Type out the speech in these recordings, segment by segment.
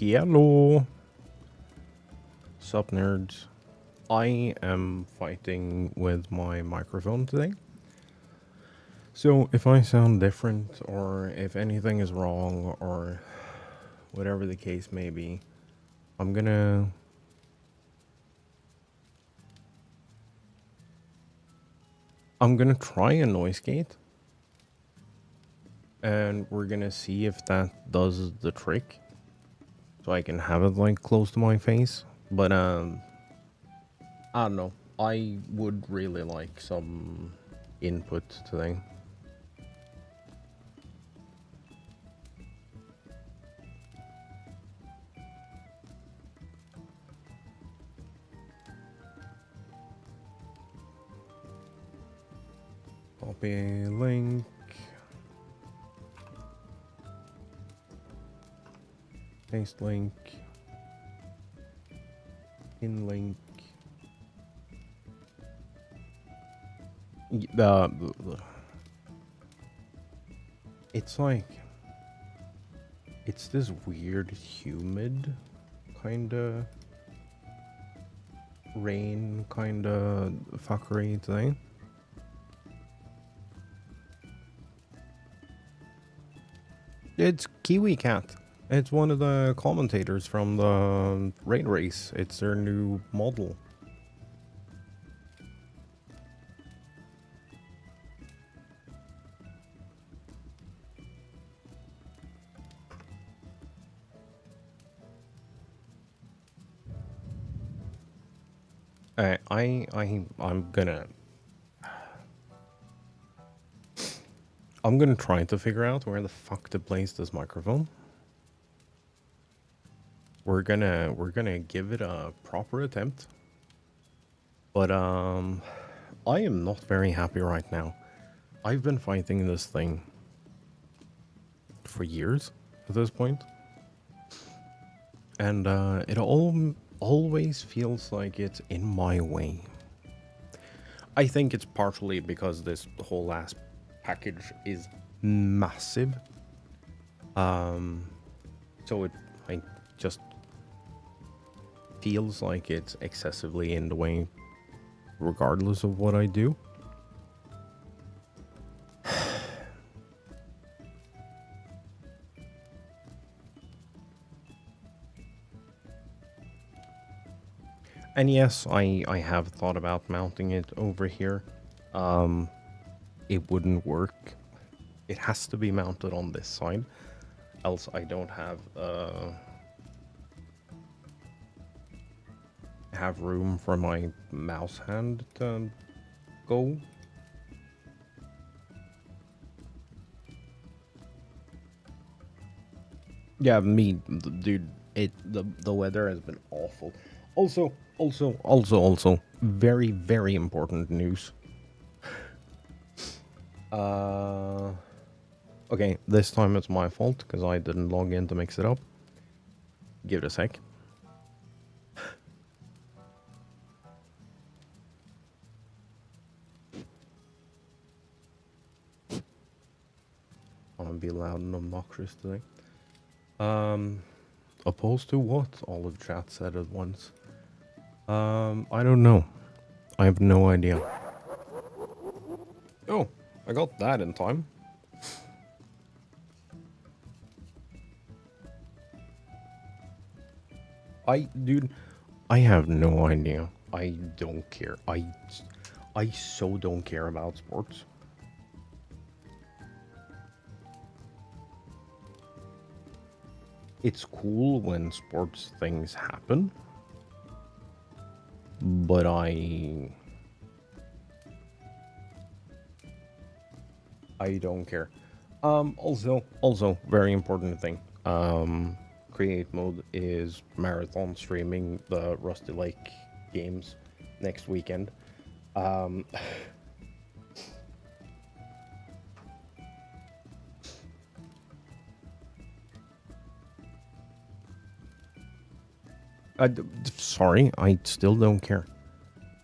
Hello. Sup, nerds. I am fighting with my microphone today. So if I sound different or if anything is wrong or whatever the case may be, I'm gonna try a noise gate. And we're gonna see if that does the trick. So I can have it like close to my face. But I don't know. I would really like some input today. Copy link. Paste link. In link. It's like, it's this weird humid kinda rain kinda fuckery thing. It's Kiwi Cat. It's one of the commentators from the rain race. It's their new model. I'm gonna try to figure out where the fuck to place this microphone. We're gonna give it a proper attempt. But I am not very happy right now. I've been fighting this thing for years at this point. And it always feels like it's in my way. I think it's partially because this whole last package is massive. So it just feels like it's excessively in the way regardless of what I do. And yes, I have thought about mounting it over here. It wouldn't work. It has to be mounted on this side, else I don't have room for my mouse hand to go. Yeah, dude, the weather has been awful. Also, very, very important news. Okay, this time it's my fault because I didn't log in to mix it up. Give it a sec. I want to be loud and obnoxious today. Opposed to what? All of chat said at once. I don't know. I have no idea. Oh, I got that in time. Dude, I have no idea. I don't care. I so don't care about sports. It's cool when sports things happen, but I don't care. Also, very important thing. Create mode is marathon streaming the Rusty Lake games next weekend. Sorry, I still don't care.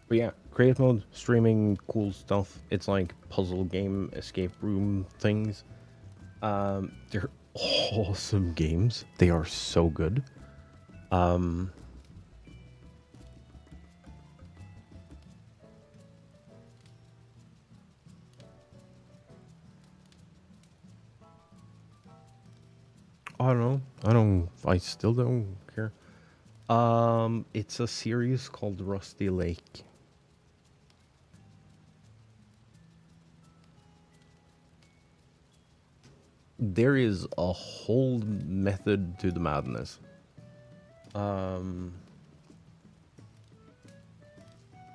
But yeah, create mode, streaming cool stuff. It's like puzzle game, escape room things. They're awesome games. They are so good. Um, I don't know. I still don't care. It's a series called Rusty Lake. There is a whole method to the madness. Um,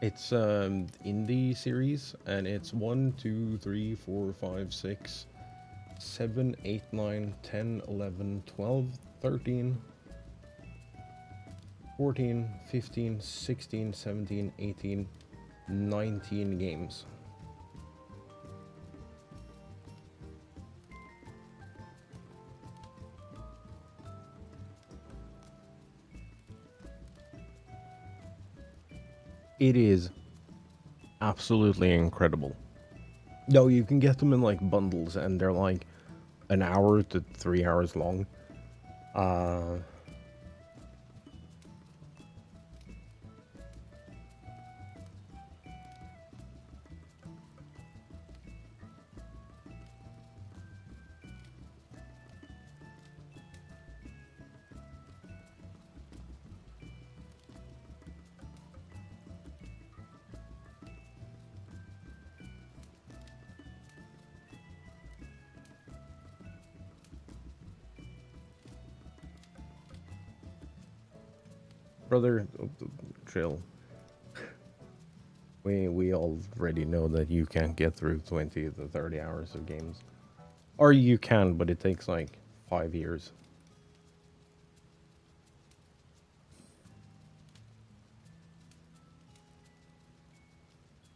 it's indie series, and it's 1, 2, 3, 4, 5, 6, 7, 8, 9, 10, 11, 12, 13, 14, 15, 16, 17, 18, 19 games. It is absolutely incredible. No, you can get them in like bundles, and they're like an hour to 3 hours long. Uh, brother, chill. We already know that you can't get through 20 to 30 hours of games. Or you can, but it takes like 5 years.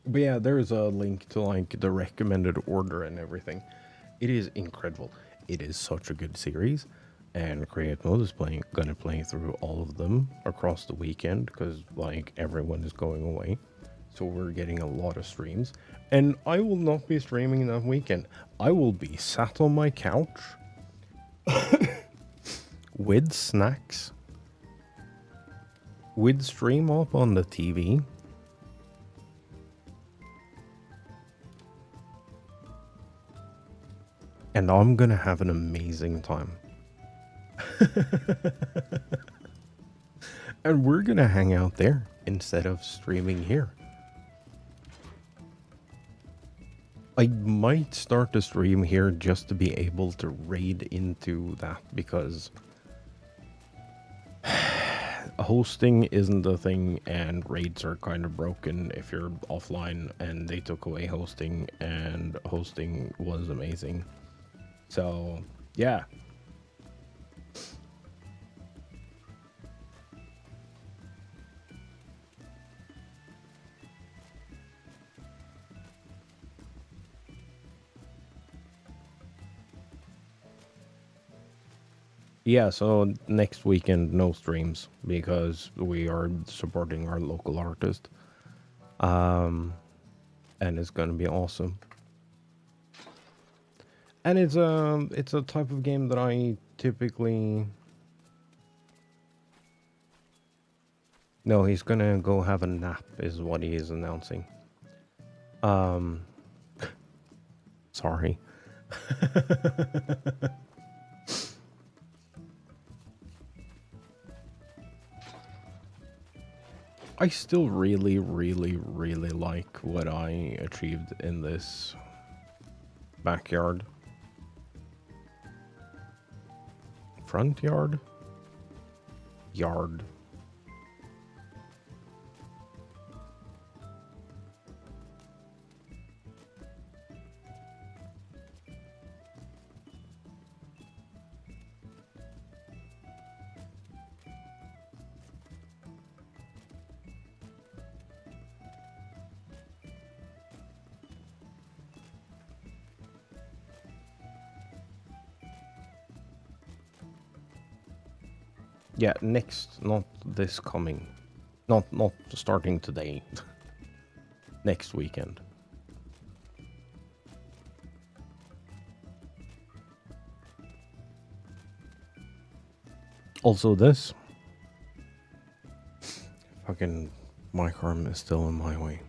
But yeah, there's a link to like the recommended order and everything. It is incredible. It is such a good series. And Create Mode is gonna play through all of them across the weekend because like everyone is going away. So we're getting a lot of streams. And I will not be streaming that weekend. I will be sat on my couch with snacks, with stream up on the TV. And I'm gonna have an amazing time. And we're gonna hang out there instead of streaming here. I might start the stream here just to be able to raid into that because hosting isn't a thing and raids are kind of broken if you're offline, and they took away hosting and hosting was amazing. So, yeah. Yeah, so next weekend, no streams because we are supporting our local artist. And it's gonna be awesome. And it's a type of game that I typically. No, he's gonna go have a nap, is what he is announcing. Sorry. I still really, really, really like what I achieved in this backyard. Front yard? Yard. Yeah, next, not this coming. Not starting today. Next weekend. Also this. fucking mic arm is still in my way.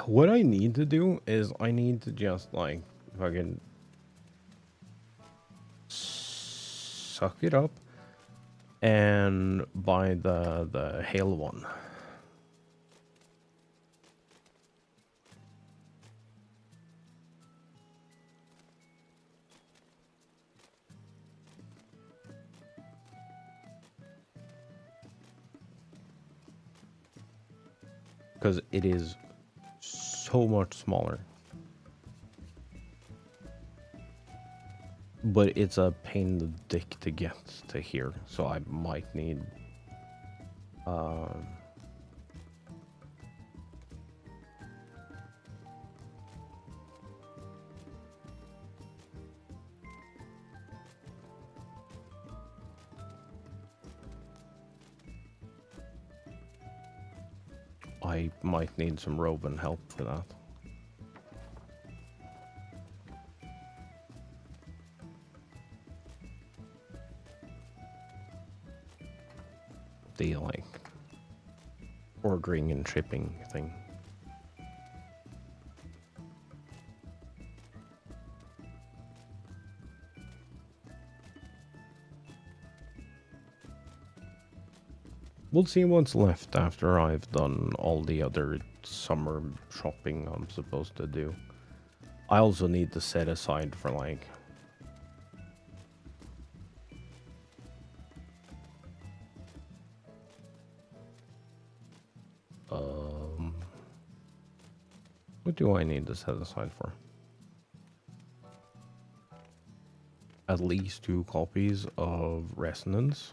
What I need to do is I need to just like fucking suck it up and buy the hail one. Because it is so much smaller. But it's a pain in the dick to get to here, so I might need... I might need some roving help for that. The, like, ordering and shipping thing. We'll see what's left after I've done all the other summer shopping I'm supposed to do. I also need to set aside for, like... What do I need to set aside for? At least 2 copies of Resonance.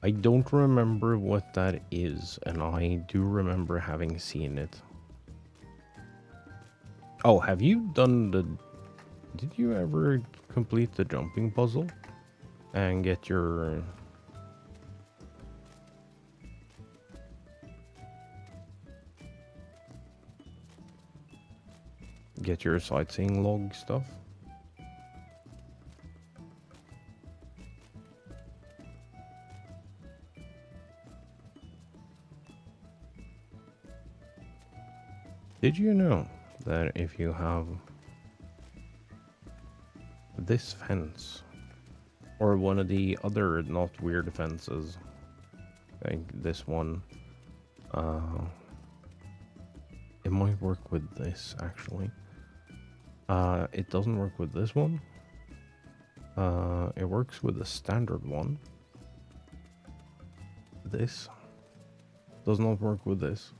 I don't remember what that is, and I do remember having seen it. Oh, have you done the... Did you ever complete the jumping puzzle? And get your... Get your sightseeing log stuff? Did you know that if you have this fence, or one of the other not weird fences, like this one, it might work with this actually. It doesn't work with this one. It works with the standard one. This does not work with this.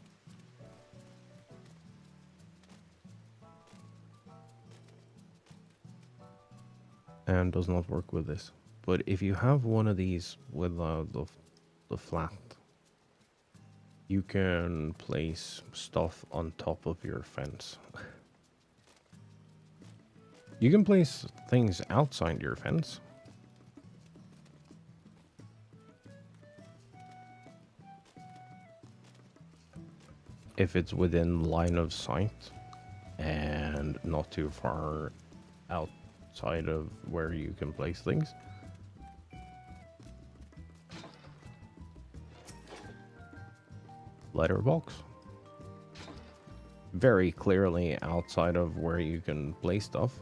And does not work with this. But if you have one of these with the flat, you can place stuff on top of your fence. You can place things outside your fence. If it's within line of sight and not too far outside of where you can place things. Letterbox. Very clearly outside of where you can place stuff.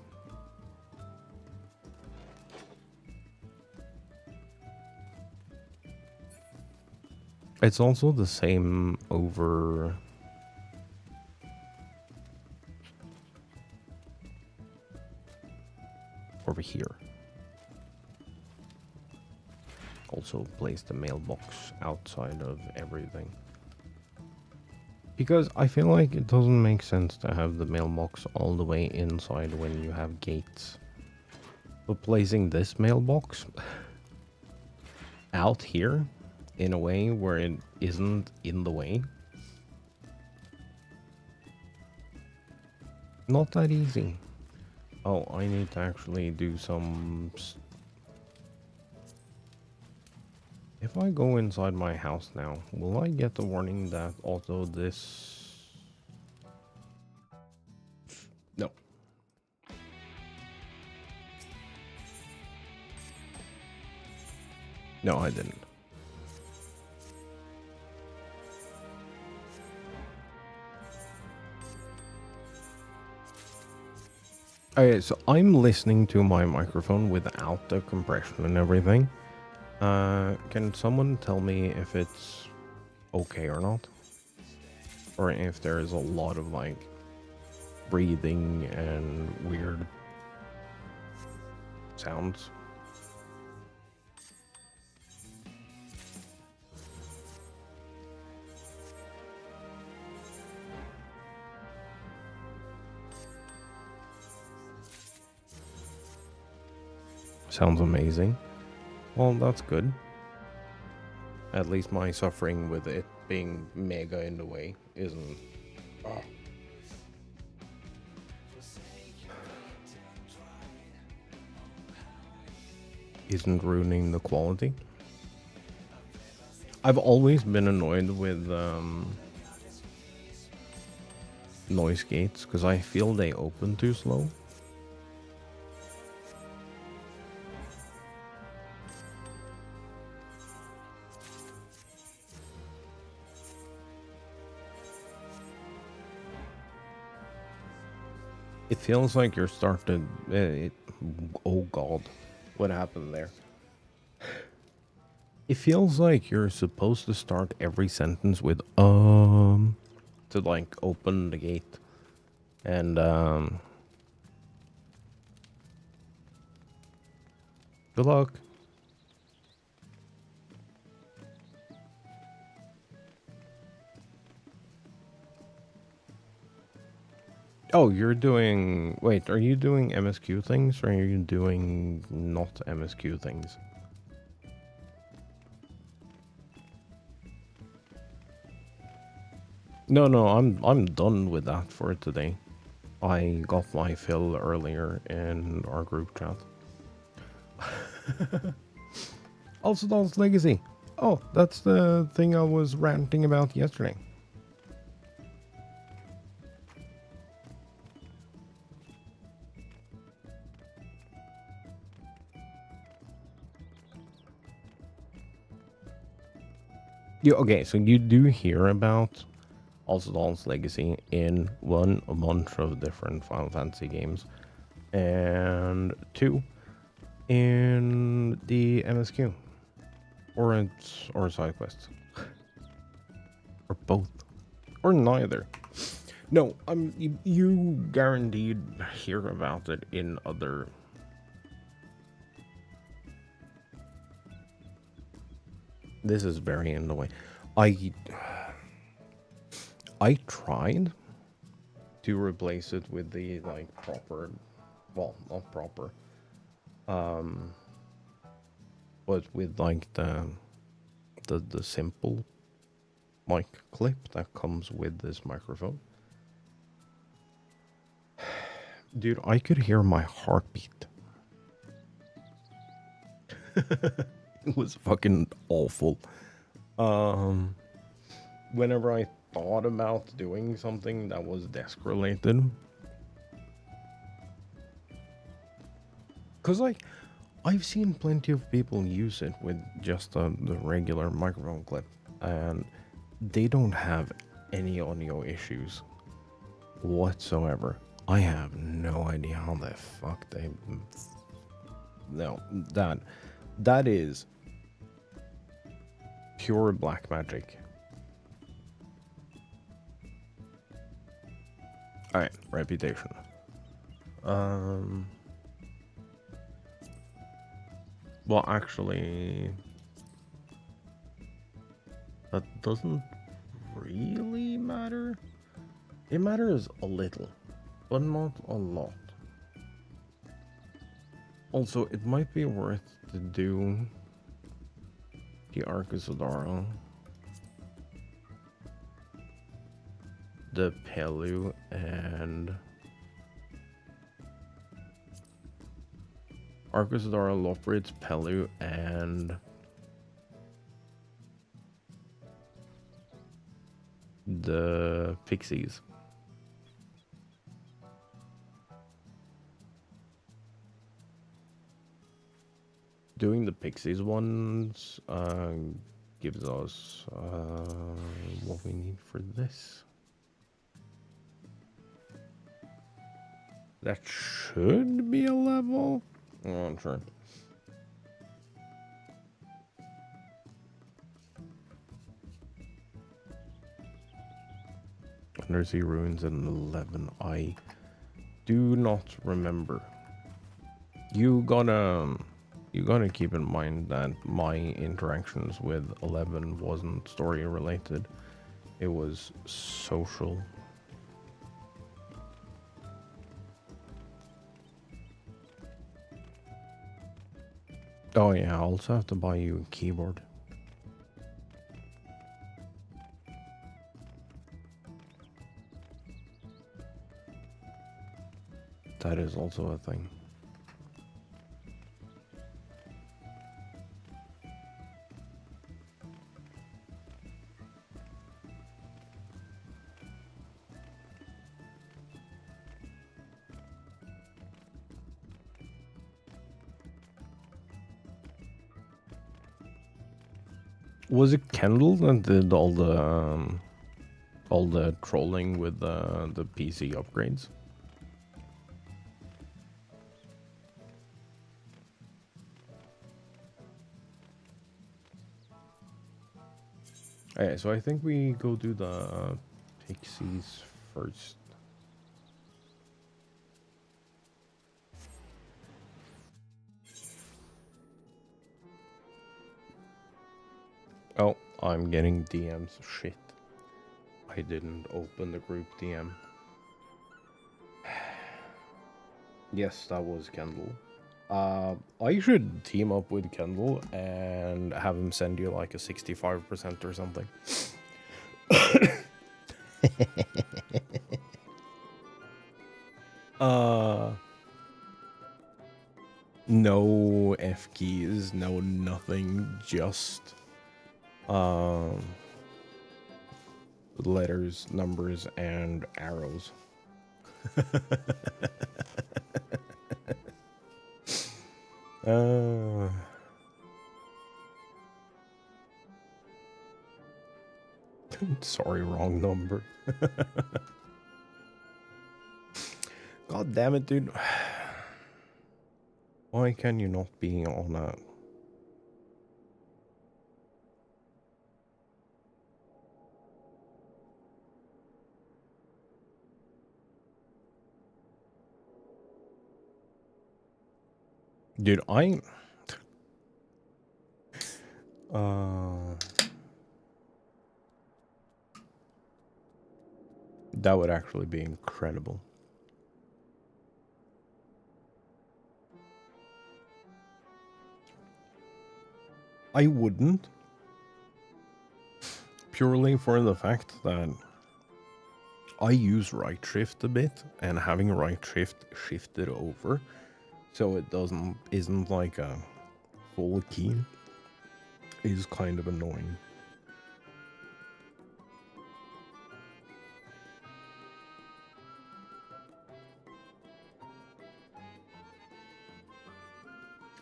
It's also the same over here. Also place the mailbox outside of everything. Because I feel like it doesn't make sense to have the mailbox all the way inside when you have gates. But placing this mailbox out here in a way where it isn't in the way Not that easy. Oh, I need to actually do some... If I go inside my house now, will I get the warning that also this... No. No, I didn't. Okay, so I'm listening to my microphone without the compression and everything. Can someone tell me if it's okay or not? Or if there is a lot of, like, breathing and weird sounds? Sounds amazing. Well, that's good. At least my suffering with it being mega in the way isn't... isn't ruining the quality. I've always been annoyed with noise gates because I feel they open too slow. It feels like you're starting... oh god, what happened there? It feels like you're supposed to start every sentence with to like open the gate. And good luck. Oh, you're doing... Wait, are you doing MSQ things or are you doing not MSQ things? No, I'm done with that for today. I got my fill earlier in our group chat. Also, Dolls Legacy. Oh, that's the thing I was ranting about yesterday. Okay, so you do hear about also Dolls Legacy in a bunch of different Final Fantasy games, and 2 in the MSQ, or side quests, or both, or neither. No, you guaranteed hear about it in other. This is very in the way. I tried to replace it with the like proper, well, not proper, but with like the simple mic clip that comes with this microphone. Dude, I could hear my heartbeat. It was fucking awful. Whenever I thought about doing something that was desk related, because like I've seen plenty of people use it with just the regular microphone clip, and they don't have any audio issues whatsoever. I have no idea how the fuck they... No, that is pure black magic. Alright, reputation. Well, actually, that doesn't really matter. It matters a little, but not a lot. Also, it might be worth to do the Arcusodara, the Pelu, and Arcosdara, Lothbricks, Pelu, and the Pixies. Doing the Pixies ones gives us what we need for this. That should be a level. Oh, I'm sure. Undersea Ruins at 11. I do not remember. You gotta keep in mind that my interactions with 11 wasn't story related. It was social. Oh yeah, I also have to buy you a keyboard. That is also a thing. Was it Kendall that did all the trolling with the PC upgrades? Okay, so I think we go do the Pixies first. Oh, I'm getting DMs. Shit. I didn't open the group DM. Yes, that was Kendall. I should team up with Kendall and have him send you like a 65% or something. No F keys, no nothing, just letters, numbers, and arrows. Sorry, wrong number. God damn it, dude. Why can you not be on that? Dude, that would actually be incredible. I wouldn't. Purely for the fact that I use right shift a bit, and having right shift shifted over so it isn't like a full key is kind of annoying.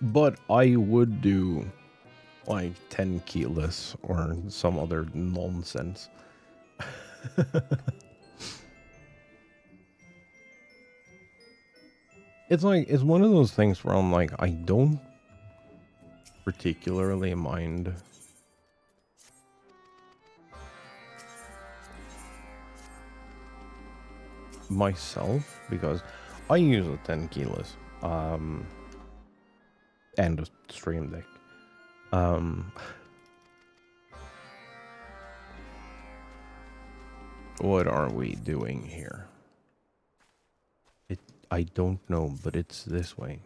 But I would do like 10 keyless or some other nonsense. It's one of those things where I'm like, I don't particularly mind myself because I use a 10 keyless and a stream deck. What are we doing here? I don't know, but it's this way.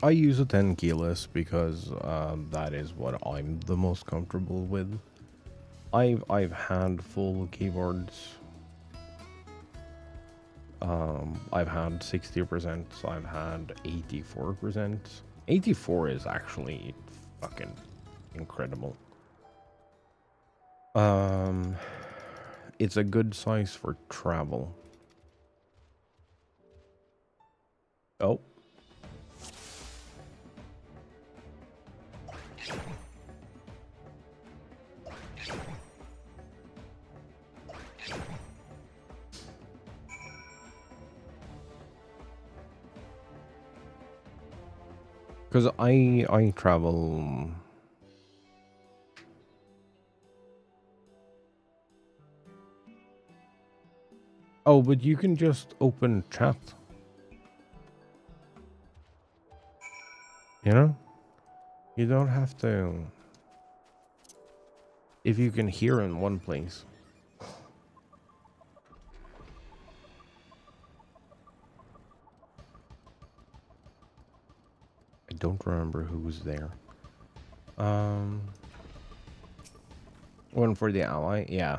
I use a 10 keyless because that is what I'm the most comfortable with. I've had full keyboards. I've had 60%, I've had 84%. 84 is actually fucking incredible. It's a good size for travel. Oh. Because I travel. Oh, but you can just open chat. You know? You don't have to. If you can hear in one place. I don't remember who was there. One for the ally? Yeah.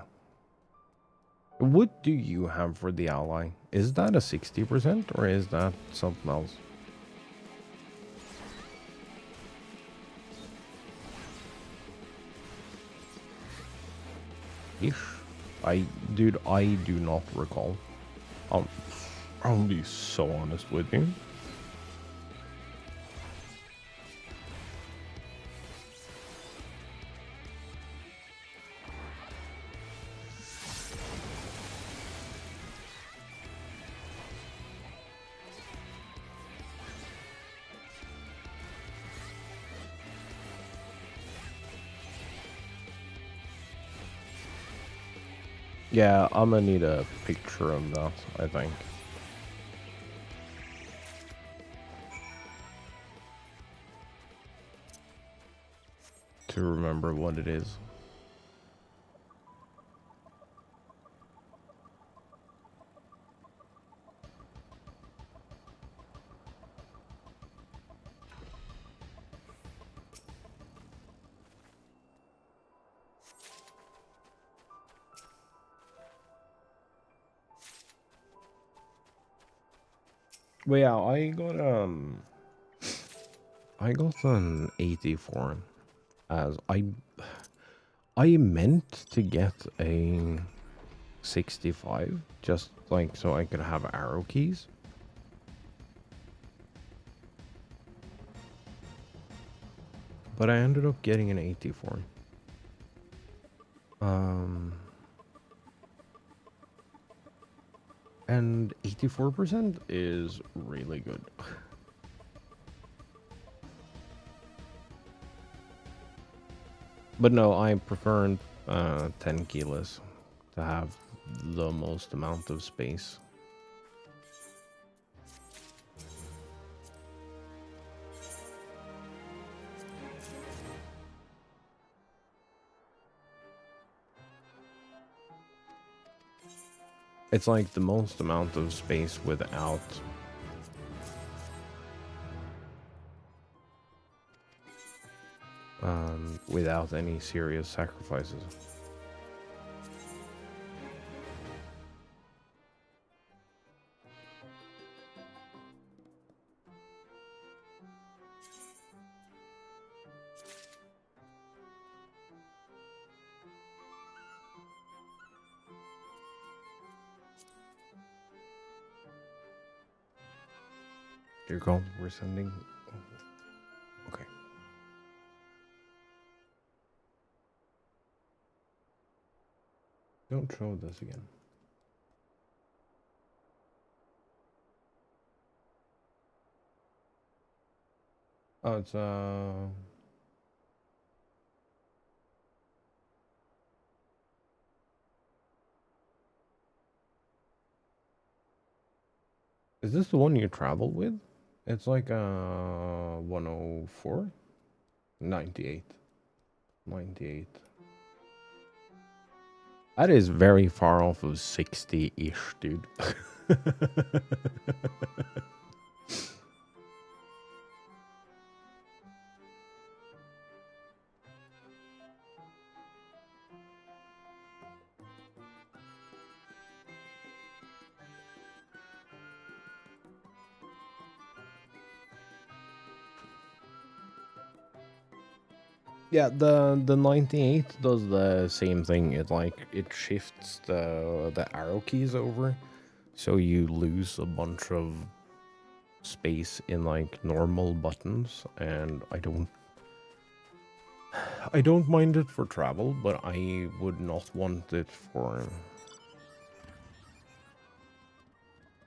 What do you have for the ally? Is that a 60% or is that something else? Dude, I do not recall. I'll be so honest with you. Yeah, I'm gonna need a picture of that, I think. To remember what it is. But yeah, I got an 84 as I meant to get a 65 just like so I could have arrow keys. But I ended up getting an 84. And 84% is really good. But no, I prefer 10 keyless to have the most amount of space. It's like the most amount of space without any serious sacrifices. Dear God, we're sending. Okay. Don't show this again. Oh, it's Is this the one you travel with? It's like 104? 98. 98. That is very far off of 60-ish, dude. Yeah, the 98 does the same thing. It shifts the arrow keys over, so you lose a bunch of space in like normal buttons, and I don't mind it for travel, but I would not want it for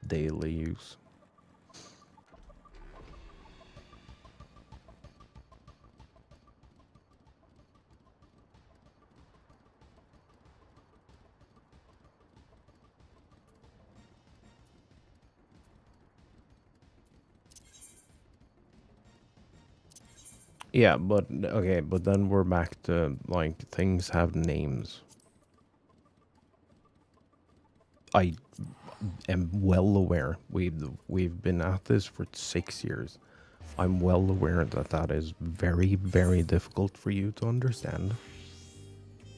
daily use. Yeah, but okay, but then we're back to like things have names. I am well aware we've been at this for 6 years. I'm well aware that that is very, very difficult for you to understand.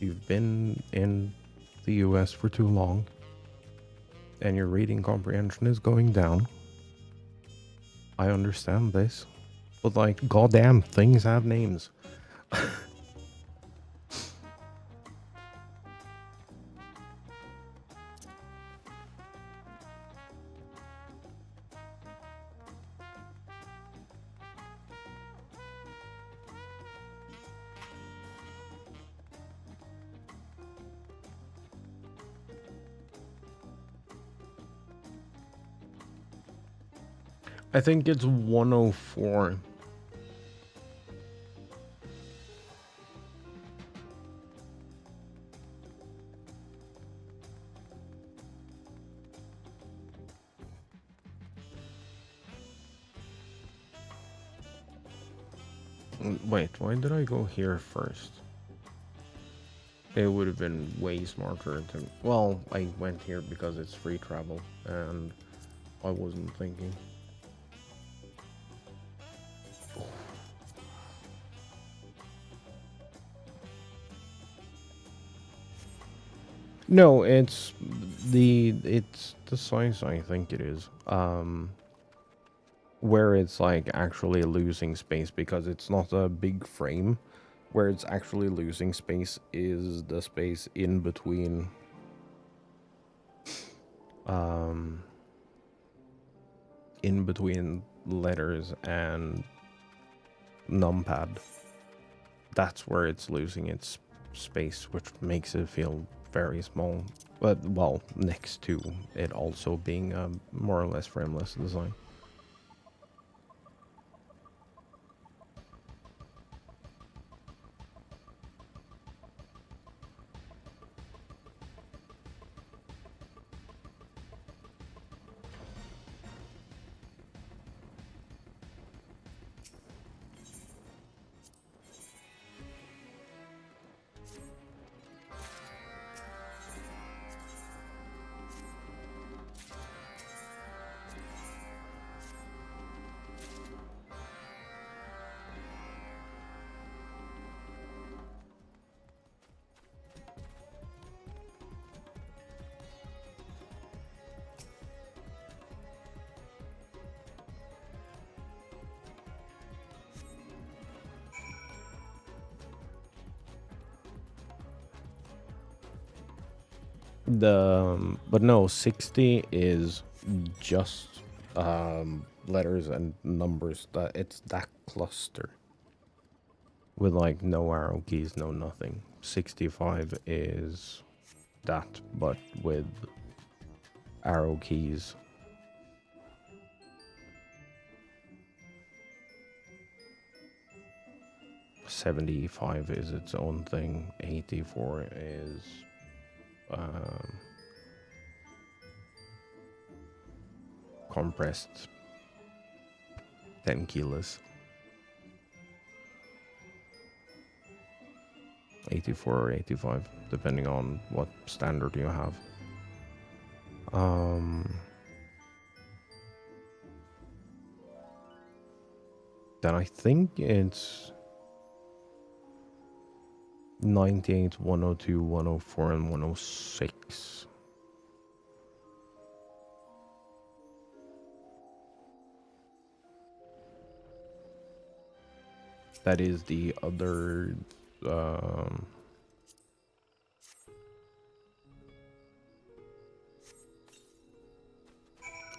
You've been in the US for too long, and your reading comprehension is going down. I understand this, but like, goddamn, things have names. I think it's 104. Wait, why did I go here first? It would have been way smarter to... Well, I went here because it's free travel, and I wasn't thinking. No, it's the size I think it is. Where it's like actually losing space because it's not a big frame. Where it's actually losing space is the space in between letters and numpad. That's where it's losing its space, which makes it feel very small. But, well, next to it also being a more or less frameless design. But no, 60 is just letters and numbers. That it's that cluster with like no arrow keys, no nothing. 65 is that, but with arrow keys. 75 is its own thing. 84 is compressed 10 kilos. 84 or 85, depending on what standard you have. Then I think it's 98, 102, 104, and 106. That is the other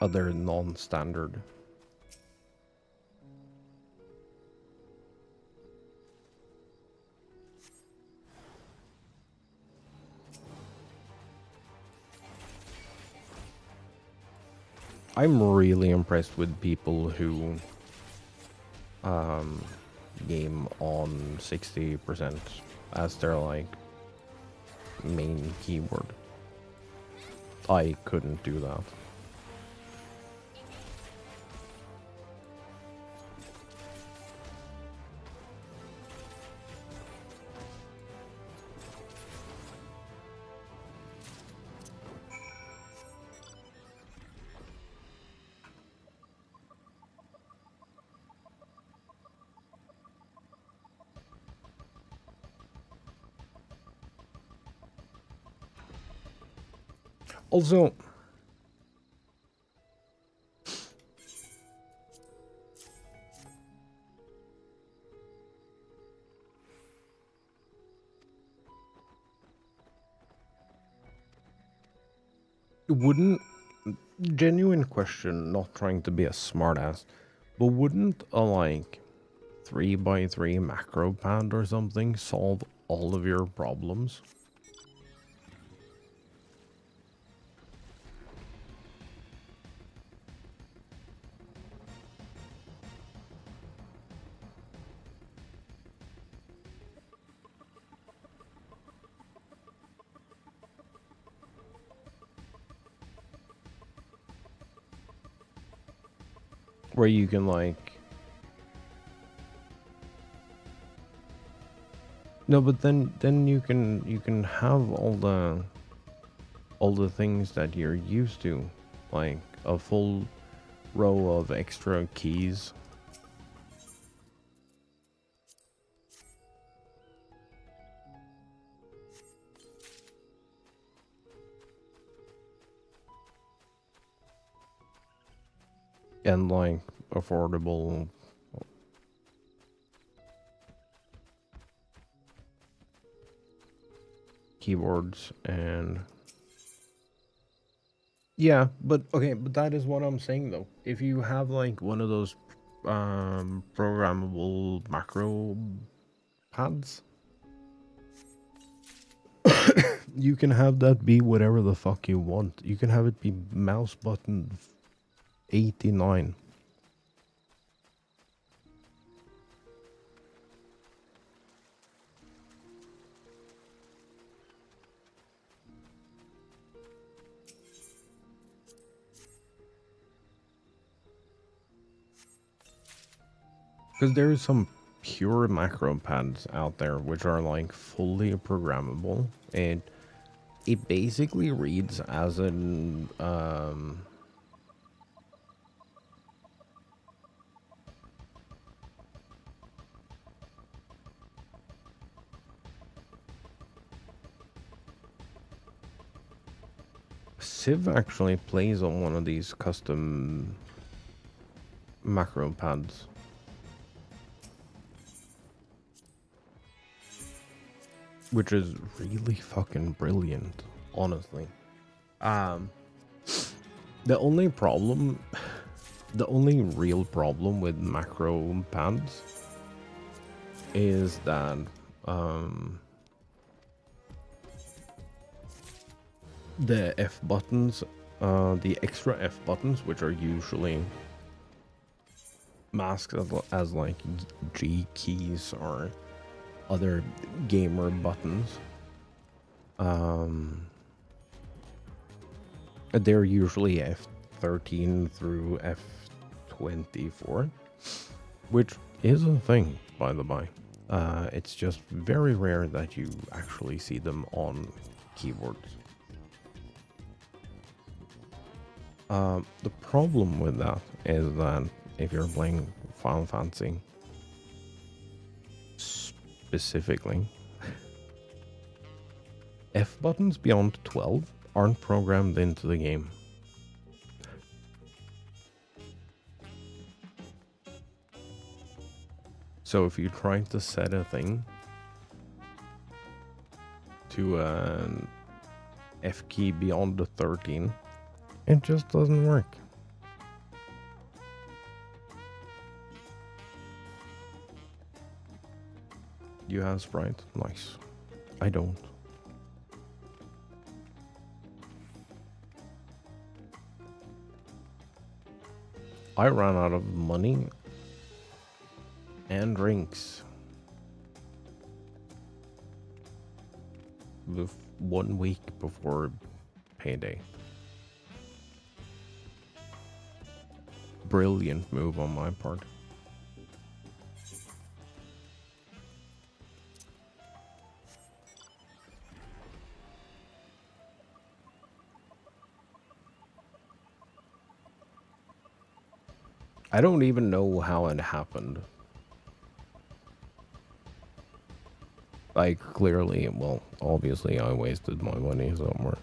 non-standard. I'm really impressed with people who game on 60% as their like main keyword. I couldn't do that. Also, wouldn't, genuine question, not trying to be a smartass, but wouldn't a like 3x3 macro pad or something solve all of your problems? Where you can like... No, but then you can have all the things that you're used to, like a full row of extra keys. And like affordable keyboards and yeah, but okay, but that is what I'm saying though. If you have like one of those programmable macro pads, you can have that be whatever the fuck you want. You can have it be mouse button 89. Because there is some pure macro pads out there which are like fully programmable, and it basically reads as an Civ actually plays on one of these custom macro pads. Which is really fucking brilliant, honestly. The only problem, the only real problem with macro pads is that the F buttons, the extra F buttons, which are usually masked as like G keys or other gamer buttons, they're usually F13 through F24, which is a thing, by the by. It's just very rare that you actually see them on keyboards. The problem with that is that if you're playing Final Fantasy specifically, F buttons beyond 12 aren't programmed into the game. So if you try to set a thing to an F key beyond the 13, it just doesn't work. You have Sprite? Nice. I don't. I ran out of money and drinks with 1 week before payday. Brilliant move on my part. I don't even know how it happened. Like, clearly, well, obviously I wasted my money somewhere.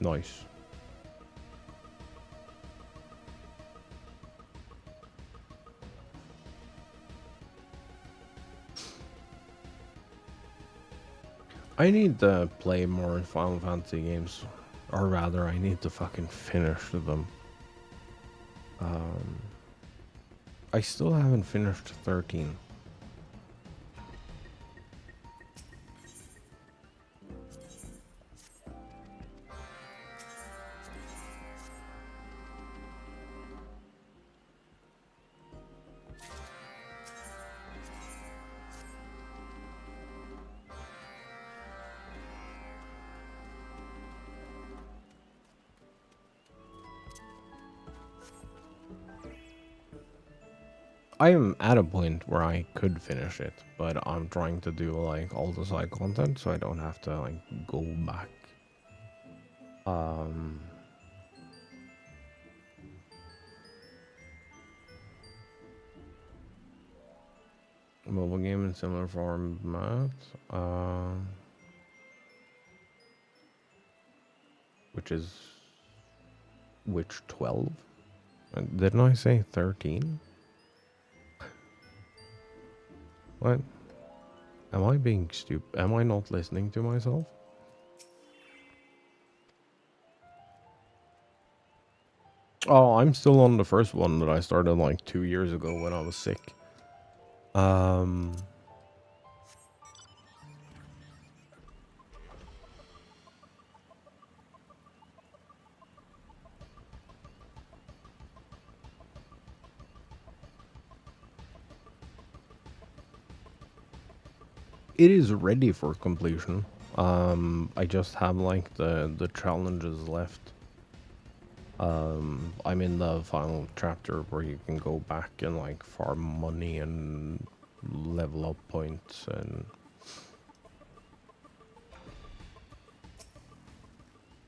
Nice. I need to play more Final Fantasy games. Or rather, I need to fucking finish them. I still haven't finished 13. I am at a point where I could finish it, but I'm trying to do like all the side content so I don't have to like go back. Mobile game in similar format, which 12? Didn't I say 13? What? Am I being stupid? Am I not listening to myself? Oh, I'm still on the first one that I started like 2 years ago when I was sick. It is ready for completion. I just have like the challenges left. I'm in the final chapter where you can go back and like farm money and level up points and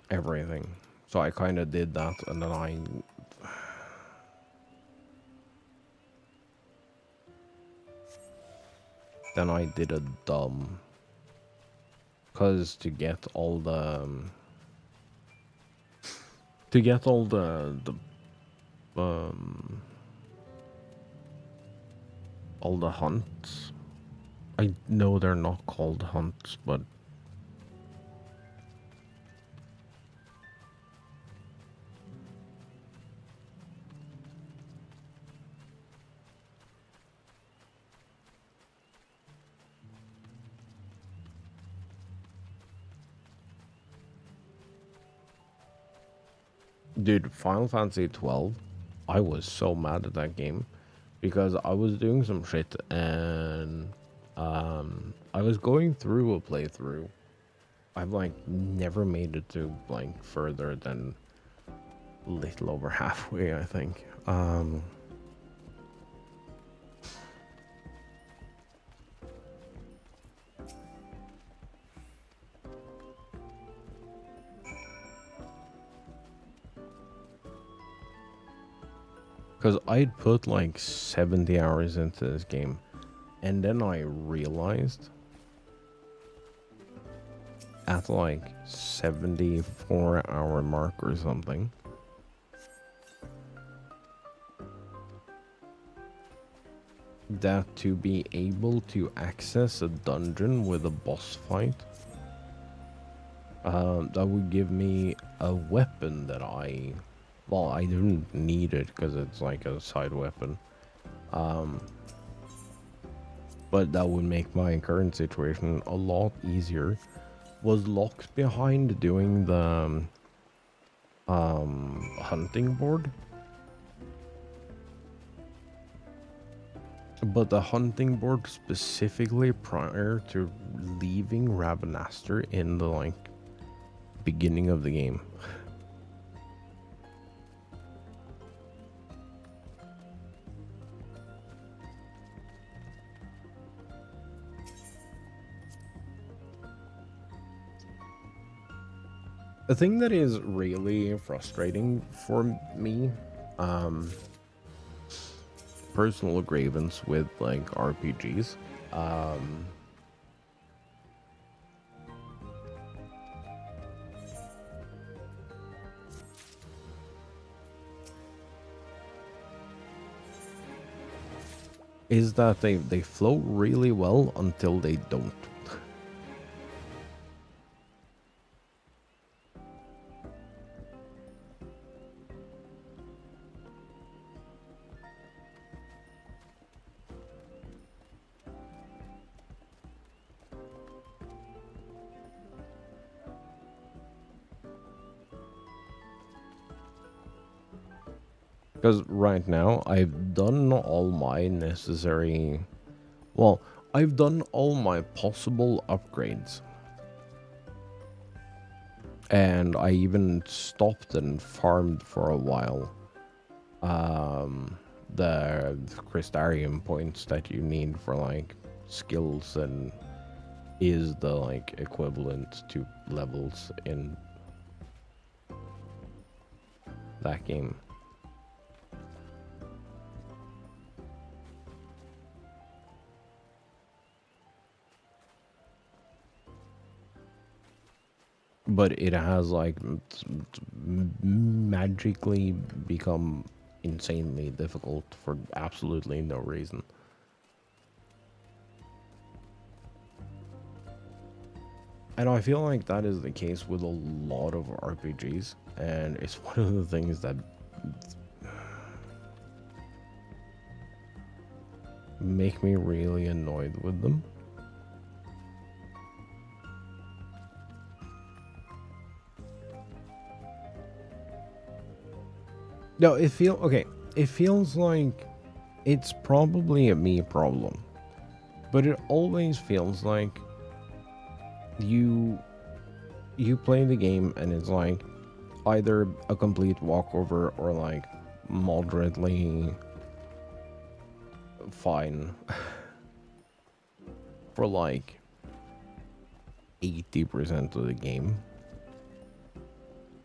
everything. So I kind of did that, and then I did a dumb, cause to get all the all the hunts. I know they're not called hunts, but dude, Final Fantasy 12, I was so mad at that game because I was doing some shit and I was going through a playthrough. I've like never made it to like further than little over halfway, I think. Because I'd put like 70 hours into this game, and then I realized at like 74-hour mark or something that to be able to access a dungeon with a boss fight, that would give me a weapon that well, I didn't need it because it's like a side weapon. But that would make my current situation a lot easier. Was locked behind doing the hunting board. But the hunting board specifically prior to leaving Ravenaster in the like beginning of the game. The thing that is really frustrating for me, personal grievance with like RPGs, is that they flow really well until they don't. Because right now, I've done all my necessary... Well, I've done all my possible upgrades. And I even stopped and farmed for a while. The Crystarium points that you need for, like, skills and is the, like, equivalent to levels in that game. But it has like magically become insanely difficult for absolutely no reason. And I feel like that is the case with a lot of RPGs, and it's one of the things that make me really annoyed with them. No, it feels like it's probably a me problem, but it always feels like you play the game and it's like either a complete walkover or like moderately fine for like 80% of the game.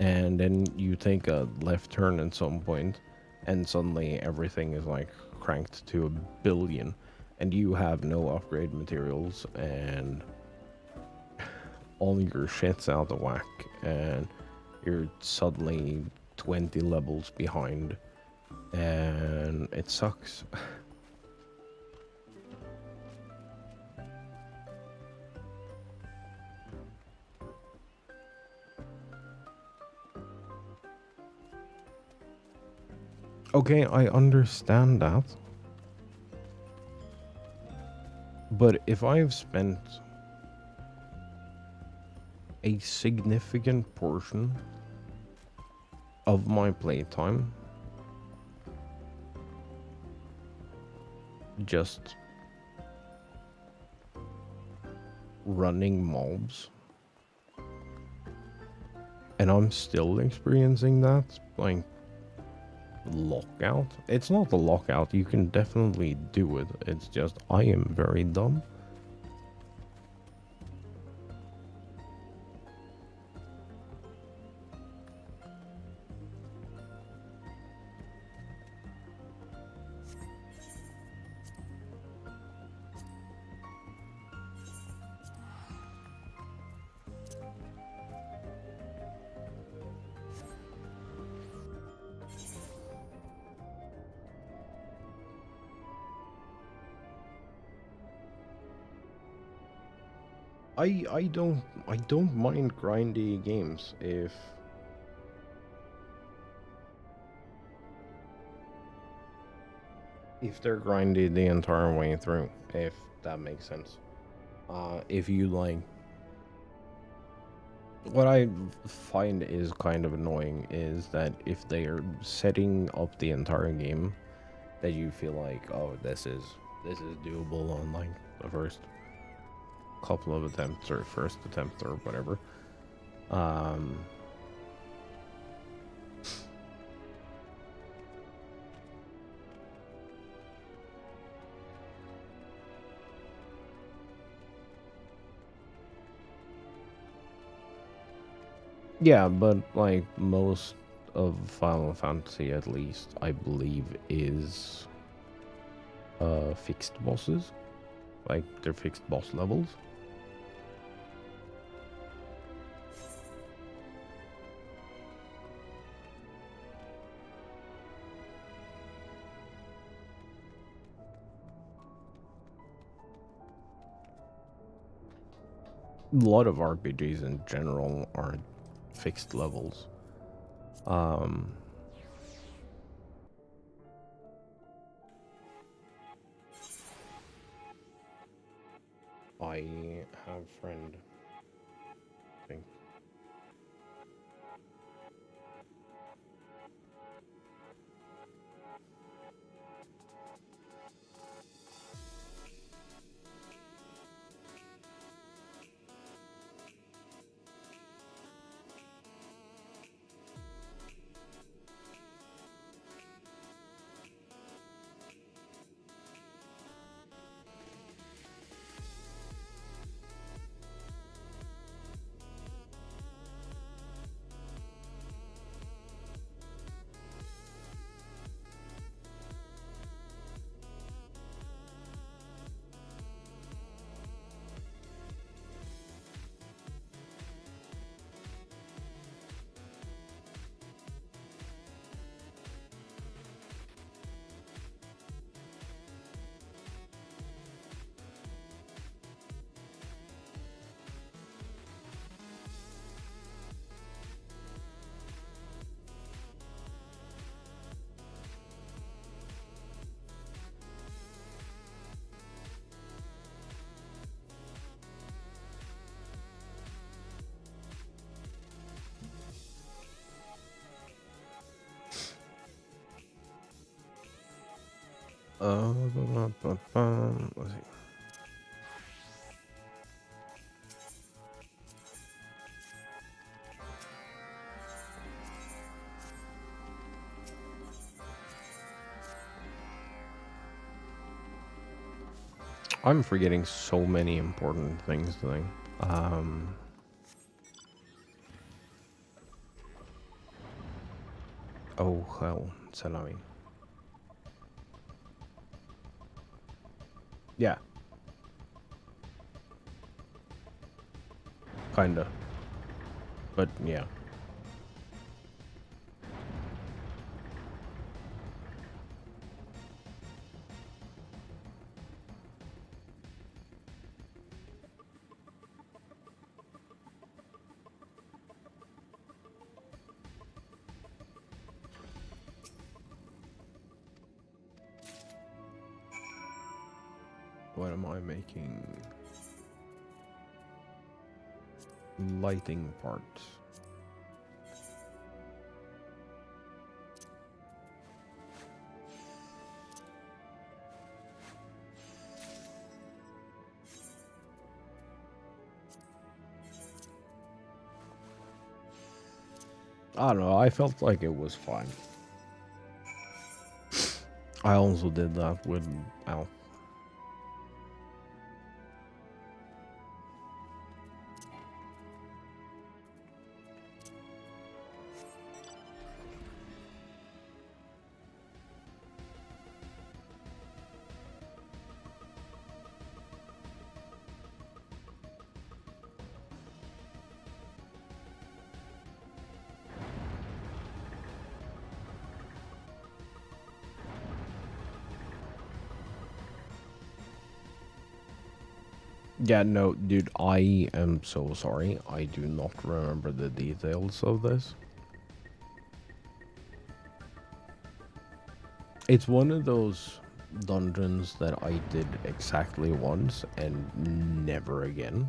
And then you take a left turn at some point, and suddenly everything is like cranked to 1 billion, and you have no upgrade materials, and all your shit's out of whack, and you're suddenly 20 levels behind, and it sucks. Okay, I understand that. But if I've spent a significant portion of my playtime just running mobs, and I'm still experiencing that, like, lockout. It's not a lockout, you can definitely do it, it's just I am very dumb. I don't mind grindy games if they're grindy the entire way through, if that makes sense. If you like, what I find is kind of annoying is that if they are setting up the entire game, that you feel like, oh, this is doable on like the first couple of attempts or first attempt or whatever. Um, Yeah, but like most of Final Fantasy, at least, I believe, is fixed bosses. Like they're fixed boss levels. A lot of RPGs in general are fixed levels. Um, I have a friend. I think. Let's see. I'm forgetting so many important things today. Oh hell, Salami. Yeah, kinda. But yeah. What am I making? Lighting parts. I don't know, I felt like it was fine. I also did that with Al. Yeah, no, dude, I am so sorry. I do not remember the details of this. It's one of those dungeons that I did exactly once and never again.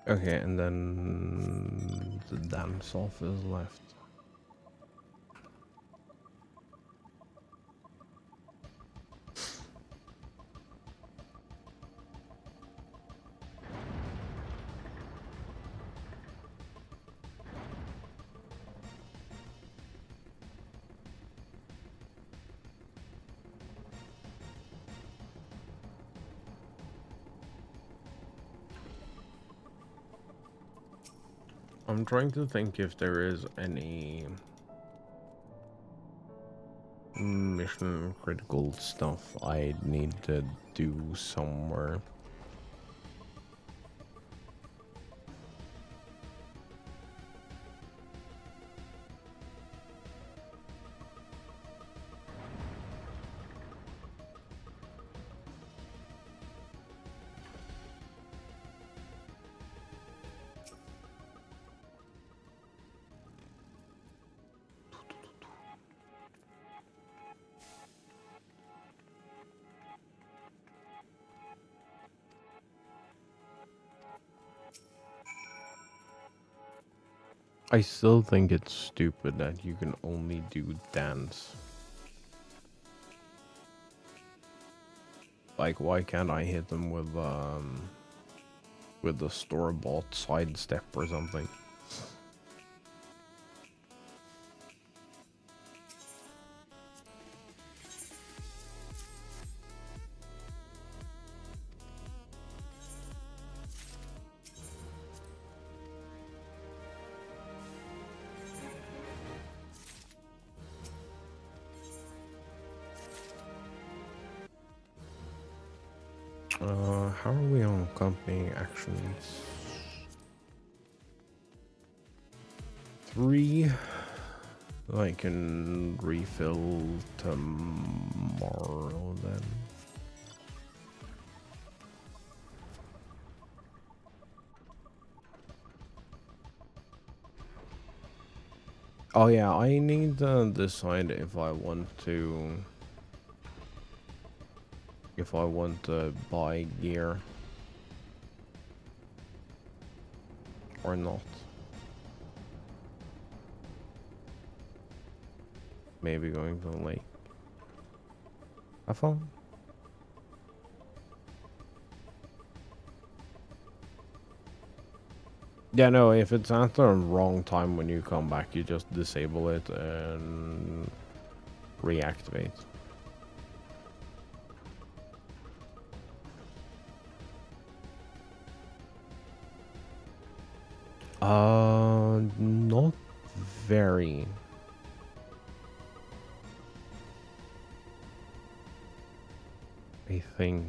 Okay, and then the dance off is left. I'm trying to think if there is any mission critical stuff I need to do somewhere. I still think it's stupid that you can only do dance. Like, why can't I hit them with the store-bought sidestep or something? How are we on company actions? 3. I can refill tomorrow then. Oh yeah, I need to decide if I want to buy gear or not. Maybe going to the lake. Have fun. Yeah, no, if it's at the wrong time when you come back, you just disable it and reactivate. Not very. I think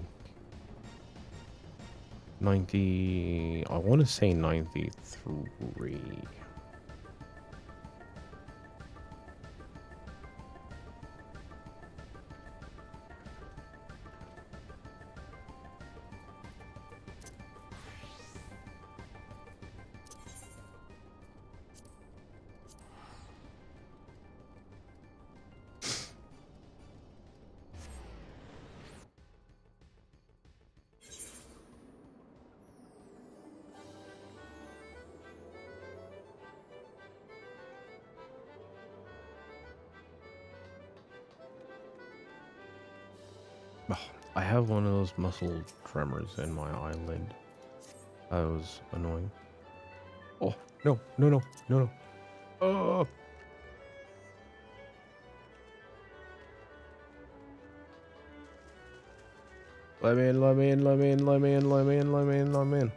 90, I want to say 93. Oh, I have one of those muscle tremors in my eyelid. That was annoying. Oh, no, no, no, no, no. Oh! Let me in, let me in, let me in, let me in, let me in, let me in, let me in.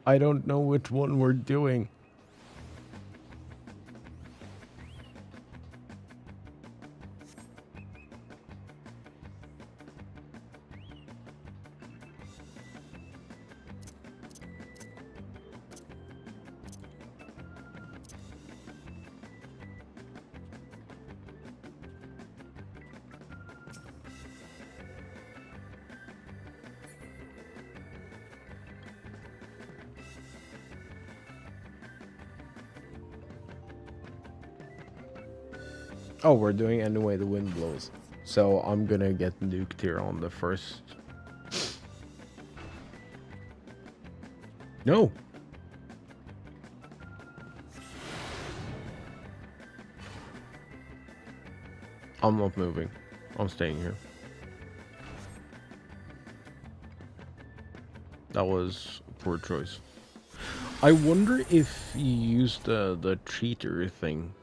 I don't know which one we're doing. Oh, we're doing anyway the wind blows. So I'm gonna get nuked here on the first. No! I'm not moving. I'm staying here. That was a poor choice. I wonder if you use the cheater thing.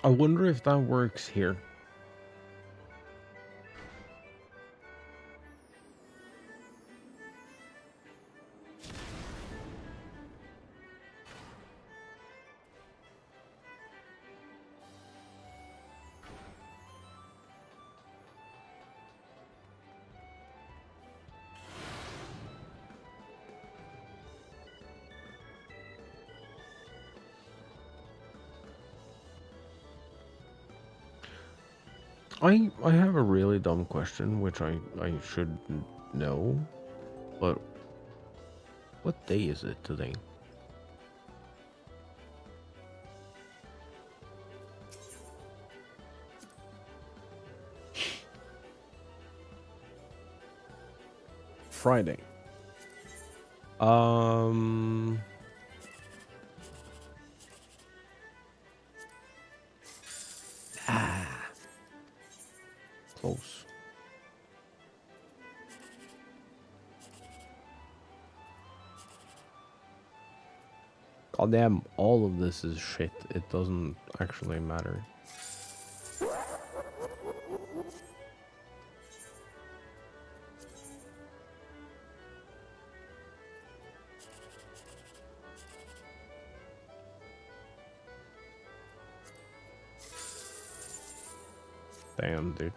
I wonder if that works here. I have a really dumb question, which I should know, but what day is it today? Friday. Close. Goddamn, all of this is shit. It doesn't actually matter. Damn, dude.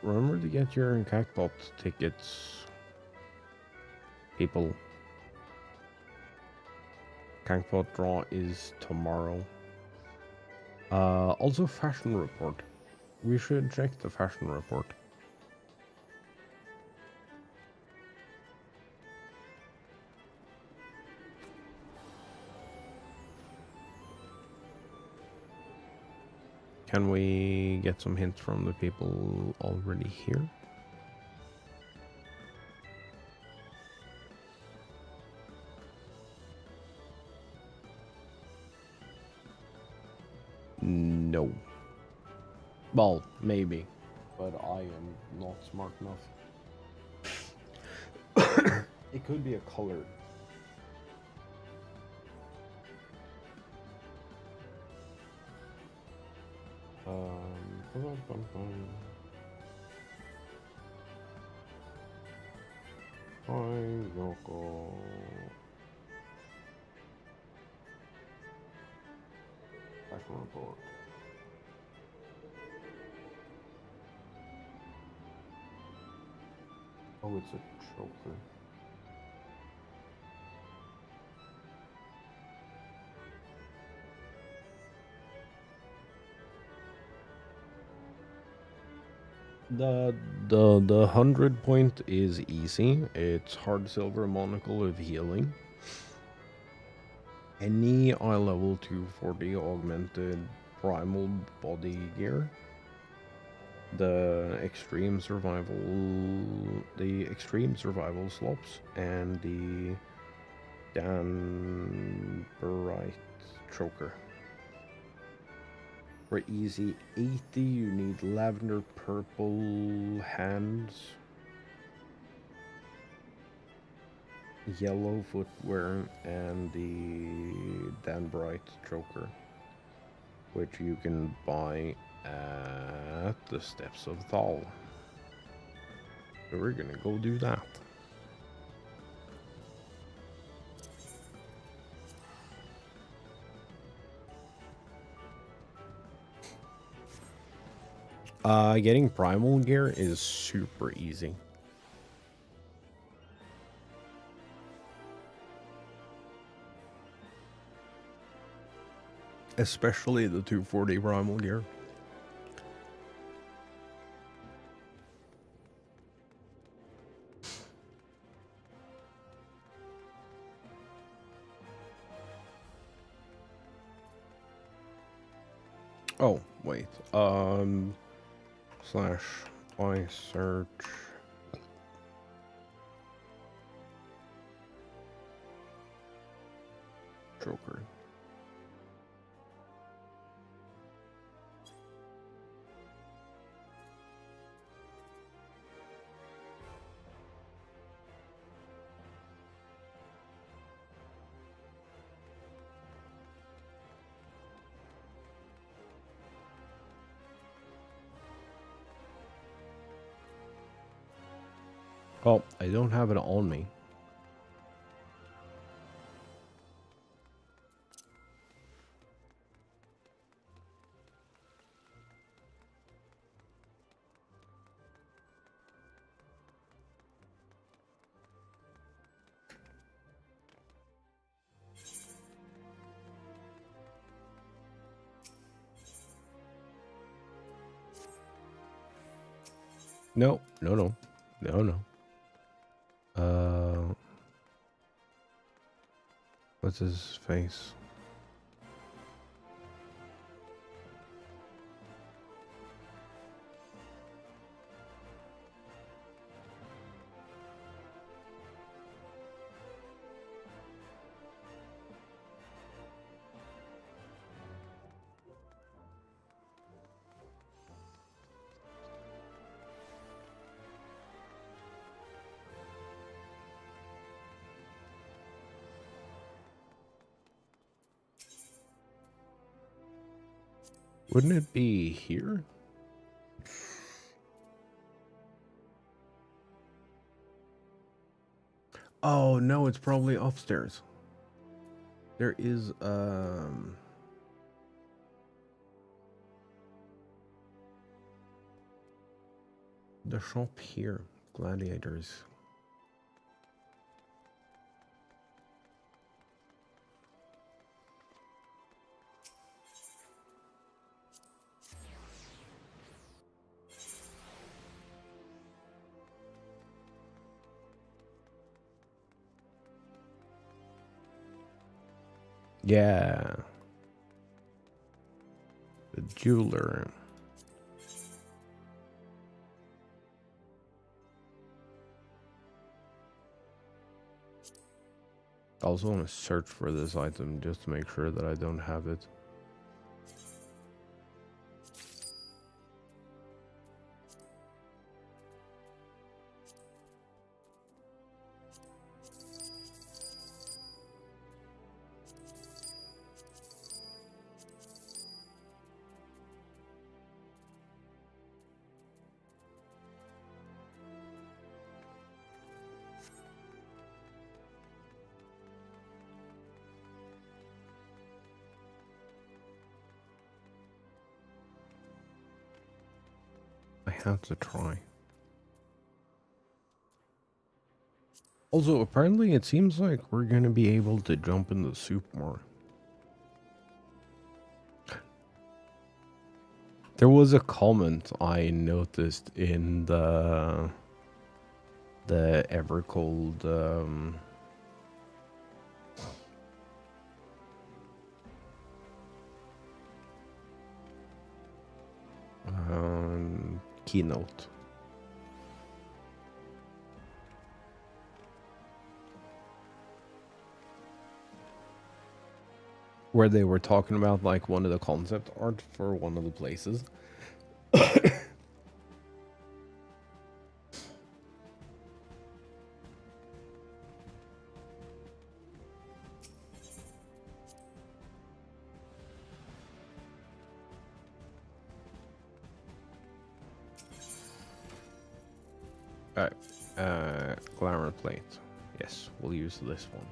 Remember to get your Cactbot tickets, people. Cactbot draw is tomorrow. Also fashion report. We should check the fashion report. Can we get some hints from the people already here? No. Well, maybe, but I am not smart enough. It could be a color. Bum, bum, bum. Hi, Yoko. Fashion report. Oh, it's a choker. The 100 point is easy. It's hard silver monocle of healing. Any eye level 240 augmented primal body gear. the extreme survival slops, and the Danburite choker. For easy 80, you need lavender purple hands, yellow footwear, and the Danburite choker, which you can buy at the Steps of Thal. So we're gonna go do that. Getting primal gear is super easy. Especially the 240 primal gear. Oh, wait. Slash I search Joker. Oh, I don't have it on me. No. What's his face? Wouldn't it be here? Oh, no, it's probably upstairs. There is, the shop here. Gladiators. Yeah. The jeweler. I also want to search for this item just to make sure that I don't have it. I have to try. Also, apparently it seems like we're going to be able to jump in the soup more. There was a comment I noticed in the Evercold keynote. Where they were talking about like one of the concept art for one of the places. Alright, glamour plate. Yes, we'll use this one.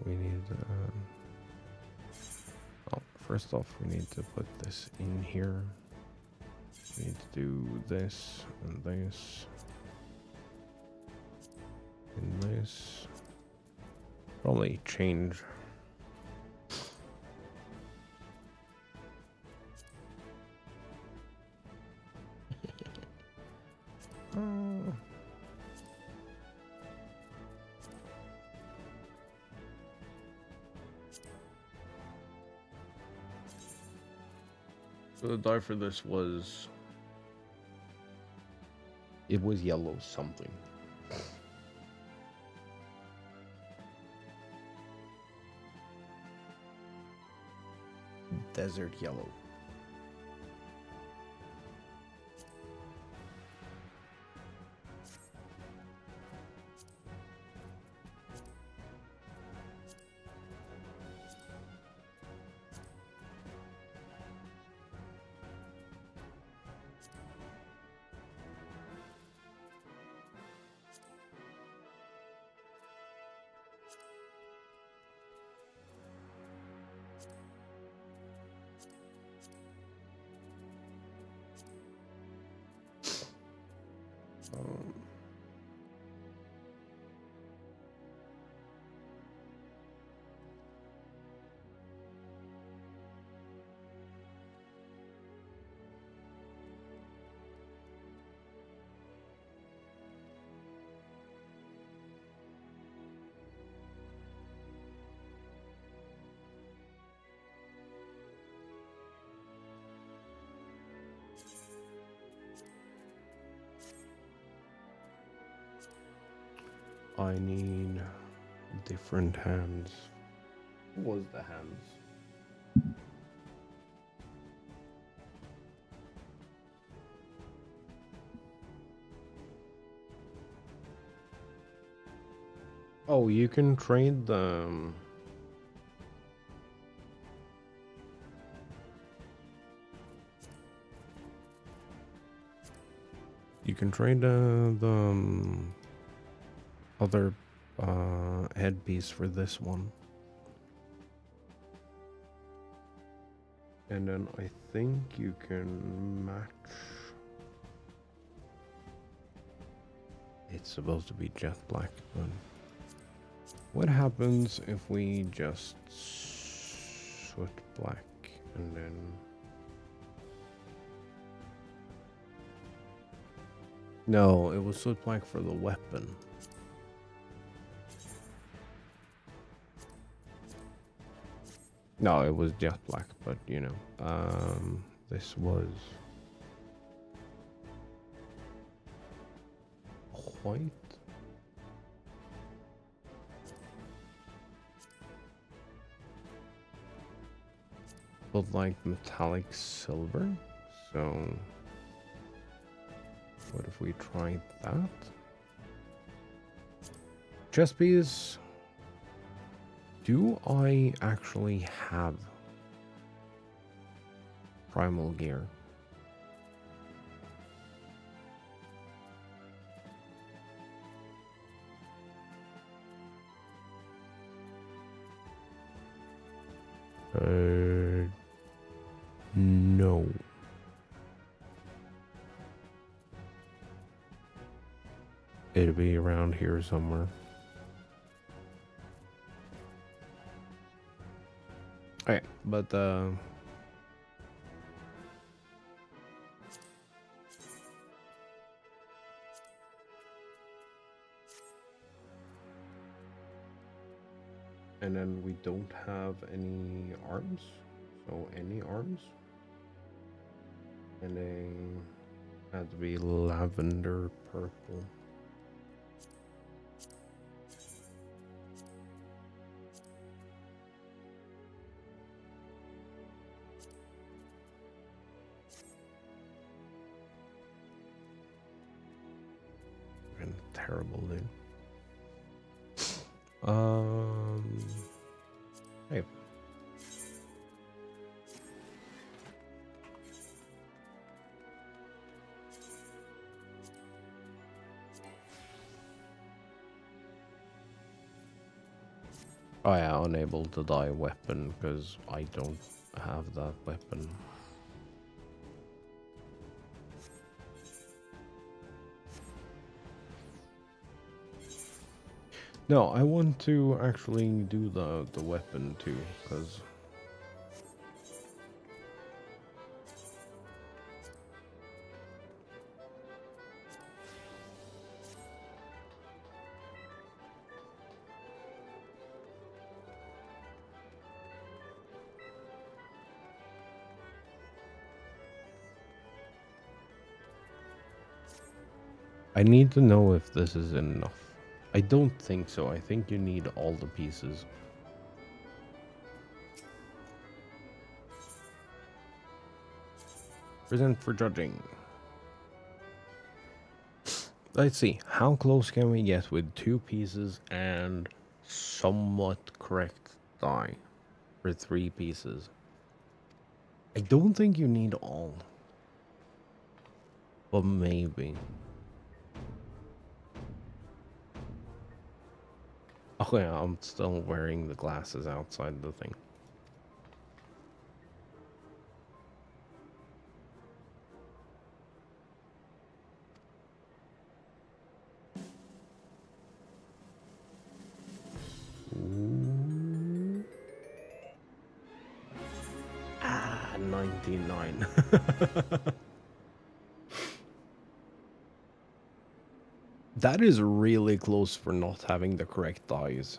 We need. Oh, first off, we need to put this in here. We need to do this and this. And this. Probably change. So the dye for this was... It was yellow something. Desert yellow. I need different hands. What was the hands? Oh, you can trade them. You can trade the other headpiece for this one. And then I think you can match. It's supposed to be jet black, but what happens if we just soot black and then... No, it was soot black for the weapon. No, it was jet black, but you know, this was white. But like metallic silver. So what if we tried that? Chest piece. Do I actually have primal gear? No. It'll be around here somewhere. Okay, but and then we don't have any arms, so any arms. And it had to be lavender purple. And terrible, dude. Hey. Oh yeah, unable to dye weapon because I don't have that weapon. No, I want to actually do the weapon too, because I need to know if this is enough. I don't think so. I think you need all the pieces. Present for judging. Let's see. How close can we get with 2 pieces and somewhat correct dye for 3 pieces? I don't think you need all. But maybe. Oh yeah, I'm still wearing the glasses outside the thing. Ooh. Ah, 99. That is really close for not having the correct dyes.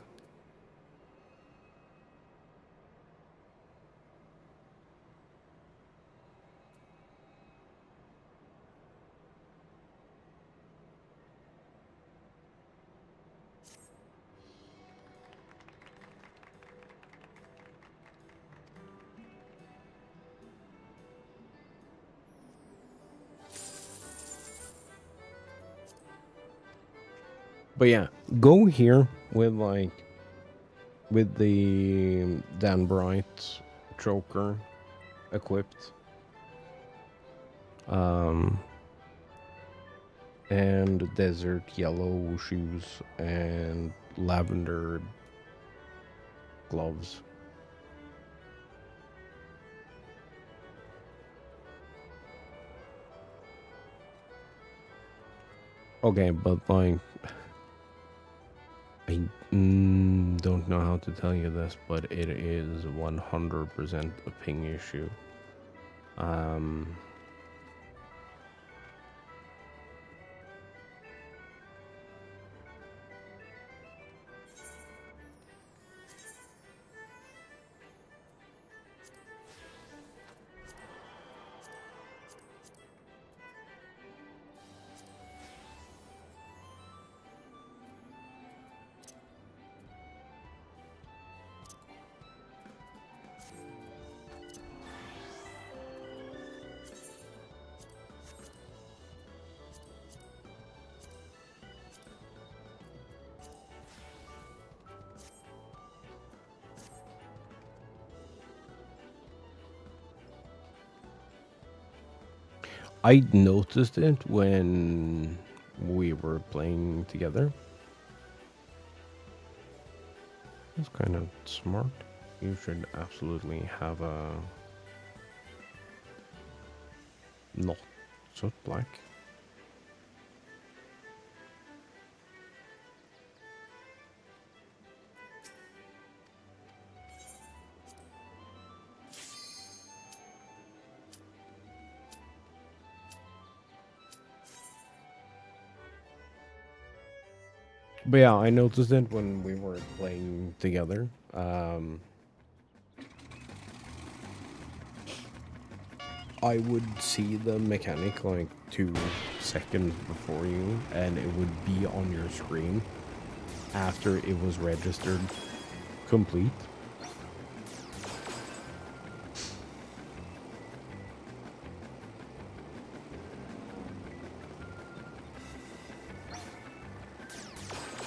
But yeah, go here with with the Dan Bright choker equipped. And desert yellow shoes and lavender gloves. Okay, but like, I don't know how to tell you this, but it is 100% a ping issue. I noticed it when we were playing together. That's kind of smart. You should absolutely have a not soot black. But yeah, I noticed it when we were playing together. I would see the mechanic like 2 seconds before you, and it would be on your screen after it was registered complete.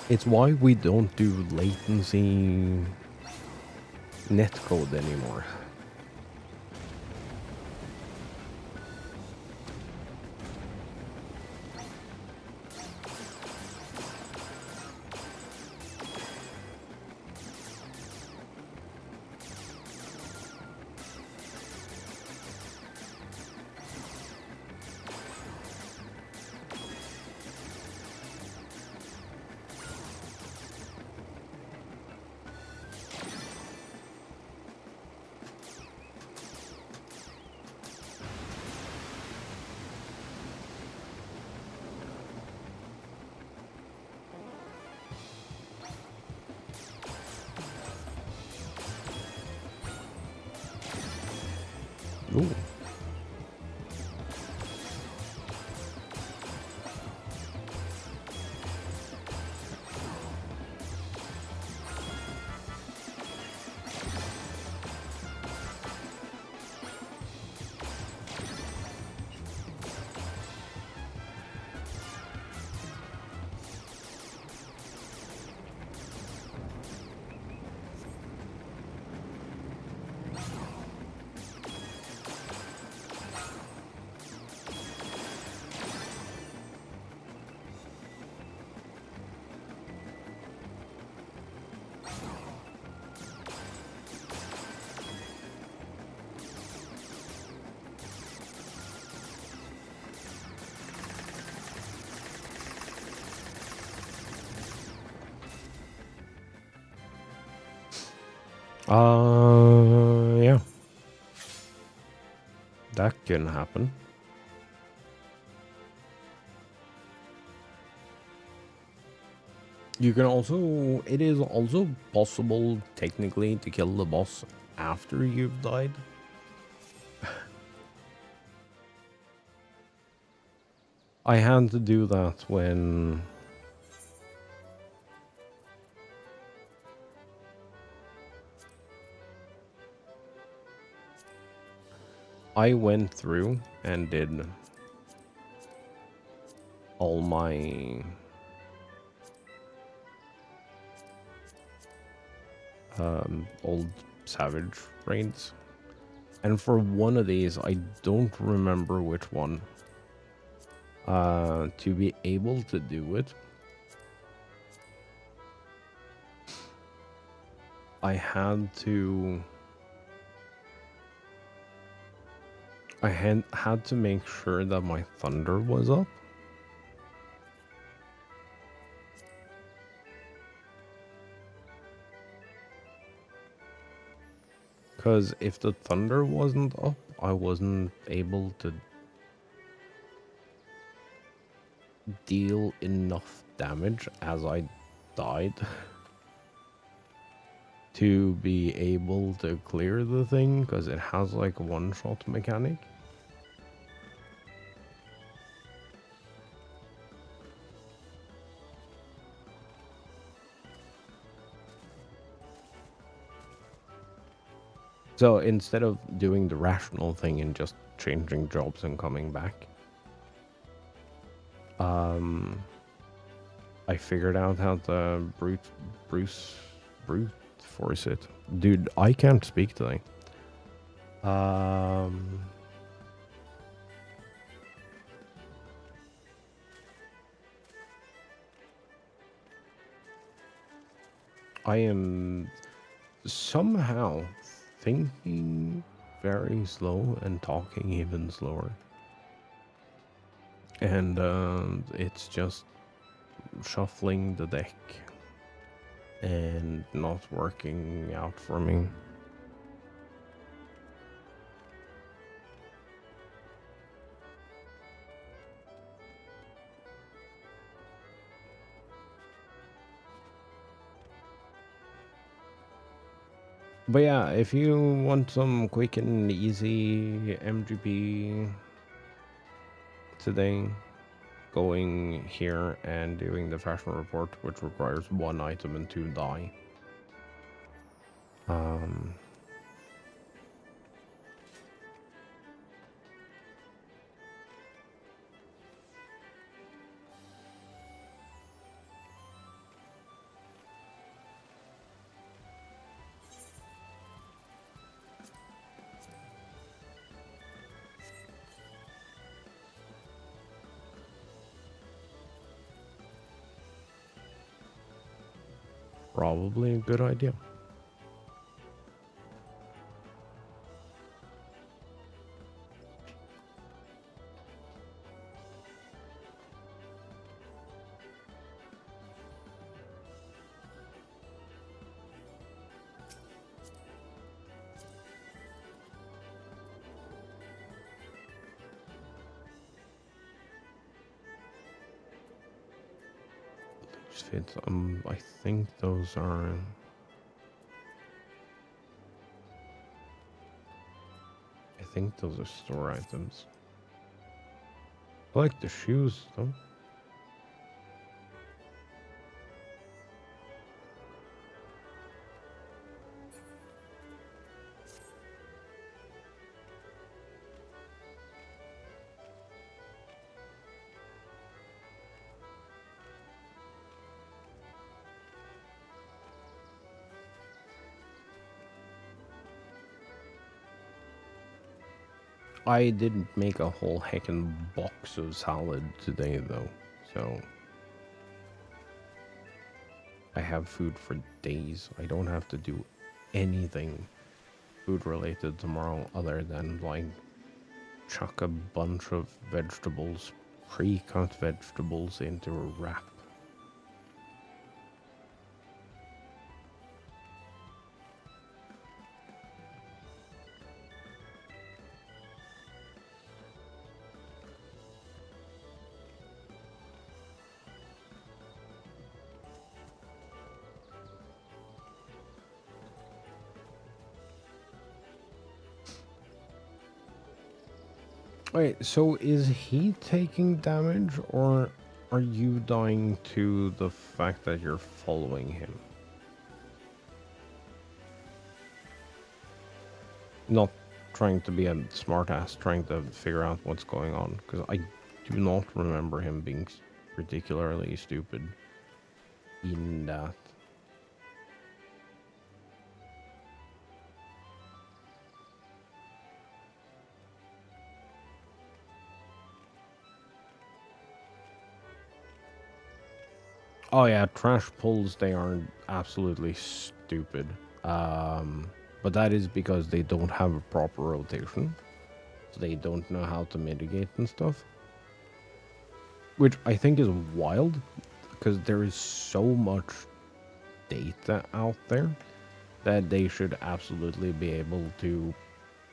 It's why we don't do latency netcode anymore. Ooh. Yeah. That can happen. You can also, it is also possible technically to kill the boss after you've died. I had to do that when I went through and did all my old Savage raids. And for one of these, I don't remember which one, to be able to do it, I had to make sure that my thunder was up. Because if the thunder wasn't up, I wasn't able to deal enough damage as I died to be able to clear the thing, because it has like a one-shot mechanic. So instead of doing the rational thing and just changing jobs and coming back, I figured out how to brute force it. Dude, I can't speak today. I am somehow thinking very slow and talking even slower. And it's just shuffling the deck and not working out for me. But yeah, if you want some quick and easy MGP today, going here and doing the fashion report, which requires 1 item and 2 dye. Um, Probably a good idea. Fit. I think those are. I think those are store items. I like the shoes though. I didn't make a whole heckin' box of salad today though, so I have food for days. I don't have to do anything food related tomorrow other than like chuck a bunch of vegetables, pre-cut vegetables into a wrap. Wait, so is he taking damage, or are you dying to the fact that you're following him? Not trying to be a smartass, trying to figure out what's going on, because I do not remember him being particularly stupid in that. Oh yeah, trash pulls, they are absolutely stupid. But that is because they don't have a proper rotation. So they don't know how to mitigate and stuff. Which I think is wild, because there is so much data out there that they should absolutely be able to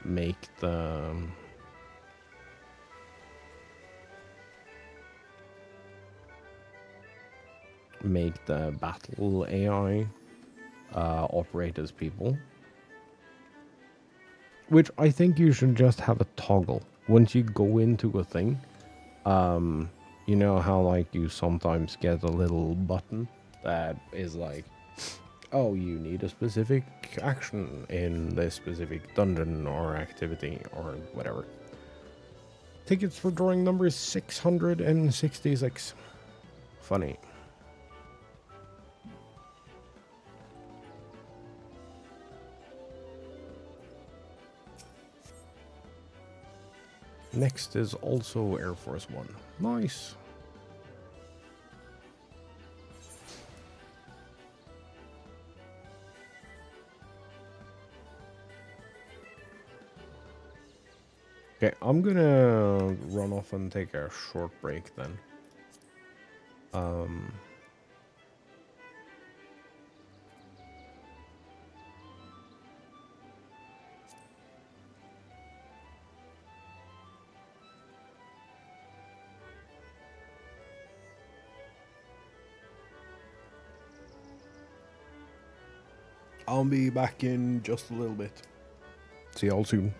make the battle AI operate as people. Which I think you should just have a toggle. Once you go into a thing, you know how like you sometimes get a little button that is like, oh, you need a specific action in this specific dungeon or activity or whatever. Tickets for drawing number 666. Funny. Next is also Air Force One. Nice. Okay, I'm gonna run off and take a short break then. I'll be back in just a little bit. See y'all soon.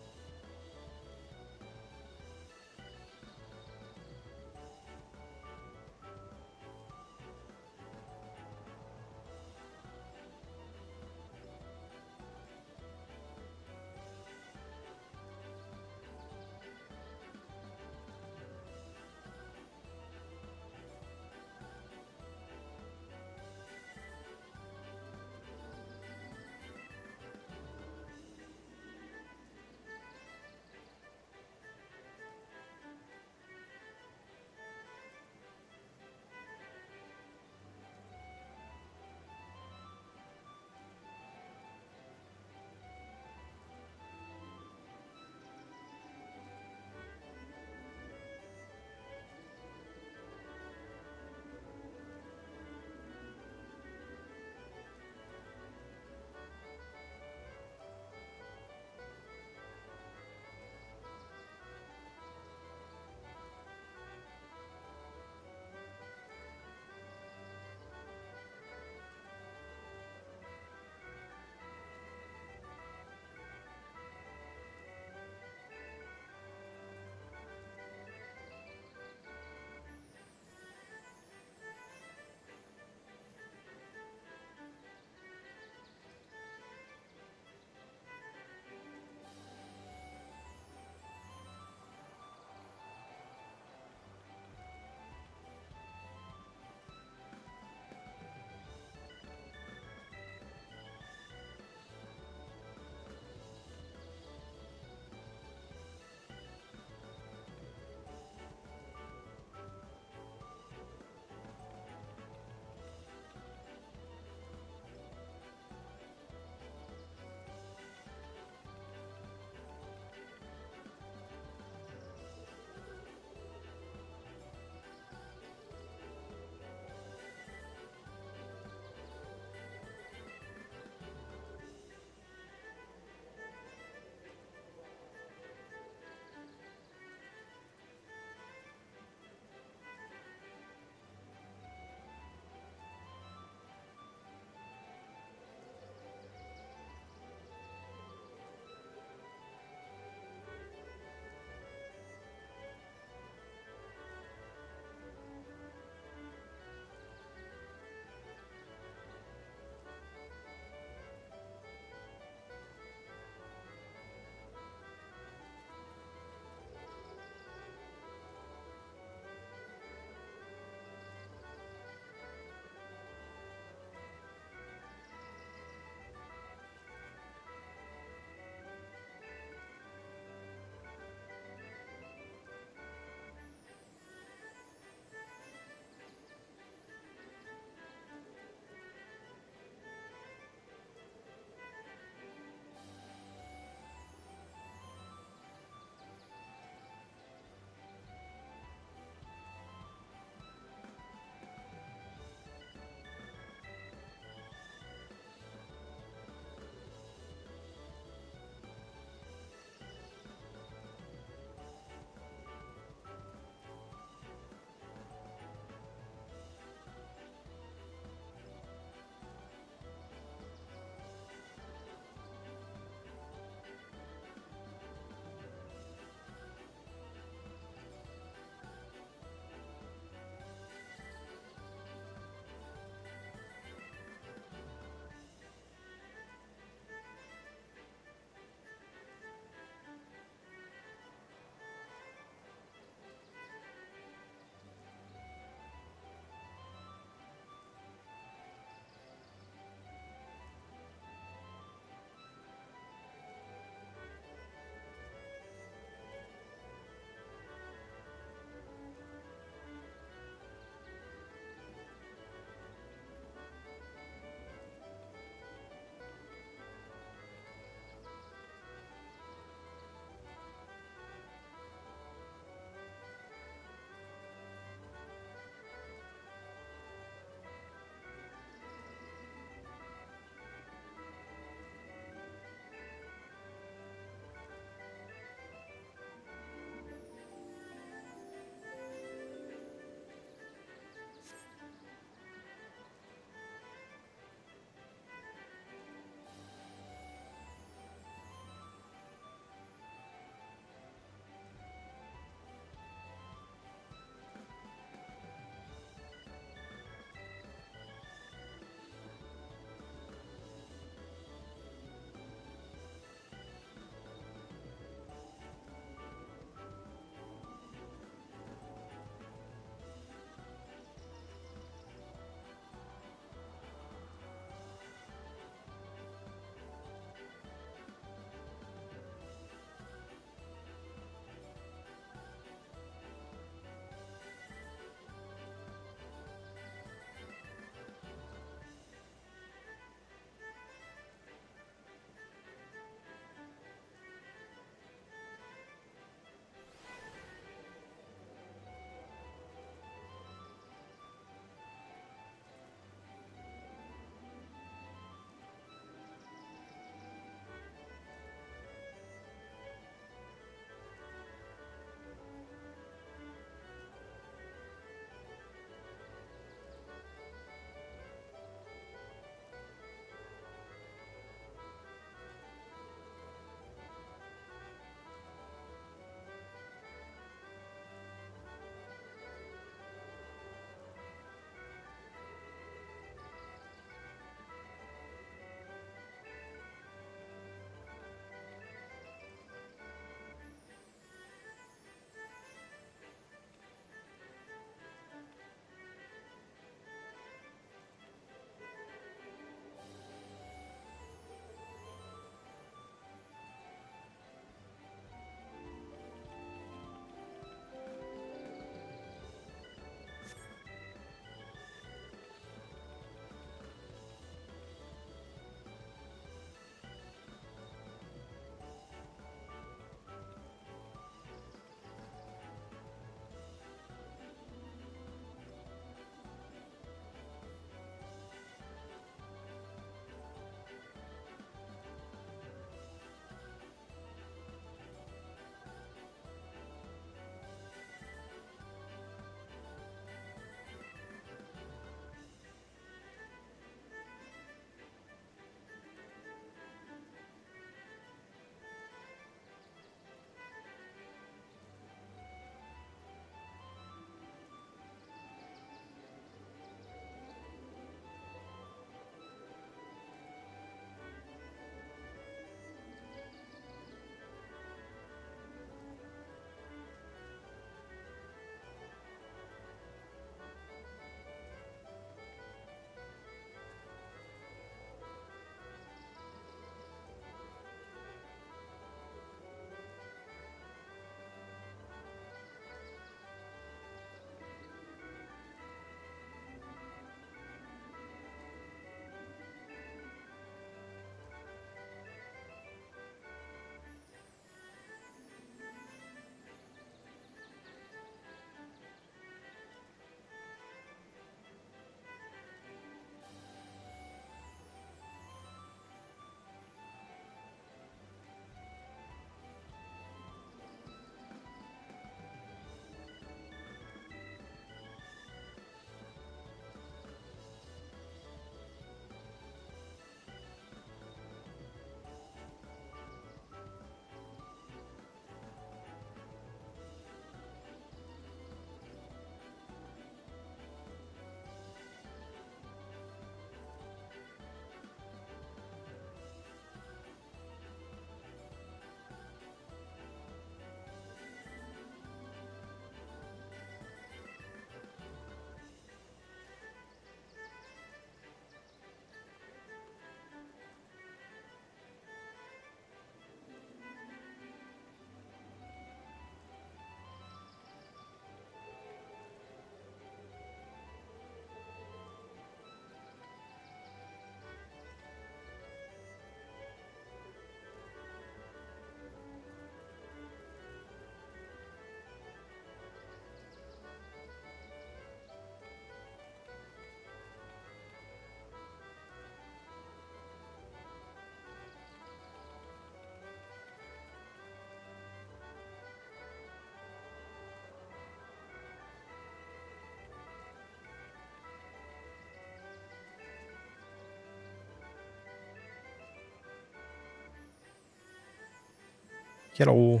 Hello.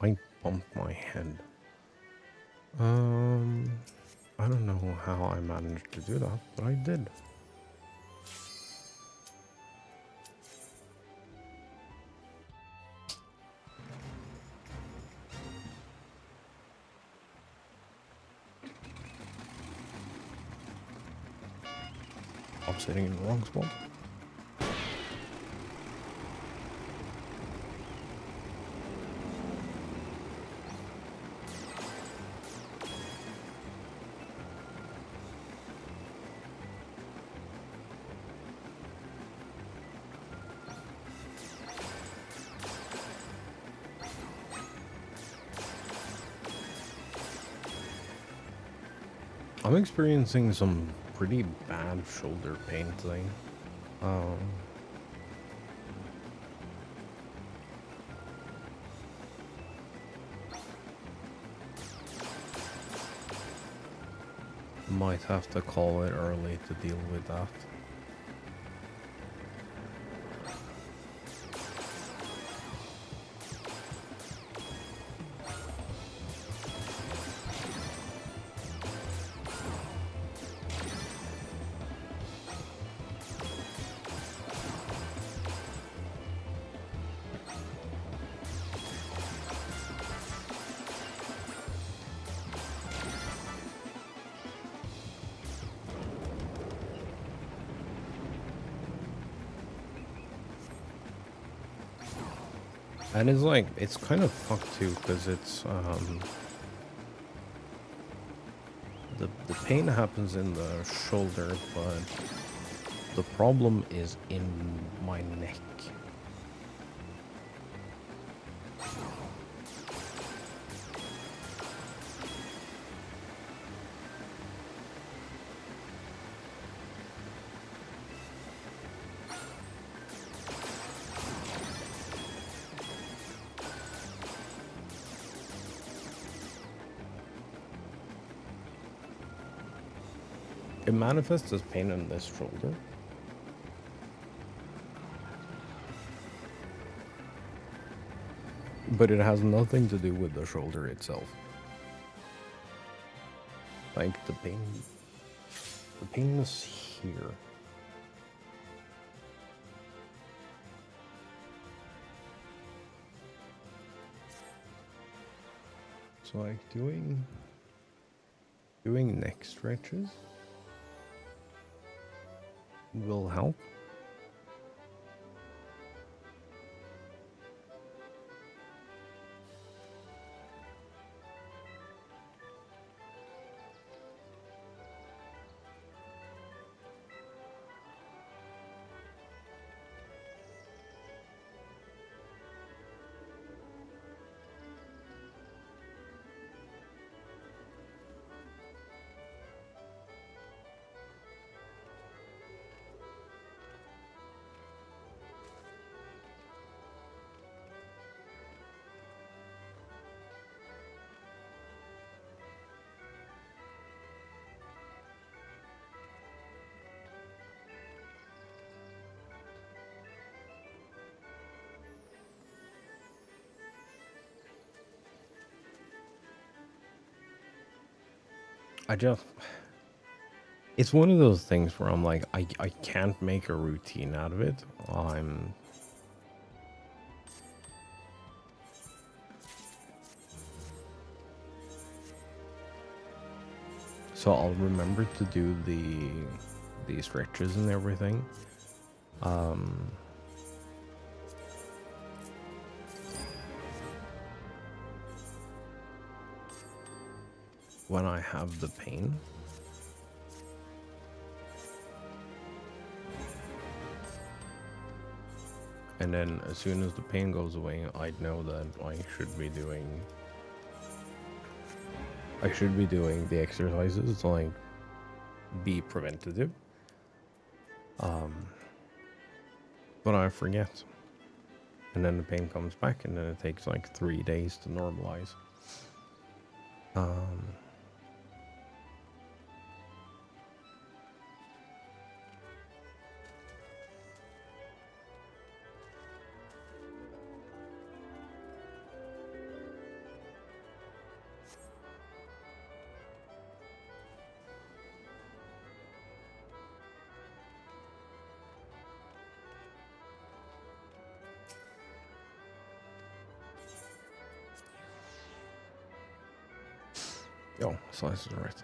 I bumped my head. I don't know how I managed to do that, but I did. I'm sitting in the wrong spot. I'm experiencing some pretty bad shoulder pain today. Might have to call it early to deal with that. And it's like, it's kind of fucked too, because it's, the pain happens in the shoulder, but the problem is in my neck. It manifests as pain in this shoulder. But it has nothing to do with the shoulder itself. Like, the pain is here. So like doing neck stretches will help. It's one of those things where I'm like, I can't make a routine out of it. So I'll remember to do the stretches and everything. When I have the pain. And then as soon as the pain goes away, I'd know that I should be doing the exercises to like be preventative. But I forget. And then the pain comes back and then it takes like 3 days to normalize. Oh, slice is right.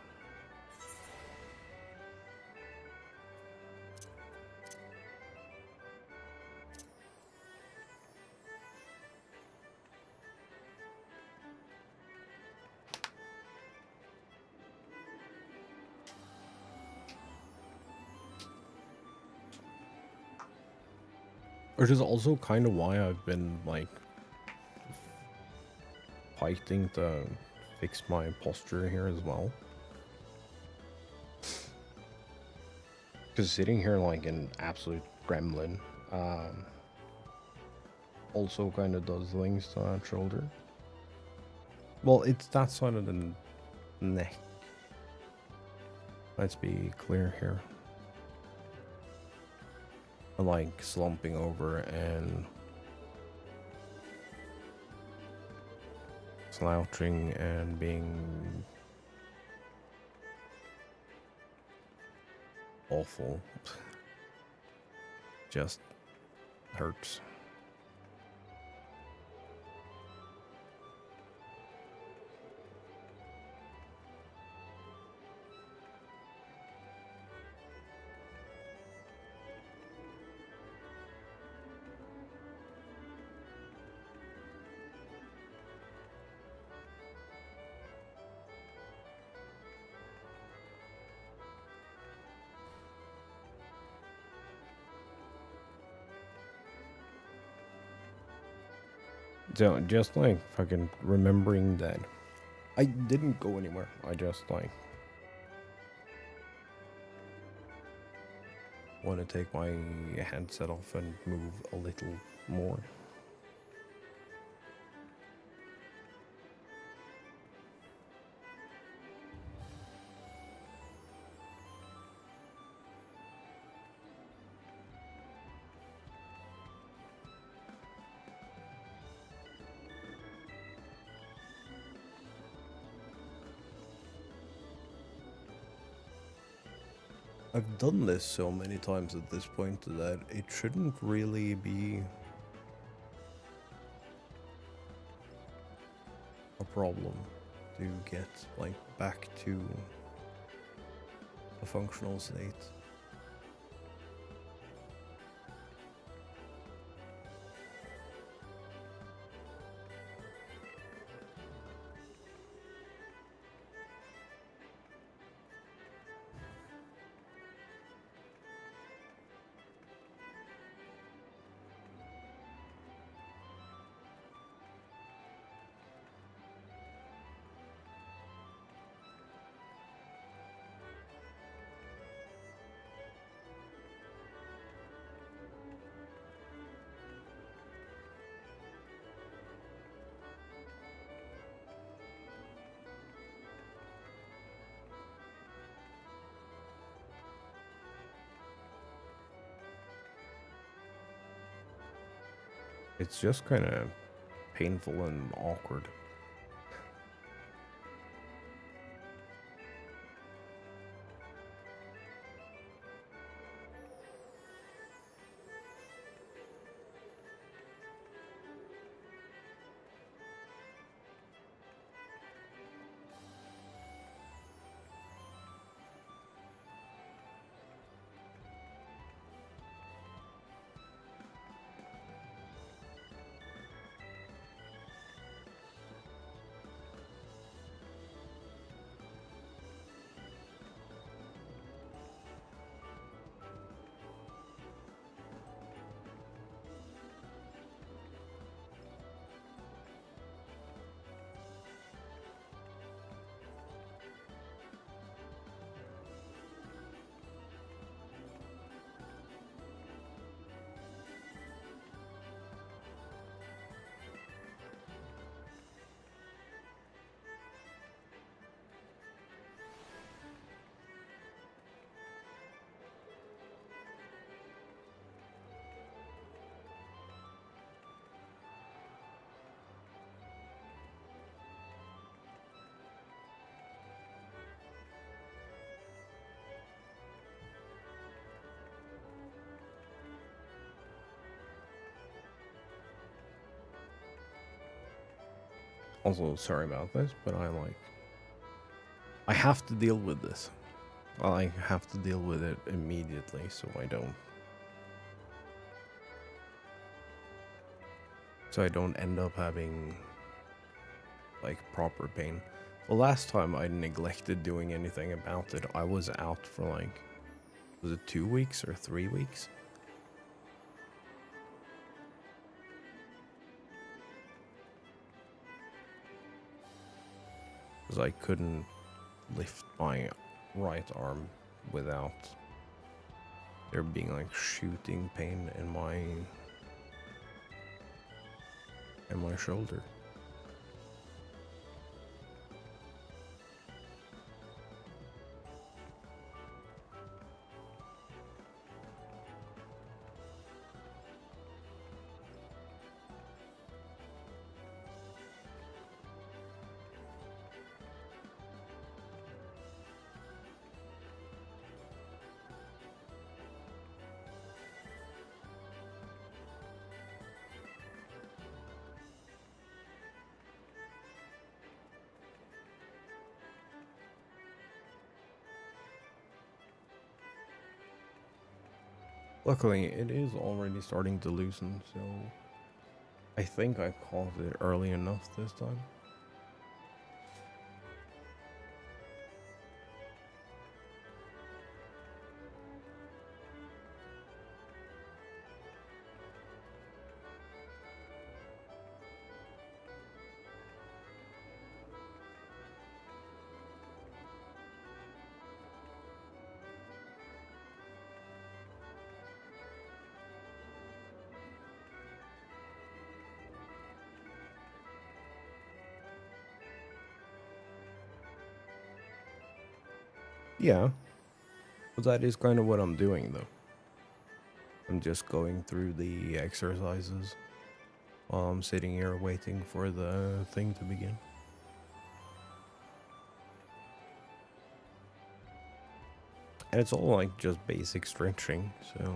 Which is also kind of why I've been, like, fighting to fix my posture here as well. Because sitting here like an absolute gremlin also kind of does things to that shoulder. Well, it's that side of the neck. Let's be clear here. I'm like slumping over and slouching and being awful. Just hurts. So just like fucking remembering that I didn't go anywhere. I just like want to take my headset off and move a little more. I've done this so many times at this point that it shouldn't really be a problem to get like back to a functional state. It's just kind of painful and awkward. Also, sorry about this, but I like I have to deal with this. I have to deal with it immediately, so I don't end up having like proper pain. The last time I neglected doing anything about it, I was out for like, was it 2 weeks or 3 weeks? Because I couldn't lift my right arm without there being like shooting pain in my shoulder. Luckily, it is already starting to loosen, so I think I caught it early enough this time. Yeah, but that is kind of what I'm doing though. I'm just going through the exercises while I'm sitting here waiting for the thing to begin. And it's all like just basic stretching, so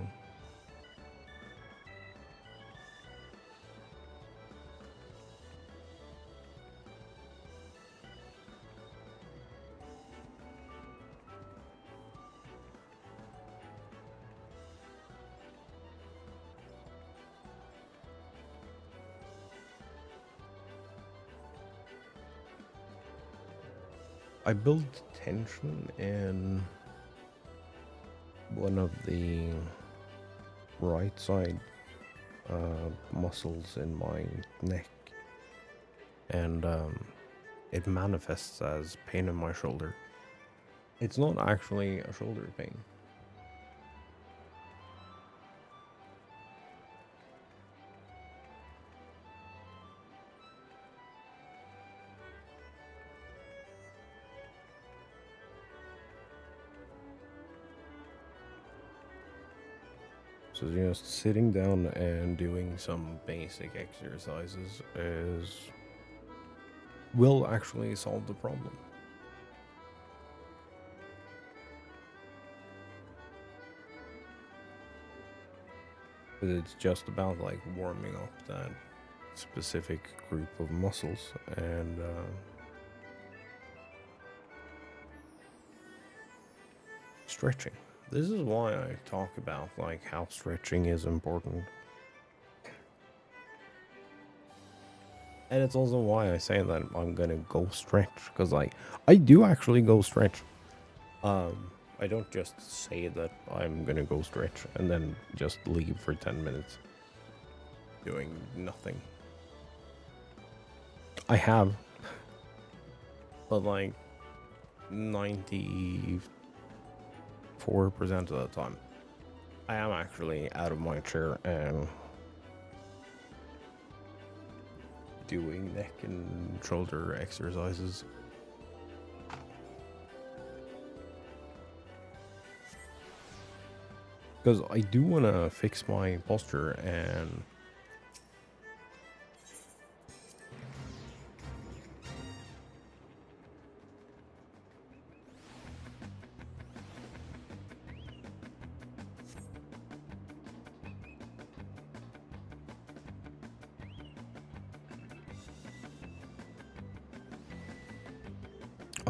I built tension in one of the right side muscles in my neck, and it manifests as pain in my shoulder. It's not actually a shoulder pain. So just sitting down and doing some basic exercises will actually solve the problem. But it's just about like warming up that specific group of muscles and stretching. This is why I talk about like how stretching is important. And it's also why I say that I'm gonna go stretch, because like I do actually go stretch. I don't just say that I'm gonna go stretch and then just leave for 10 minutes doing nothing. I have, but like 94% of the time, I am actually out of my chair and doing neck and shoulder exercises. Because I do want to fix my posture and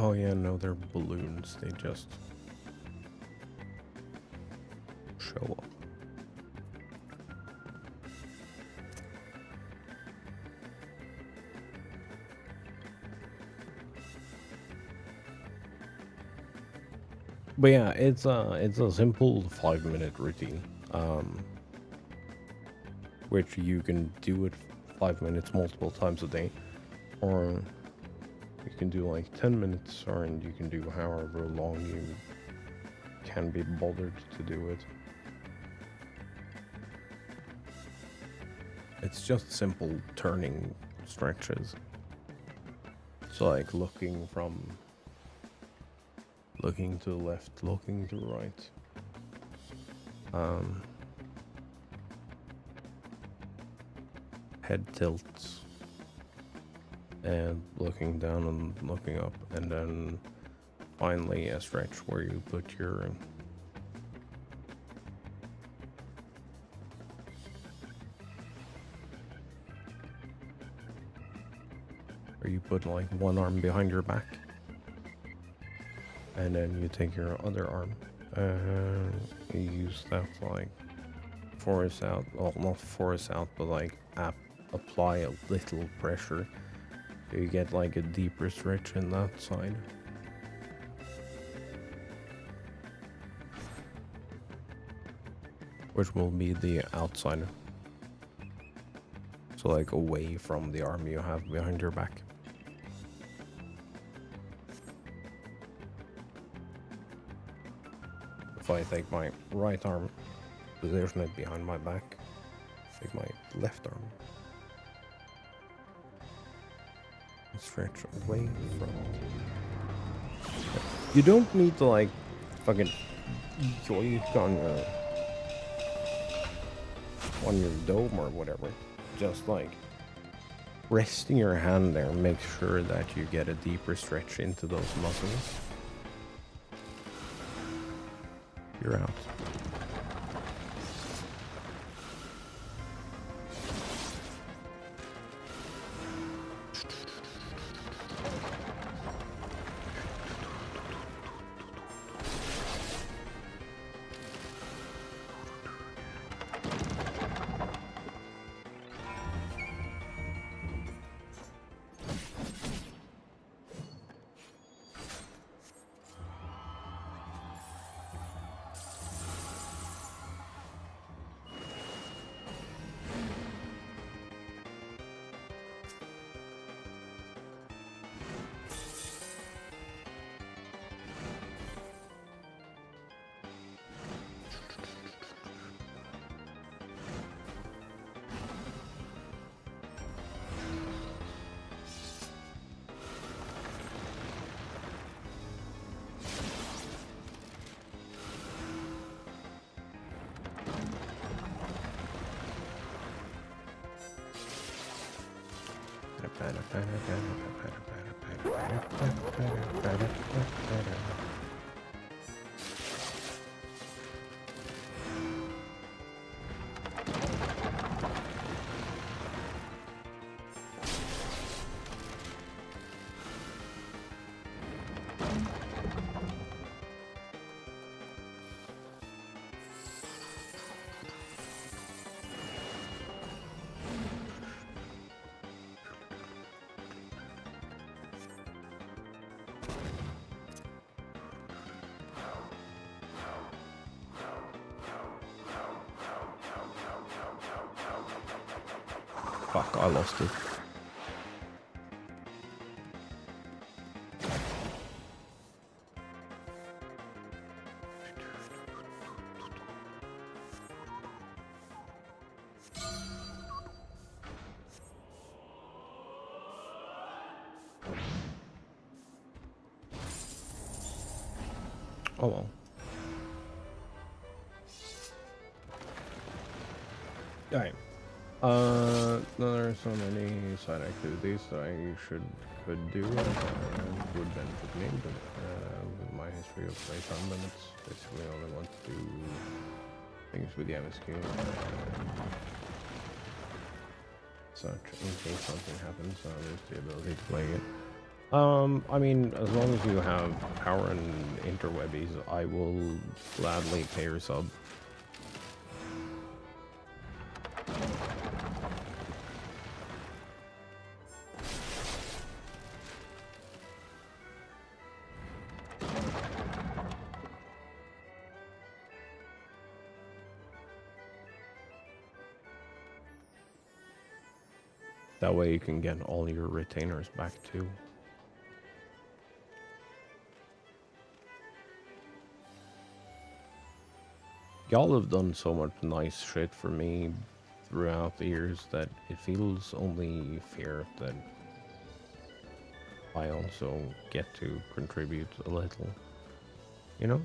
Oh yeah, no, they're balloons. They just show up. But yeah, it's a simple 5-minute routine, which you can do it 5 minutes multiple times a day, or you can do like 10 minutes, or and you can do however long you can be bothered to do it. It's just simple turning stretches. So like looking to the left, looking to the right. Head tilts. And looking down and looking up. And then finally a stretch where you put your... where you put like one arm behind your back. And then you take your other arm and you use that to like force out, well not force out, but like apply a little pressure. So you get like a deeper stretch in that side. Which will be the outside. So like away from the arm you have behind your back. If I take my right arm, position it behind my back, take my left arm, and stretch away from... You don't need to like fucking yoink on your dome or whatever. Just like resting your hand there, make sure that you get a deeper stretch into those muscles. You're out. Fuck, I lost it. Oh well. Alright. There are so many side activities that I could do would benefit me, but with my history of playtime limits, basically I only want to do things with the MSQ such in case something happens, so there's the ability to play it. I mean, as long as you have power and interwebbies, I will gladly pay your sub. That way you can get all your retainers back too. Y'all have done so much nice shit for me throughout the years that it feels only fair that I also get to contribute a little, you know?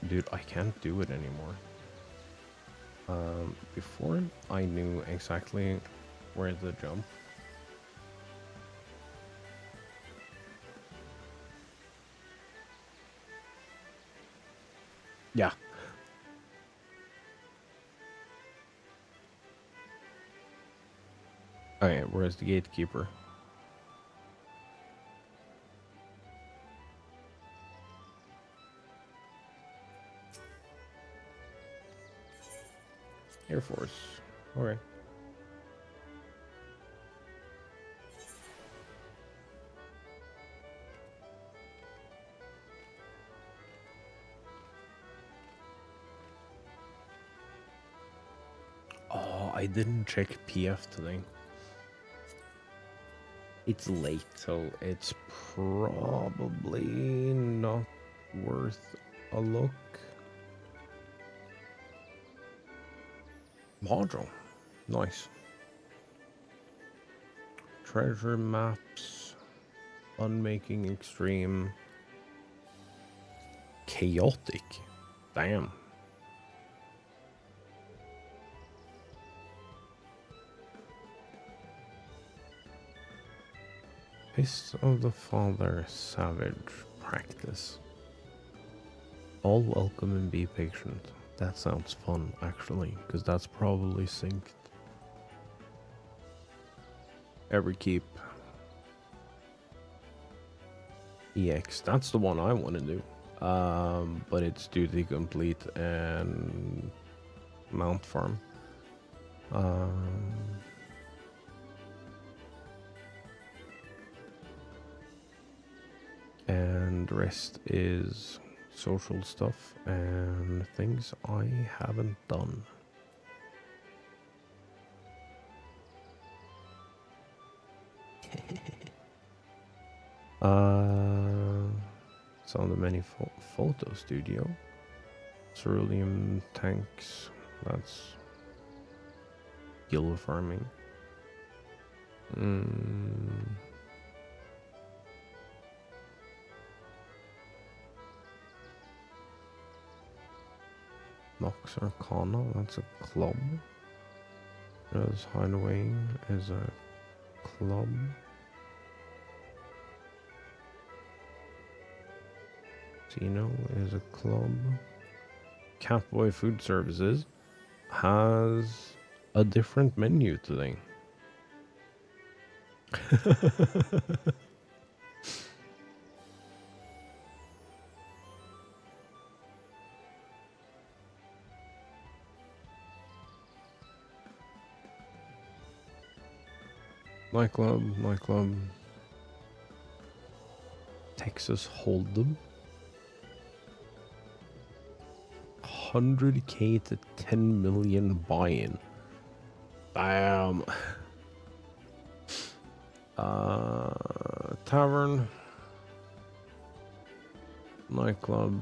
Dude, I can't do it anymore. Before I knew exactly where to jump. Yeah. Okay, where's the gatekeeper? Air Force. Okay. Oh, I didn't check PF today. It's late, so it's probably not worth a look. Module. Nice. Treasure maps. Unmaking extreme. Chaotic. Damn. Fist of the Father, Savage, Practice. All welcome and be patient. That sounds fun, actually, because that's probably synced. Every keep. EX, that's the one I want to do. But it's duty complete and mount farm. And the rest is social stuff and things I haven't done. It's on the many photo studio. Cerulean tanks. That's gill farming. Nox Arcana, that's a club. Rose Hideaway is a club. Zeno is a club. Catboy Food Services has a different menu today. Nightclub. Texas Hold'em. 100k to 10 million buy-in. Bam. Tavern. Nightclub.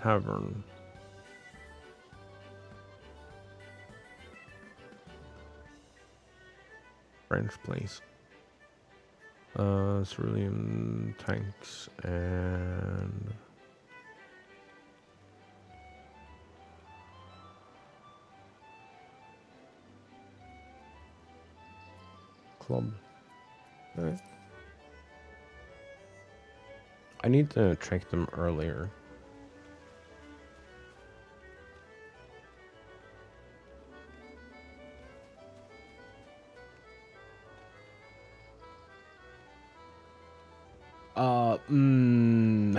Tavern. French place. Cerulean tanks and club. I need to check them earlier. Mm.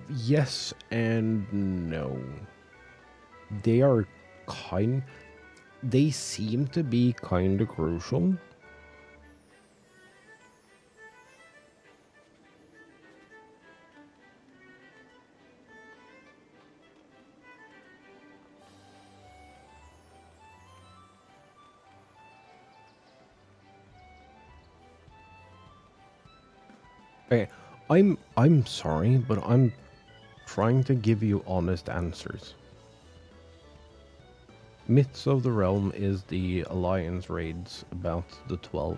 Yes and no. They are they seem to be kind of crucial. Okay, I'm sorry, but I'm trying to give you honest answers. Myths of the Realm is the Alliance raids about the 12.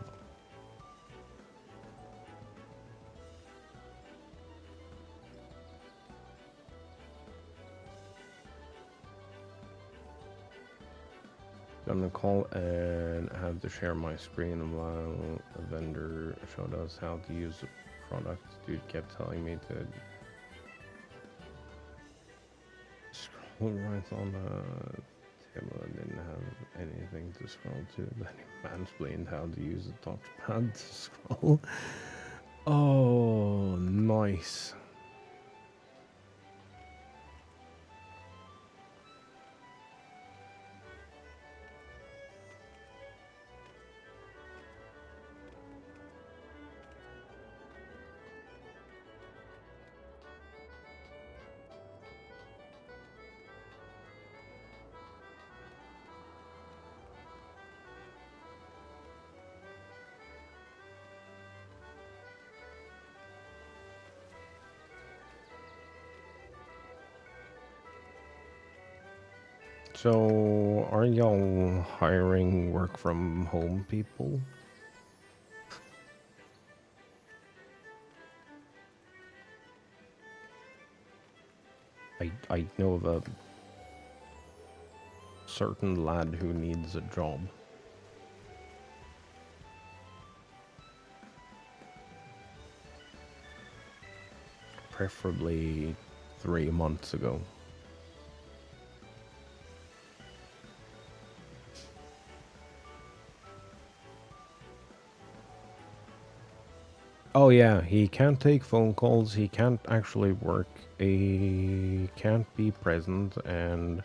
I'm gonna call and have to share my screen while a vendor showed us how to use the product. Dude kept telling me to scroll right on the table and didn't have anything to scroll to. Then he mansplained how to use the touchpad to scroll. Oh, nice. So, are y'all hiring work from home people? I know of a certain lad who needs a job. Preferably 3 months ago. Oh yeah, he can't take phone calls, he can't actually work, he can't be present, and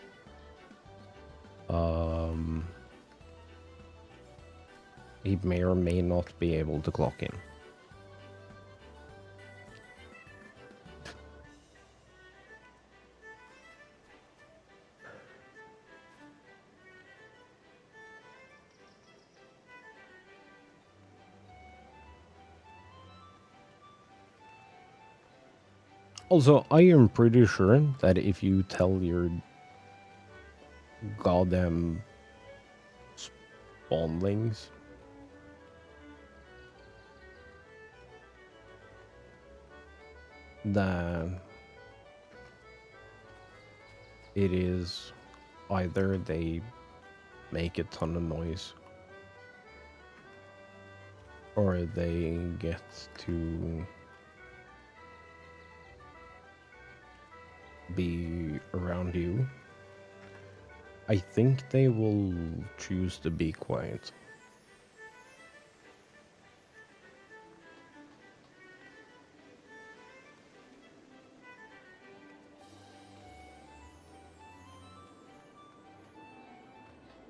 he may or may not be able to clock in. Also, I am pretty sure that if you tell your goddamn spawnlings that it is either they make a ton of noise or they get to be around you, I think they will choose to be quiet.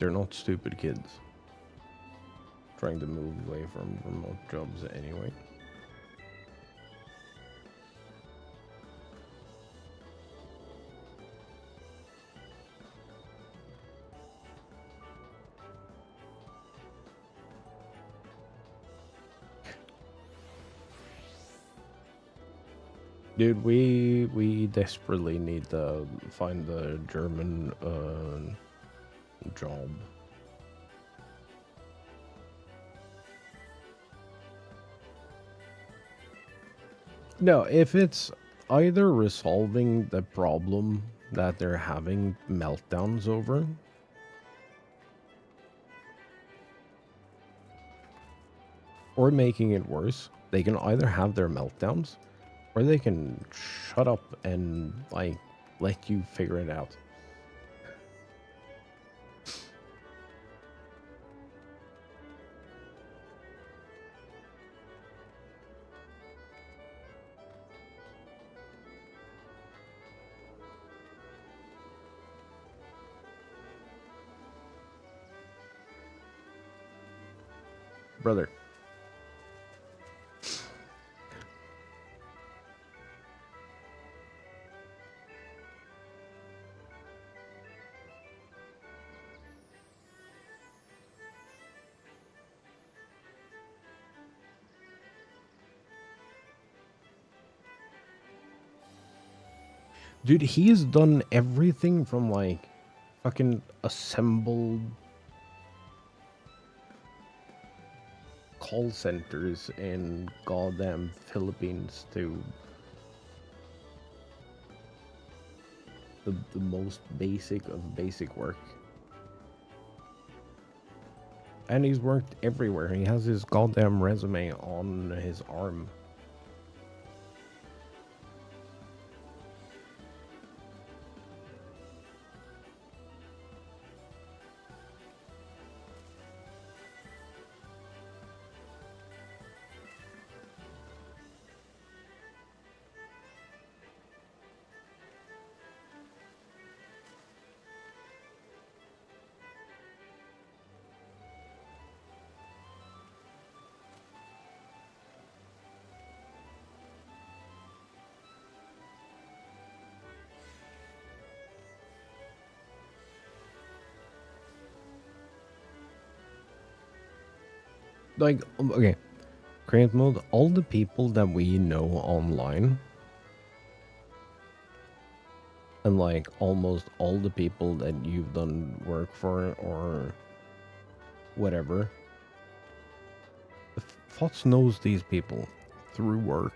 They're not stupid kids trying to move away from remote jobs anyway. Dude, we desperately need to find the German job. No, if it's either resolving the problem that they're having meltdowns over, or making it worse, they can either have their meltdowns, or they can shut up and, like, let you figure it out. Brother. Dude, he's done everything from, like, fucking assembled call centers in goddamn Philippines to the most basic of basic work. And he's worked everywhere. He has his goddamn resume on his arm. Like, okay, create mode, all the people that we know online, and like almost all the people that you've done work for or whatever, FOTS knows these people through work.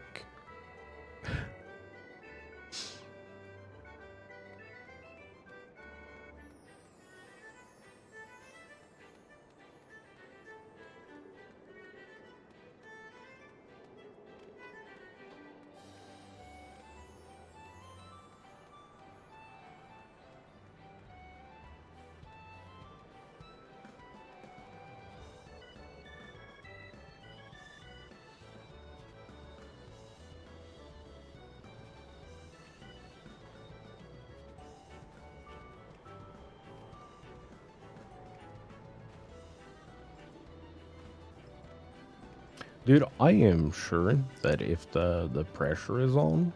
Dude, I am sure that if the pressure is on,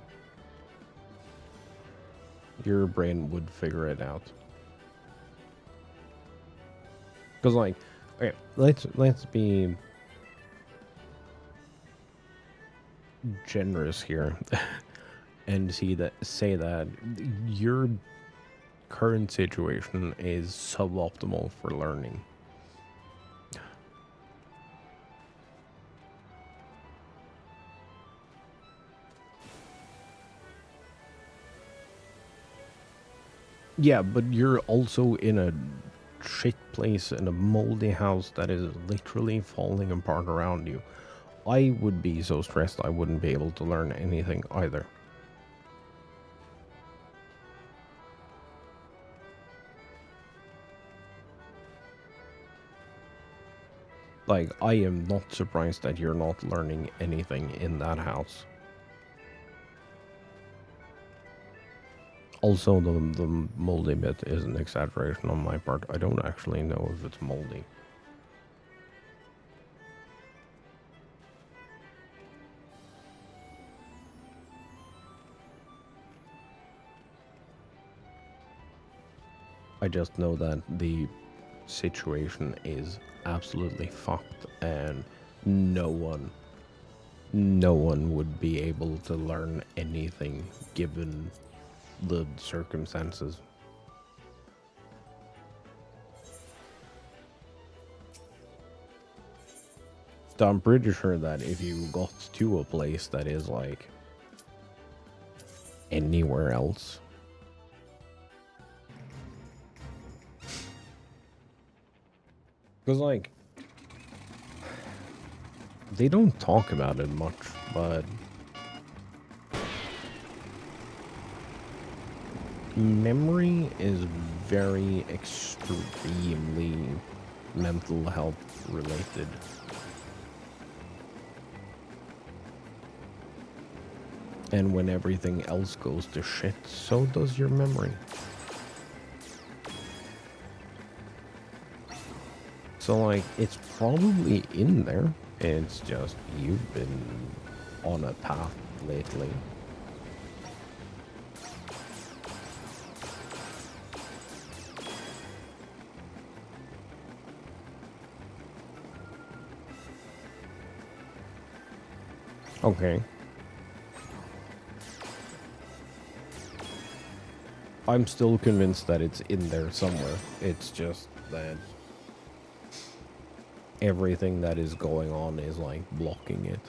your brain would figure it out. Cause like, okay, let's be generous here, and say that your current situation is suboptimal for learning. Yeah, but you're also in a shit place in a moldy house that is literally falling apart around you. I would be so stressed I wouldn't be able to learn anything either. Like, I am not surprised that you're not learning anything in that house. Also, the moldy bit is an exaggeration on my part. I don't actually know if it's moldy. I just know that the situation is absolutely fucked and no one would be able to learn anything given the circumstances. So I'm pretty sure that if you got to a place that is like anywhere else, because like They don't talk about it much, but memory is very extremely mental health related. And when everything else goes to shit, so does your memory. So, like, it's probably in there. It's just you've been on a path lately. Okay. I'm still convinced that it's in there somewhere. It's just that everything that is going on is like blocking it.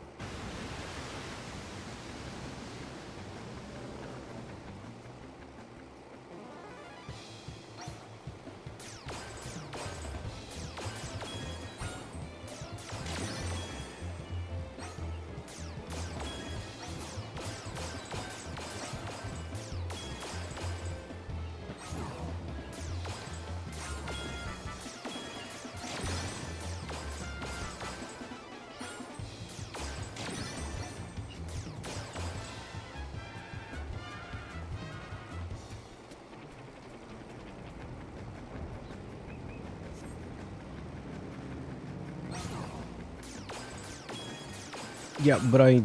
Yeah, but okay.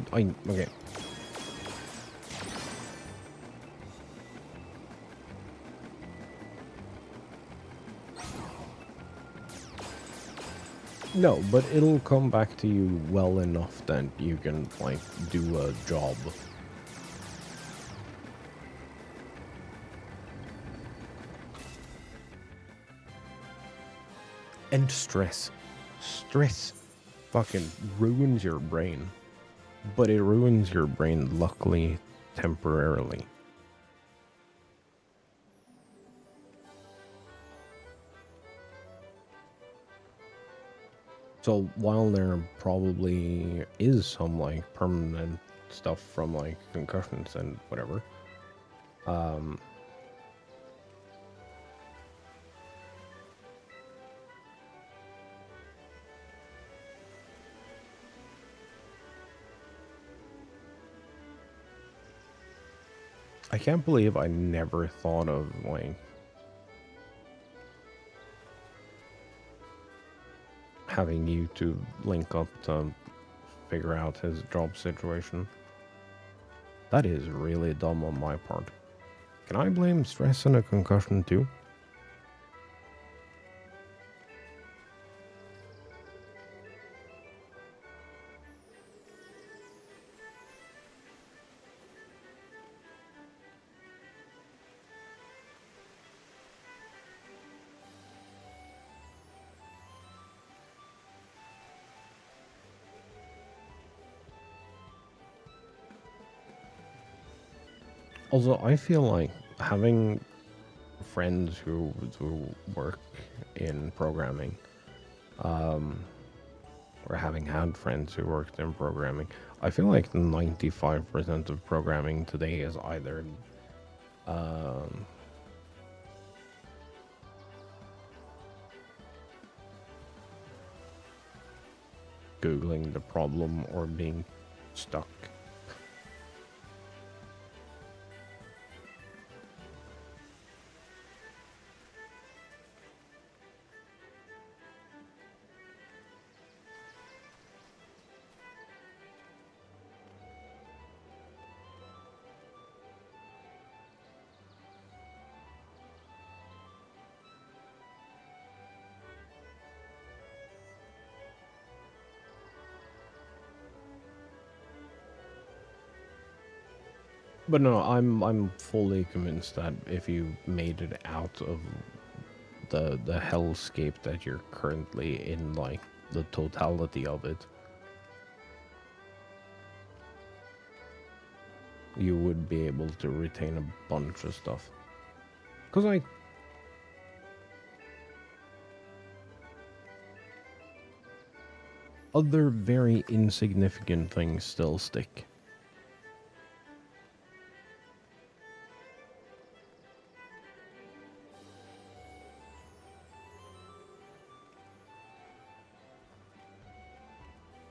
No, but it'll come back to you well enough that you can, like, do a job. And stress. Stress fucking ruins your brain. But it ruins your brain, luckily, temporarily. So while there probably is some, like, permanent stuff from, like, concussions and whatever, I can't believe I never thought of, like, having you to link up to figure out his job situation. That is really dumb on my part. Can I blame stress and a concussion too? Also, I feel like having friends who work in programming, or having had friends who worked in programming, I feel like 95% of programming today is either Googling the problem or being stuck. But no, I'm fully convinced that if you made it out of the hellscape that you're currently in, like the totality of it, you would be able to retain a bunch of stuff. Cause I other very insignificant things still stick.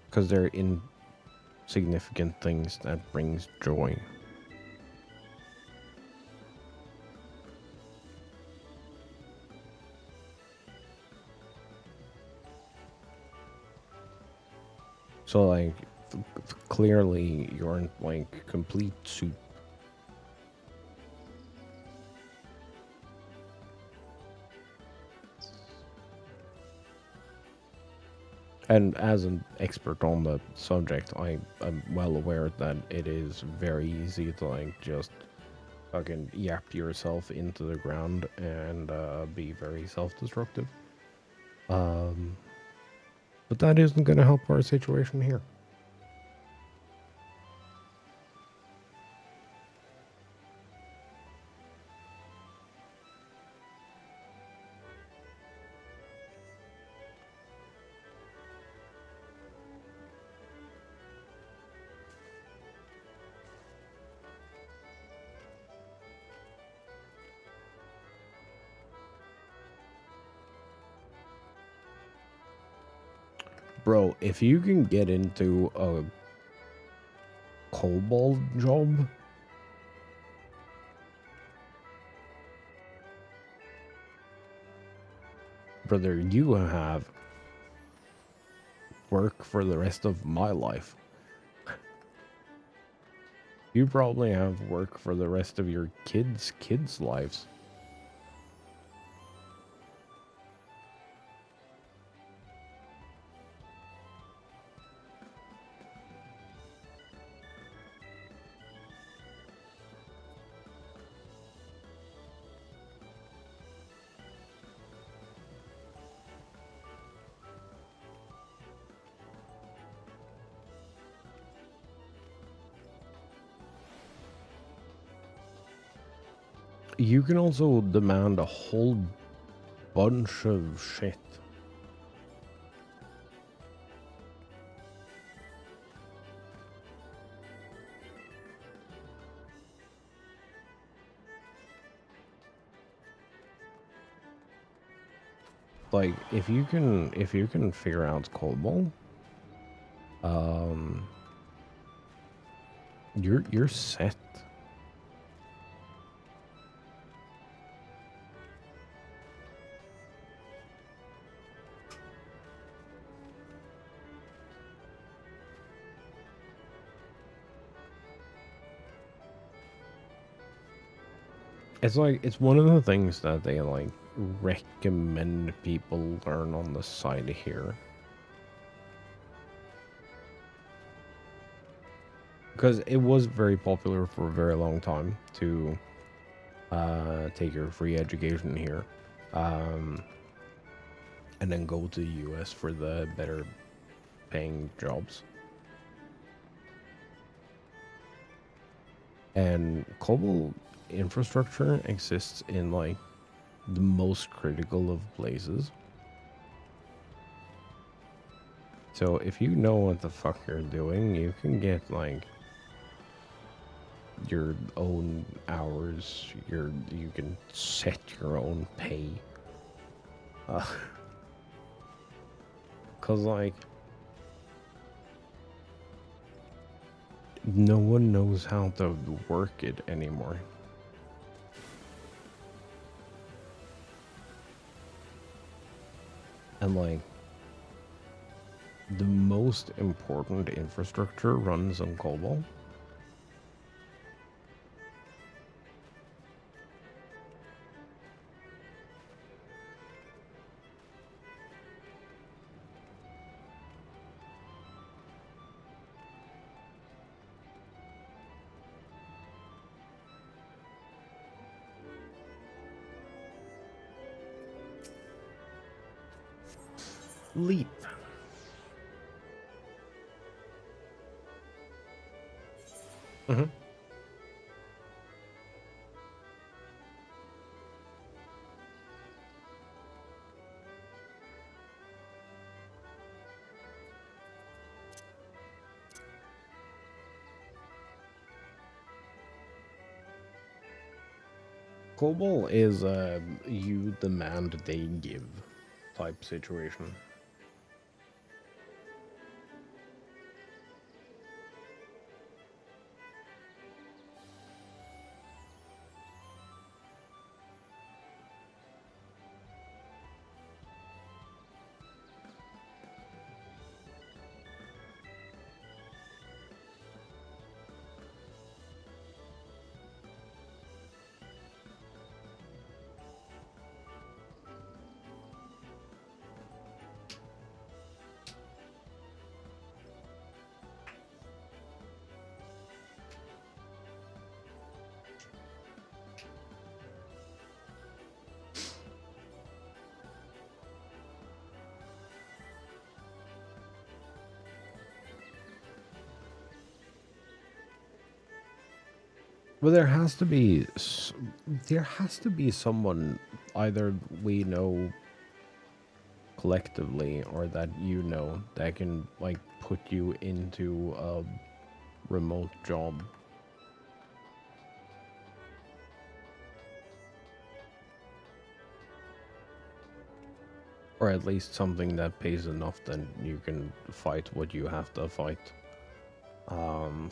Because they're insignificant things that brings joy. So, like, clearly you're in, like, complete soup. And as an expert on the subject, I am well aware that it is very easy to, like, just fucking yap yourself into the ground and be very self-destructive. But that isn't going to help our situation here. Bro, if you can get into a cobalt job, brother, you have work for the rest of my life. You probably have work for the rest of your kids' lives. You can also demand a whole bunch of shit. Like, if you can figure out cobalt, you're set. It's like, it's one of the things that they, like, recommend people learn on the side here. Because it was very popular for a very long time to take your free education here. And then go to the US for the better paying jobs. And cobalt infrastructure exists in, like, the most critical of places. So if you know what the fuck you're doing, you can get, like, your own hours, you can set your own pay. Cause, like, no one knows how to work it anymore. And, like, the most important infrastructure runs on cobalt. Leap. Mm-hmm. COBOL is a you demand they give type situation. Well, there has to be someone either we know collectively or that you know that can like put you into a remote job. Or at least something that pays enough that you can fight what you have to fight. Um,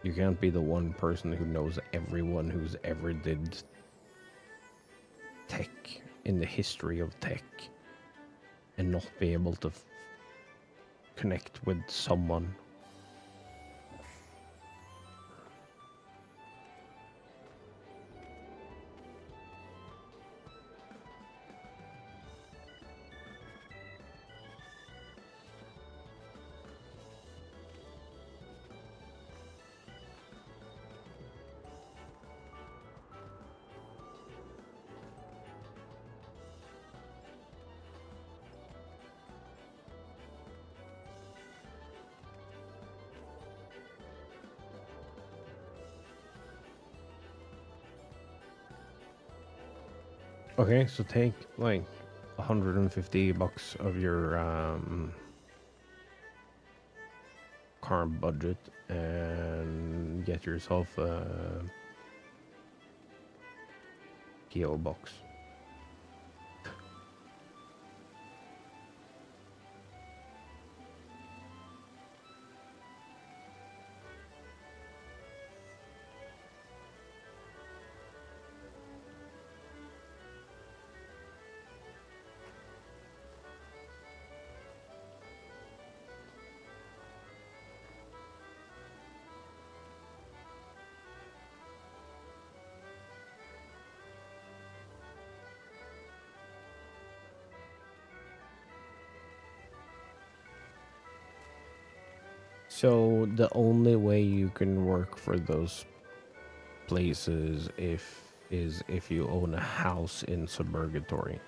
you can't be the one person who knows everyone who's ever did tech in the history of tech and not be able to connect with someone. Okay, so take like 150 bucks of your current budget and get yourself a PO box. So the only way you can work for those places is if you own a house in Suburgatory.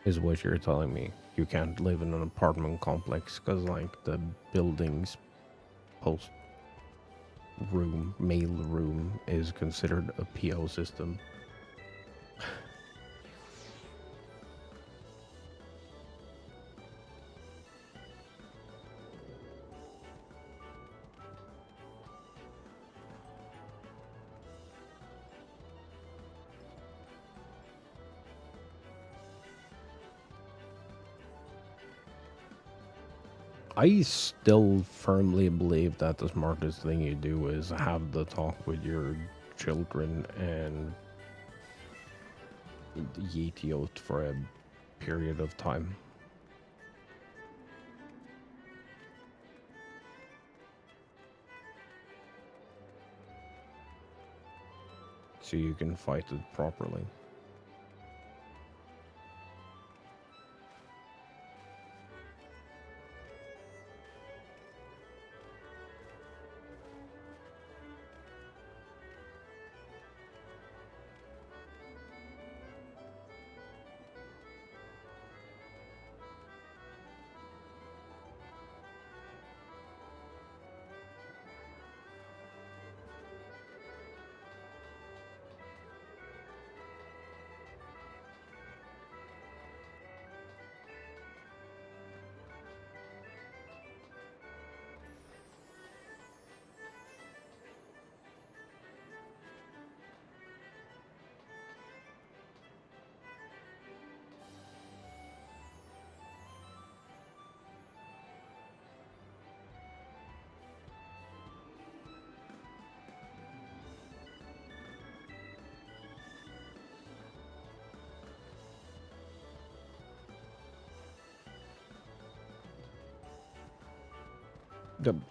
Is what you're telling me. You can't live in an apartment complex because like the building's post room, mail room is considered a PO system. I still firmly believe that the smartest thing you do is have the talk with your children and yeet yote for a period of time. So you can fight it properly.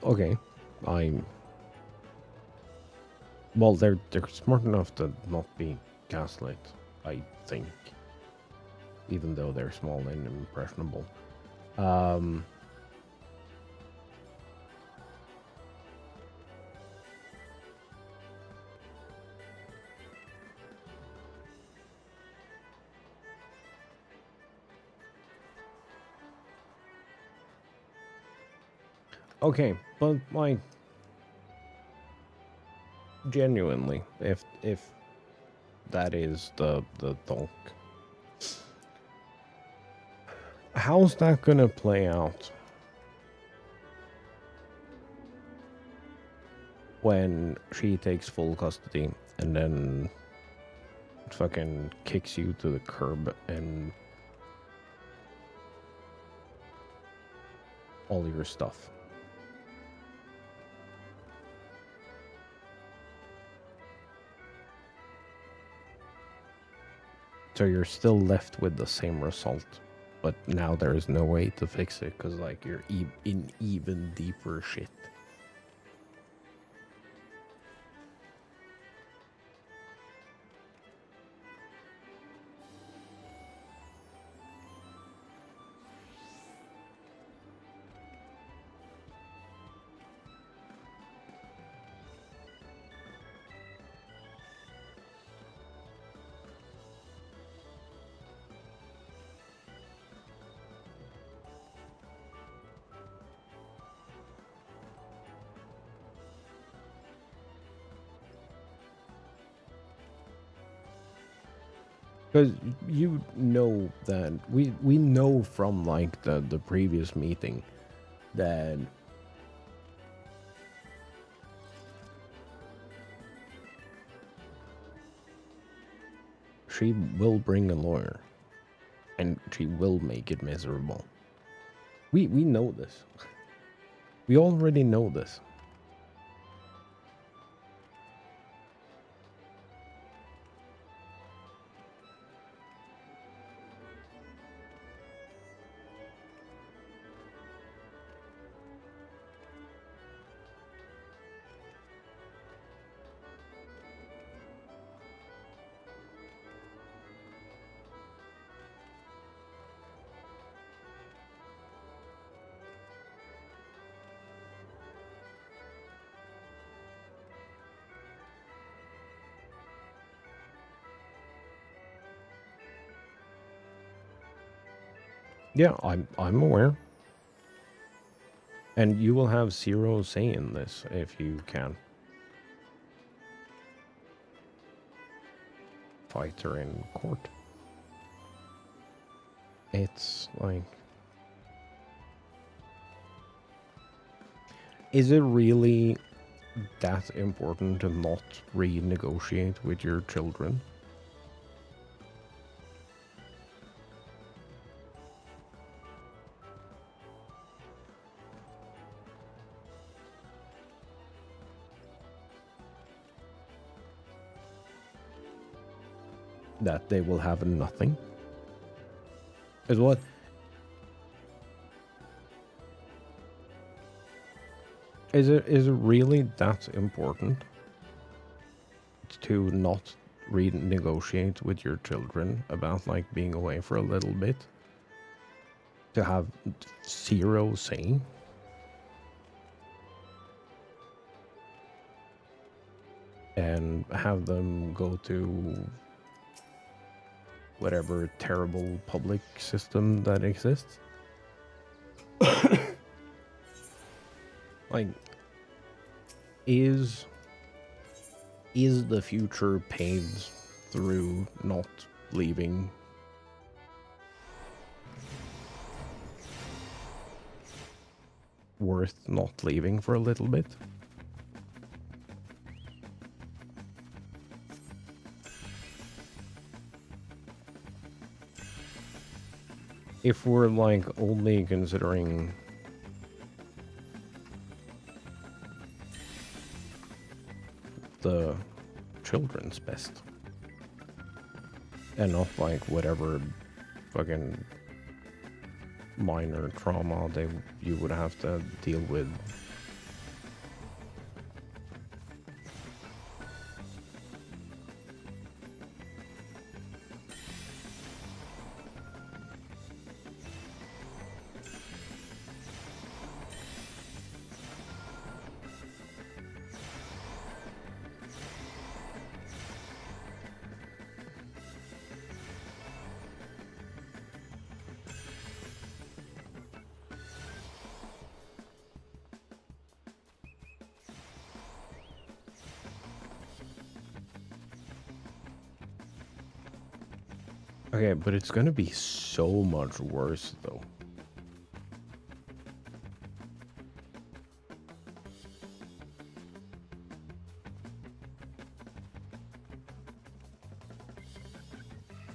Okay, I'm. Well, they're smart enough to not be gaslit, I think. Even though they're small and impressionable. Um. Okay, but like, genuinely, if that is the talk, how's that gonna play out when she takes full custody and then fucking kicks you to the curb and all your stuff? So you're still left with the same result, but now there is no way to fix it because like you're in even deeper shit. Because you know that we know from like the previous meeting that she will bring a lawyer and she will make it miserable. We know this. We already know this. Yeah, I'm aware. And you will have zero say in this if you can fight her in court. It's like, is it really that important to not renegotiate with your children? That they will have nothing? Is what? Is it really that important to not renegotiate with your children about like being away for a little bit? To have zero say? And have them go to whatever terrible public system that exists? Like, is the future paved through not leaving? Worth not leaving for a little bit? If we're like only considering the children's best and not like whatever fucking minor trauma you would have to deal with Okay, but it's gonna be so much worse, though.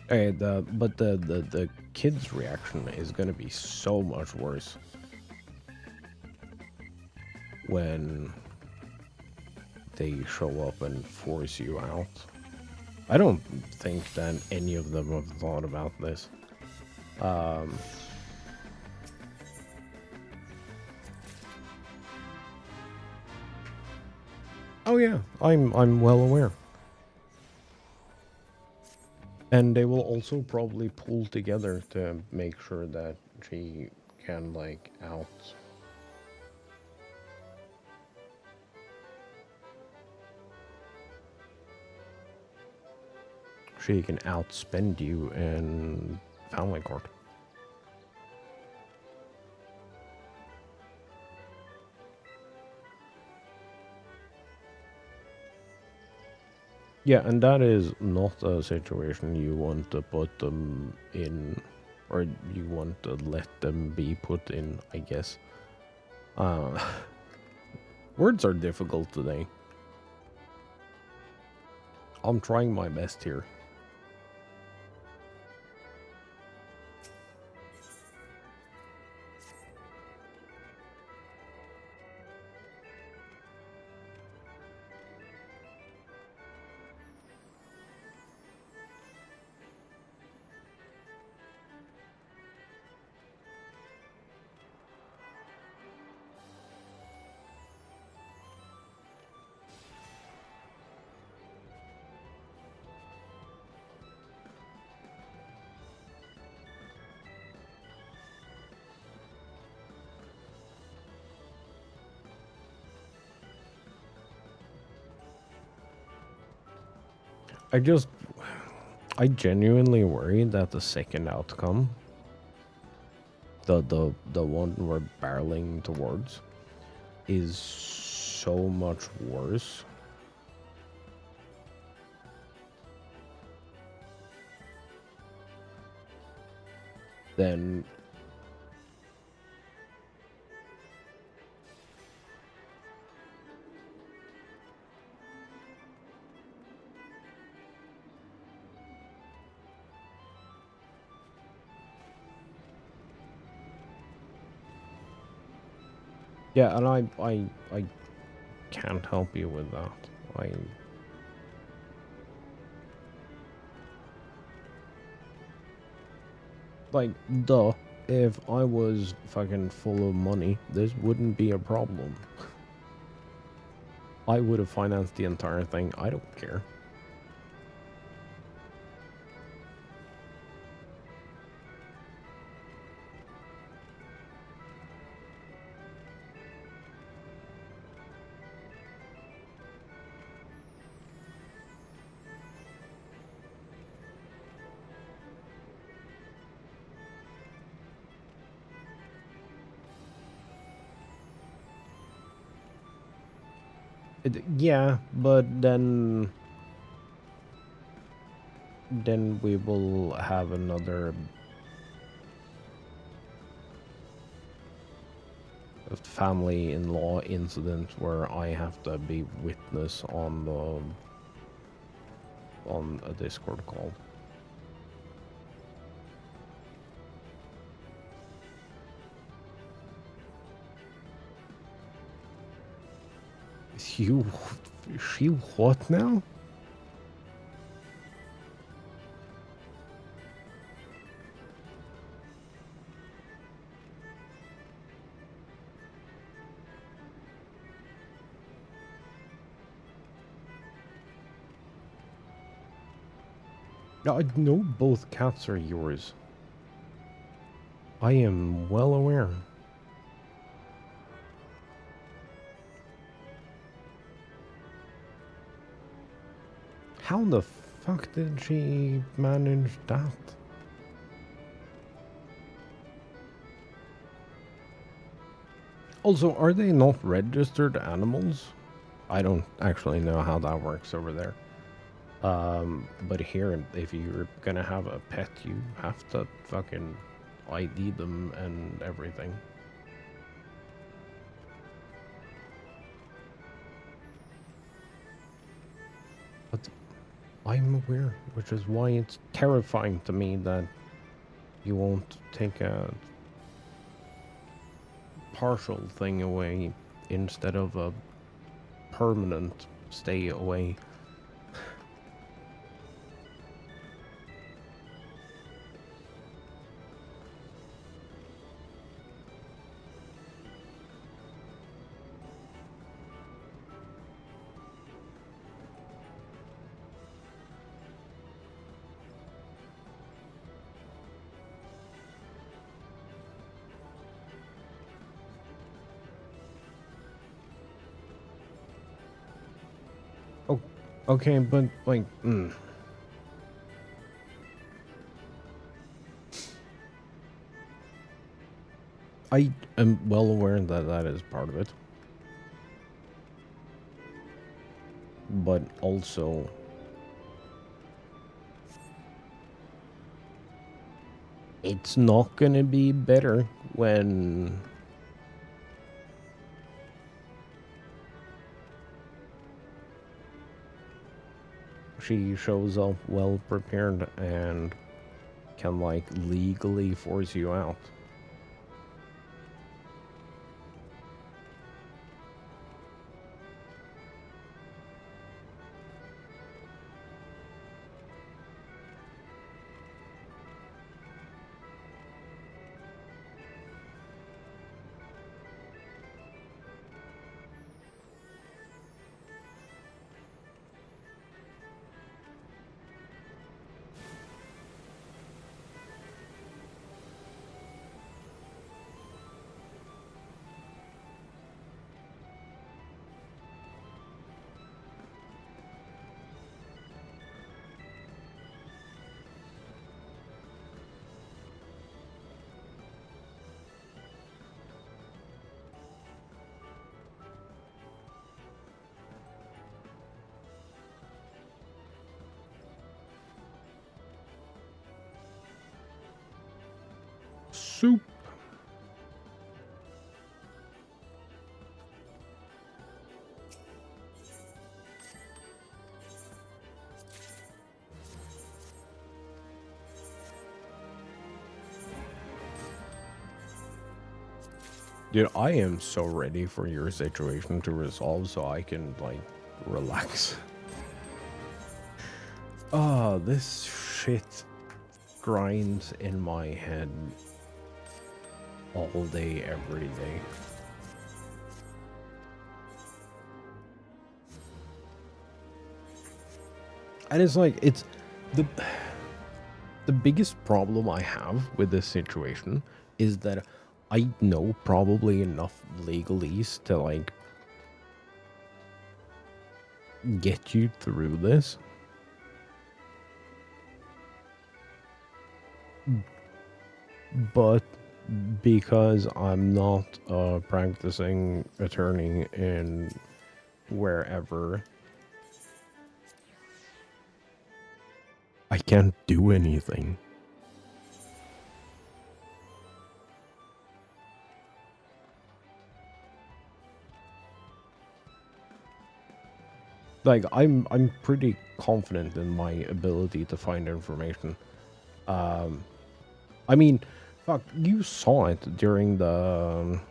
Okay, the kid's reaction is gonna be so much worse when they show up and force you out. I don't think that any of them have thought about this. Oh yeah, I'm well aware. And they will also probably pull together to make sure that she can, like, she can outspend you in family court. Yeah, and that is not a situation you want to put them in, or you want to let them be put in, I guess. Words are difficult today. I'm trying my best here. I genuinely worry that the second outcome, the one we're barreling towards, is so much worse than yeah, and I can't help you with that. Like, duh, if I was fucking full of money, this wouldn't be a problem. I would have financed the entire thing. I don't care. Yeah, but then we will have another family-in-law incident where I have to be witness on a Discord call. She what now? I know both cats are yours. I am well aware. How the fuck did she manage that? Also, are they not registered animals? I don't actually know how that works over there. But here, if you're gonna have a pet, you have to fucking ID them and everything. But I'm aware, which is why it's terrifying to me that you won't take a partial thing away instead of a permanent stay away. Oh, okay, but like, I am well aware that that is part of it. But also, it's not gonna be better when she shows up well prepared and can, like, legally force you out. Soup. Dude, I am so ready for your situation to resolve so I can, like, relax. Ah, this shit grinds in my head all day, every day. And it's like, it's the biggest problem I have with this situation is that I know probably enough legalese to, like, get you through this. But because I'm not a practicing attorney in wherever, I can't do anything. Like, I'm pretty confident in my ability to find information. I mean, fuck, you saw it during the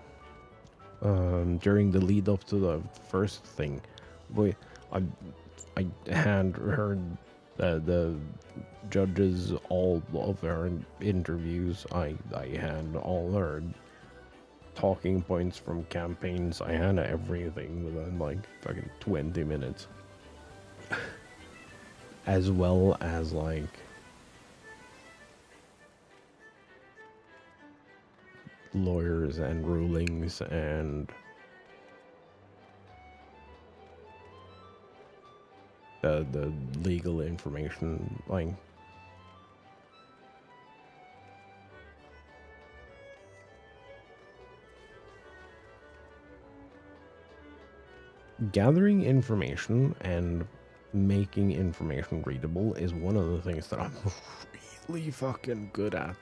lead up to the first thing. Boy, I had heard the judges, all of their interviews. I had all their talking points from campaigns. I had everything within, like, fucking 20 minutes. As well as, like, lawyers and rulings and the legal information, like, gathering information and making information readable is one of the things that I'm really fucking good at.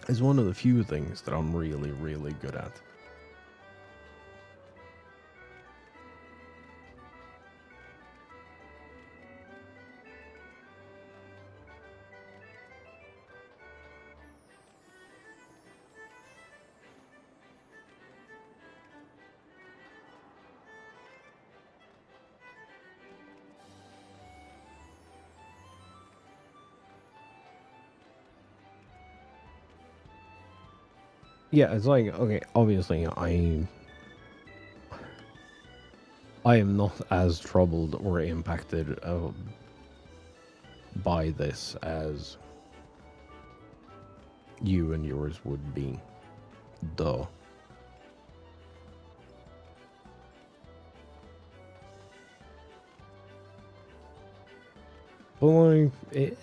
It's one of the few things that I'm really, really good at. Yeah, it's like, okay, obviously I am not as troubled or impacted by this as you and yours would be. Duh. But like,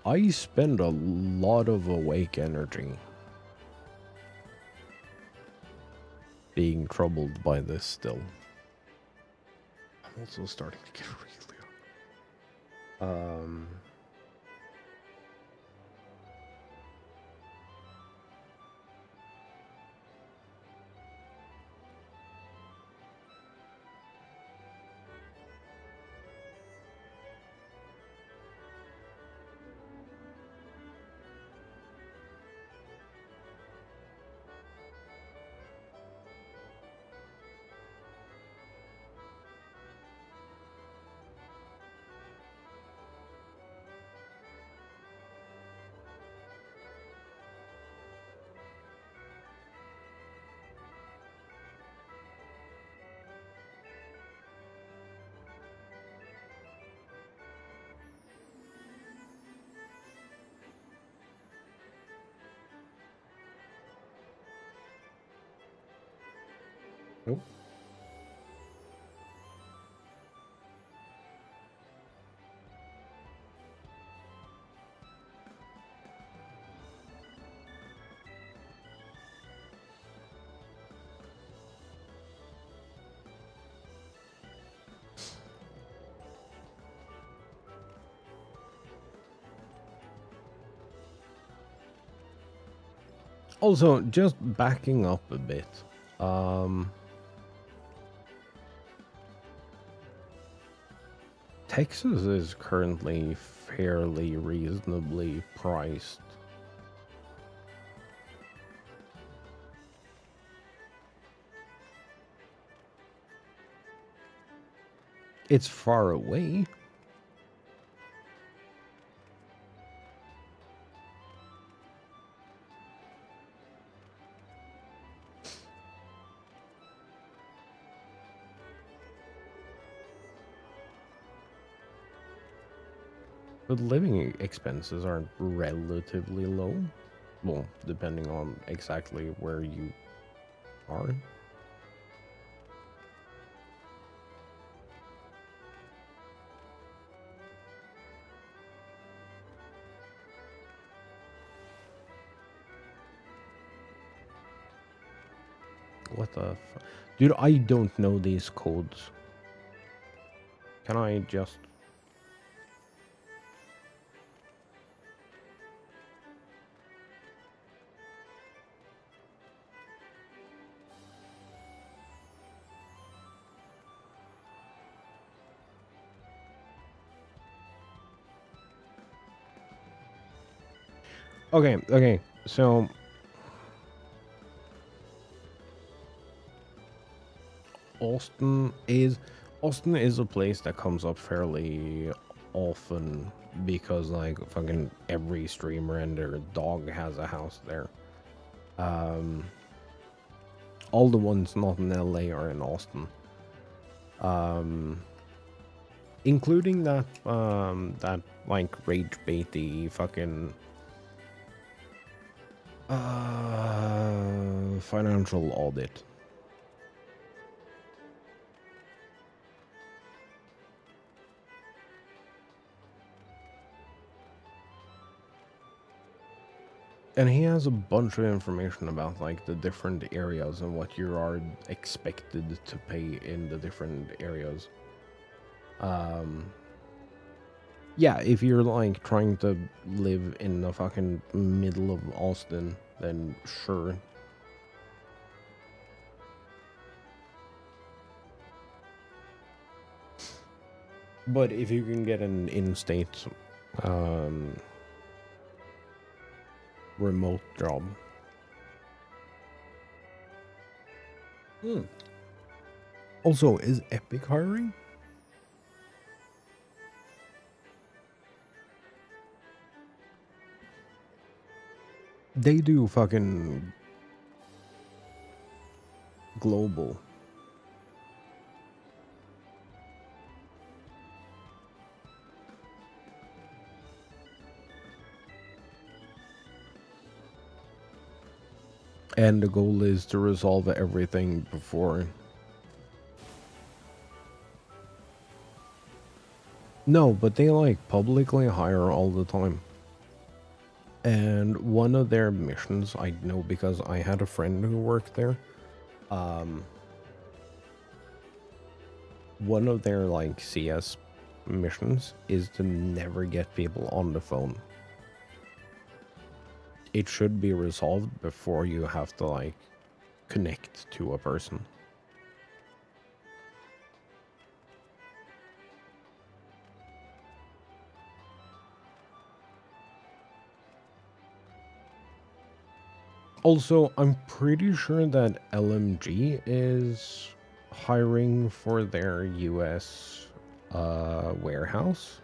I spend a lot of awake energy being troubled by this still. I'm also starting to get really Nope. Also, just backing up a bit. Texas is currently fairly reasonably priced. It's far away. But living expenses are relatively low. Well, depending on exactly where you are. What the fuck? Dude, I don't know these codes. Can I just... Okay, so... Austin is a place that comes up fairly often because like fucking every streamer and their dog has a house there. All the ones not in LA are in Austin. Including that that like rage baity fucking financial audit. And he has a bunch of information about like the different areas and what you are expected to pay in the different areas. Yeah, if you're like trying to live in the fucking middle of Austin, then sure. But if you can get an in-state remote job. Also, is Epic hiring? They do fucking global. And the goal is to resolve everything before. No, but they like publicly hire all the time. And one of their missions, I know because I had a friend who worked there. One of their like CS missions is to never get people on the phone. It should be resolved before you have to like connect to a person. Also, I'm pretty sure that LMG is hiring for their US warehouse.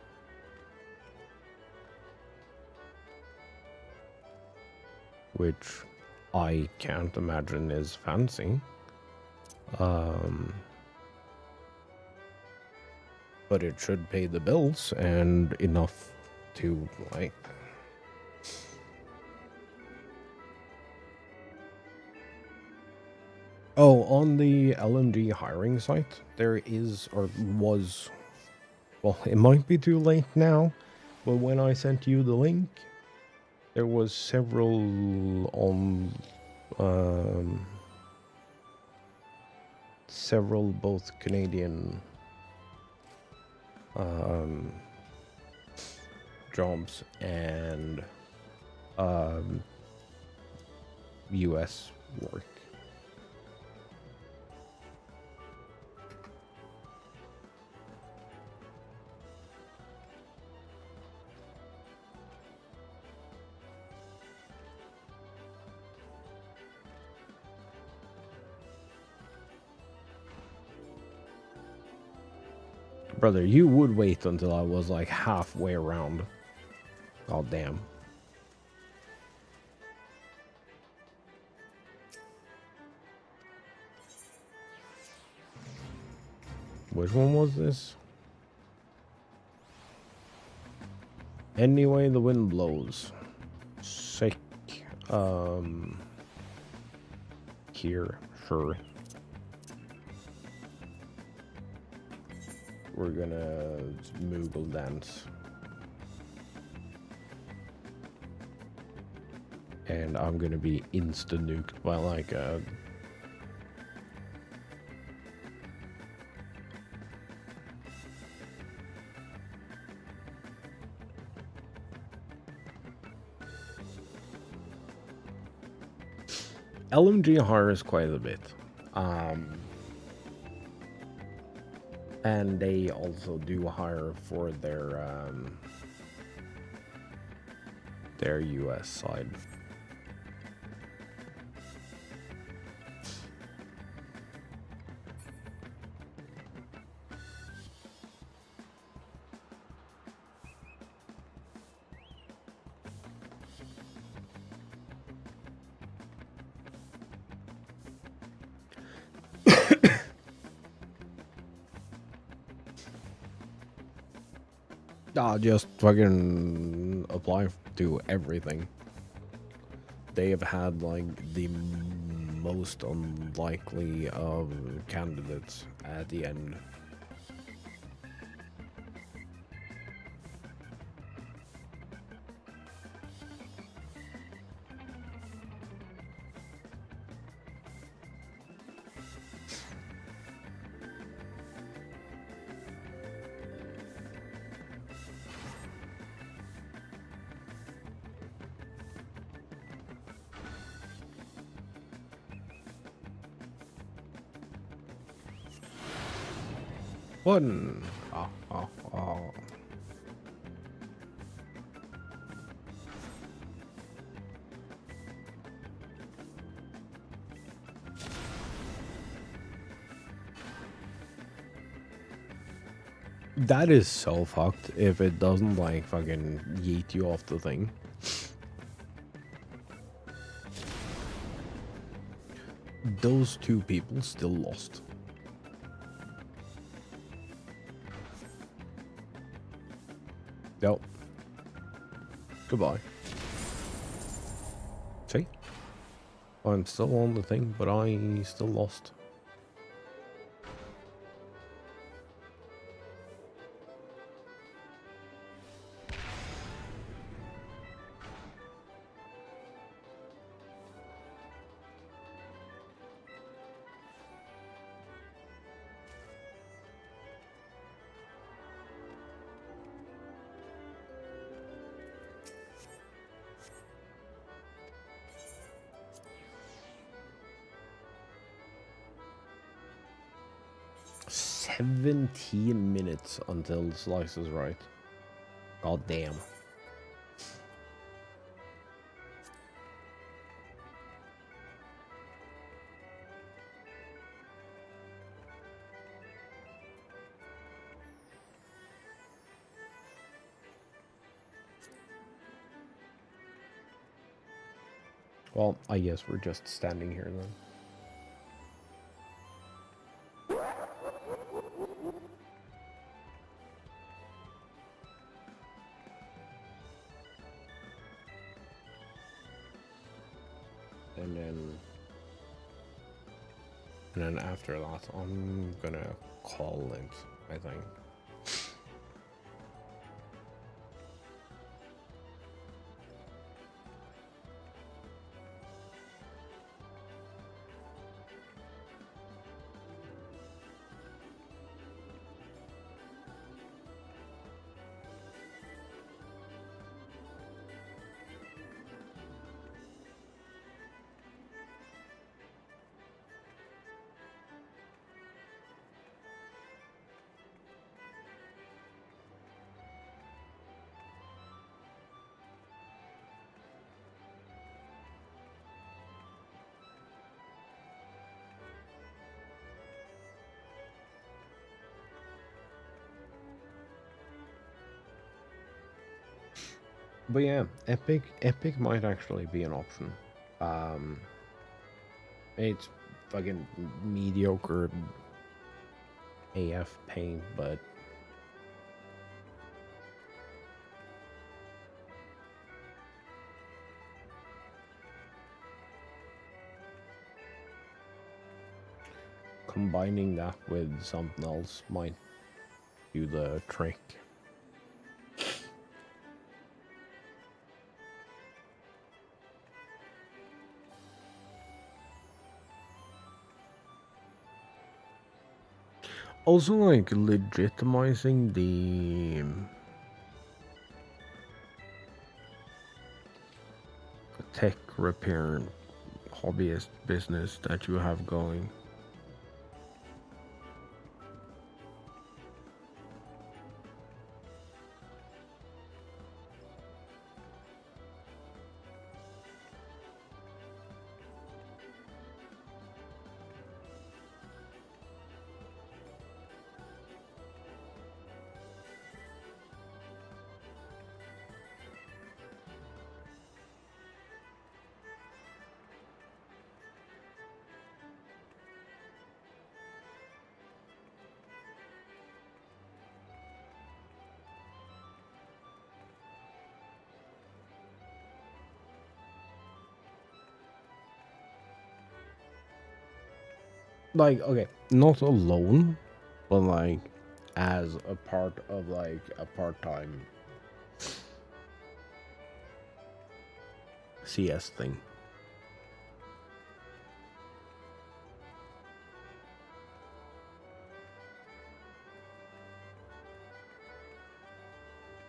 Which I can't imagine is fancy. But it should pay the bills and enough to like. Oh, on the LMG hiring site, there is, or was, well, it might be too late now, but when I sent you the link, there was several on, several both Canadian jobs and US work. Brother, you would wait until I was like halfway around. God damn. Which one was this? Anyway, the wind blows. Sick. Here, sure. We're gonna Moogle dance. And I'm gonna be insta-nuked by like a... LMG hires quite a bit. And they also do hire for their US side. Just fucking apply to everything. They have had like the most unlikely of candidates at the end. Button. Oh, oh, oh. That is so fucked if it doesn't like fucking yeet you off the thing. Those two people still lost. Yep. Goodbye. See? I'm still on the thing, but I still lost. $17 until Slice is right. God damn. Well, I guess we're just standing here then. And then after that, I'm gonna call it, I think. But yeah, Epic might actually be an option. It's fucking mediocre AF paint, but combining that with something else might do the trick. Also, like, legitimizing the tech repair hobbyist business that you have going. Like, okay, not alone, but like as a part of like a part-time CS thing.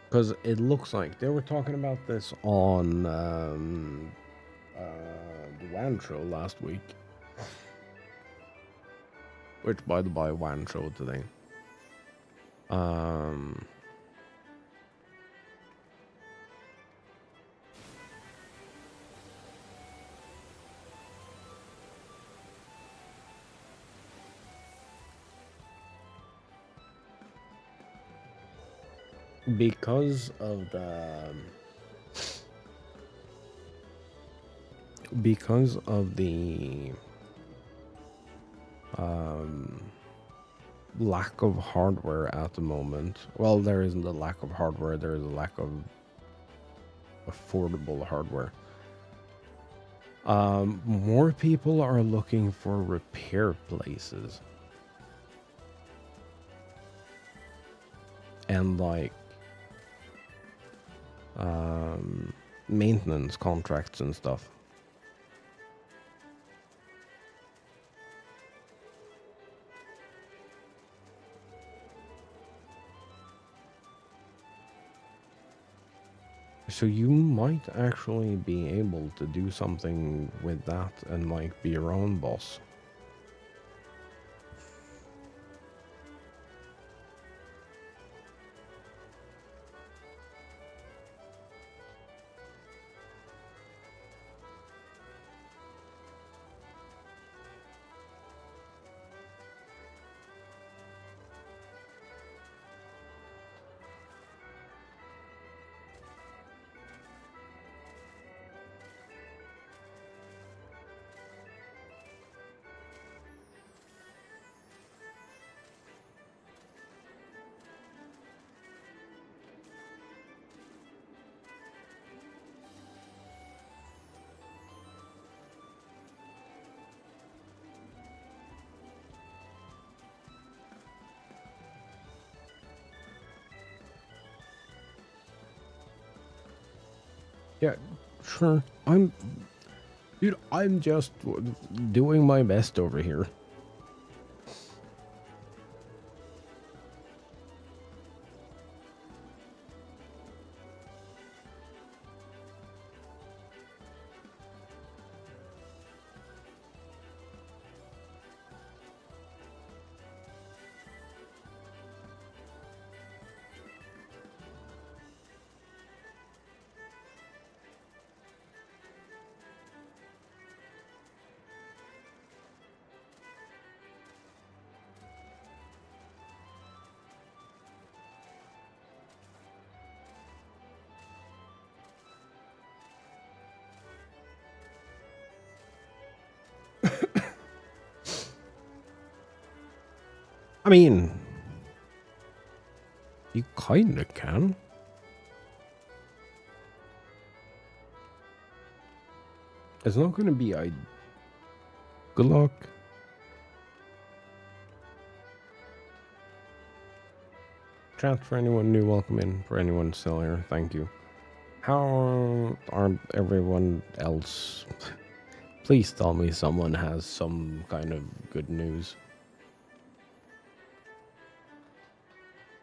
Because it looks like they were talking about this on the WAN show last week. Which, by the by, WAN show today. Um, because of the um, lack of hardware at the moment. Well, there isn't a lack of hardware, there is a lack of affordable hardware. More people are looking for repair places. And like maintenance contracts and stuff. So you might actually be able to do something with that and like be your own boss. Yeah, sure. Dude, I'm just doing my best over here. I mean, you kinda can. It's not gonna be good luck. Chat for anyone new, welcome in. For anyone still here, thank you. How are everyone else? Please tell me someone has some kind of good news.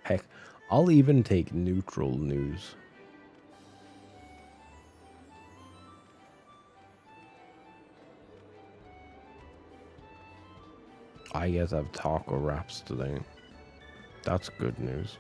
Heck, I'll even take neutral news. I guess I've taco wraps today. That's good news.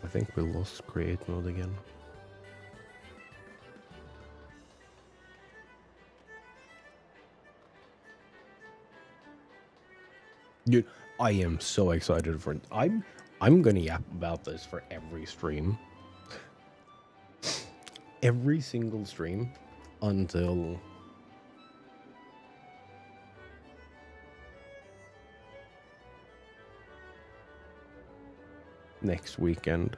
I think we lost create mode again. Dude, I am so excited for it. I'm gonna yap about this for every stream. Every single stream until next weekend.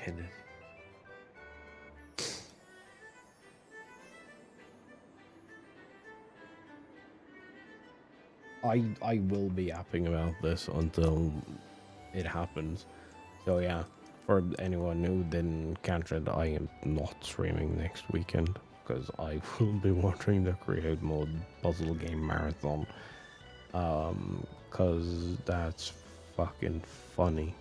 pin it. I will be yapping about this until it happens. So yeah, for anyone who didn't catch it, I am not streaming next weekend because I will be watching the Create Mode puzzle game marathon. Cause that's fucking funny.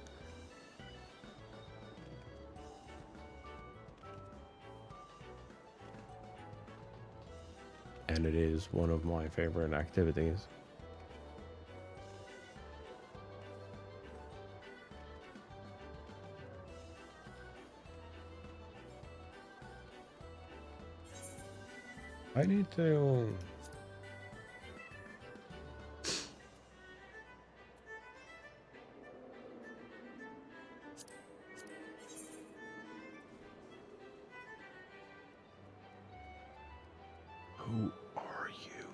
And it is one of my favorite activities. I need to... Who are you?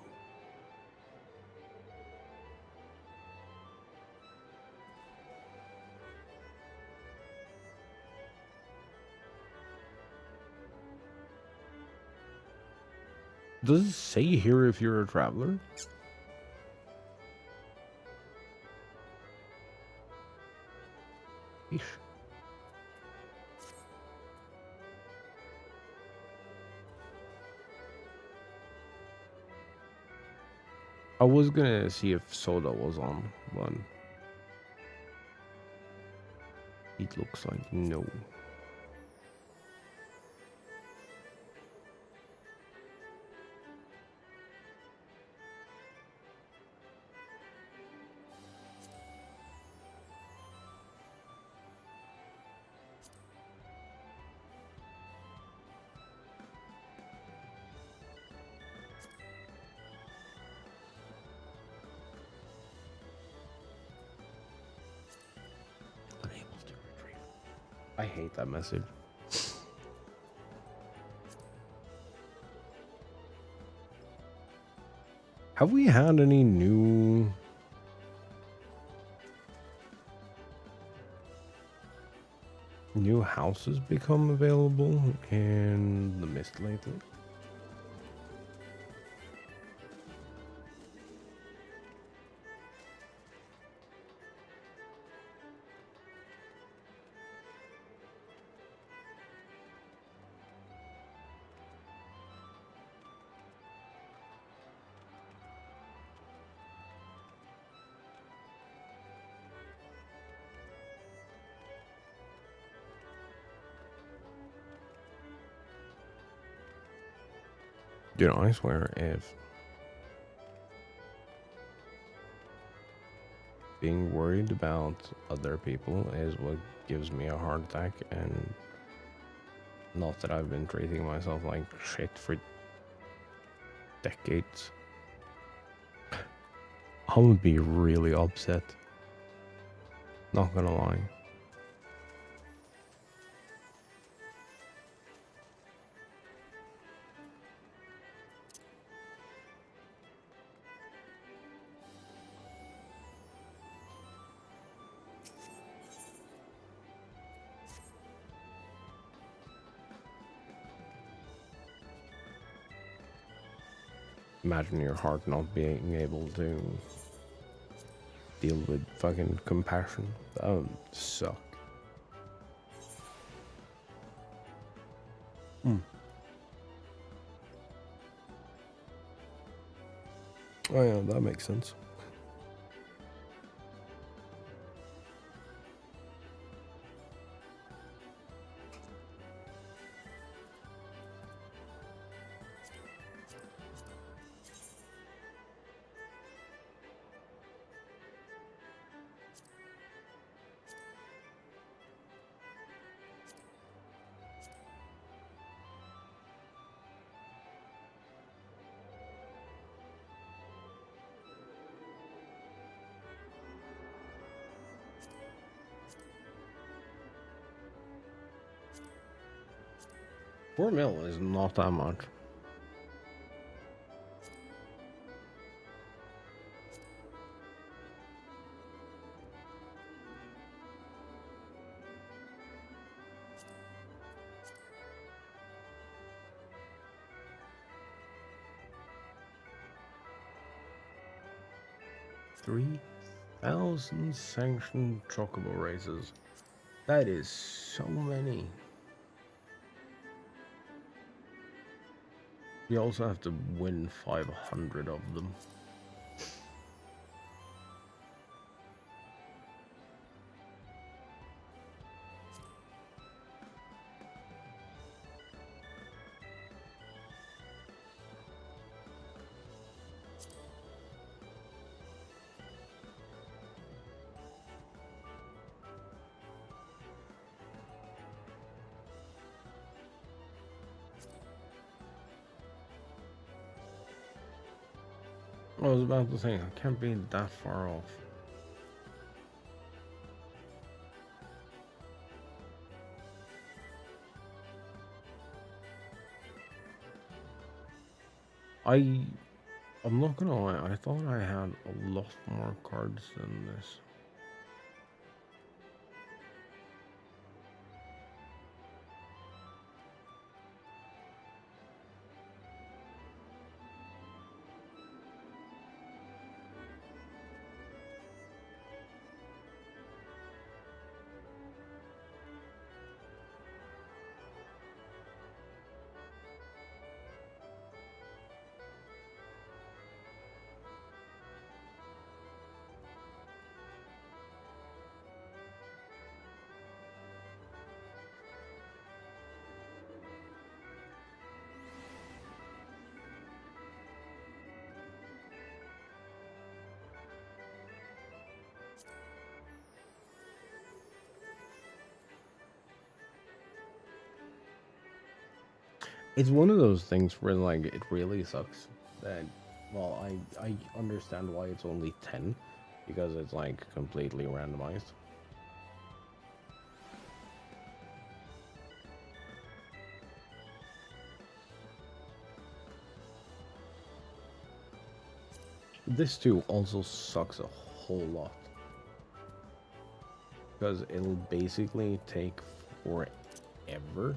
Does it say here if you're a traveler? Eesh. I was gonna see if Soda was on, but it looks like no. Unable to retrieve. I hate that message. Have we had any new houses become available in the Mist lately? You know, I swear, if being worried about other people is what gives me a heart attack, and not that I've been treating myself like shit for decades, I would be really upset. Not gonna lie. Imagine your heart not being able to deal with fucking compassion. That would suck. Oh yeah, that makes sense. $4 is not that much. 3,000 sanctioned chocobo races. That is so many. You also have to win 500 of them. I was about to say, I can't be that far off. I'm not gonna lie, I thought I had a lot more cards than this. It's one of those things where, like, it really sucks that, well, I understand why it's only 10, because it's, like, completely randomized. This too also sucks a whole lot, because it'll basically take forever.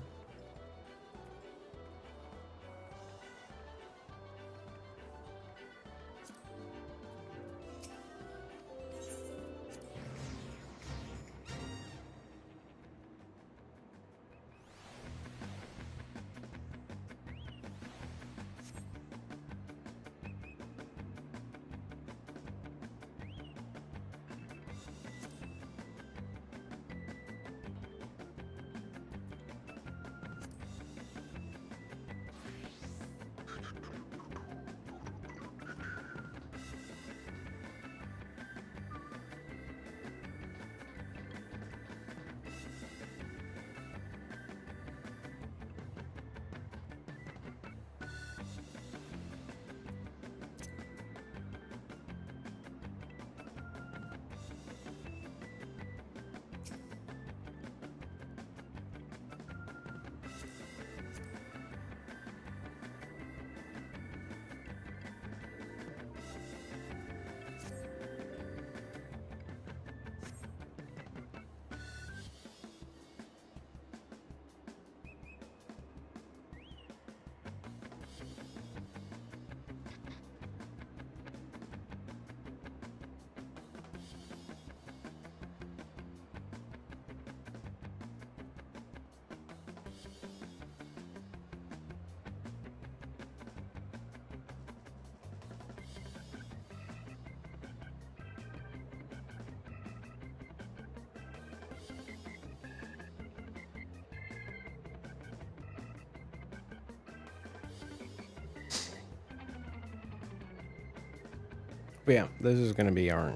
But yeah, this is gonna be our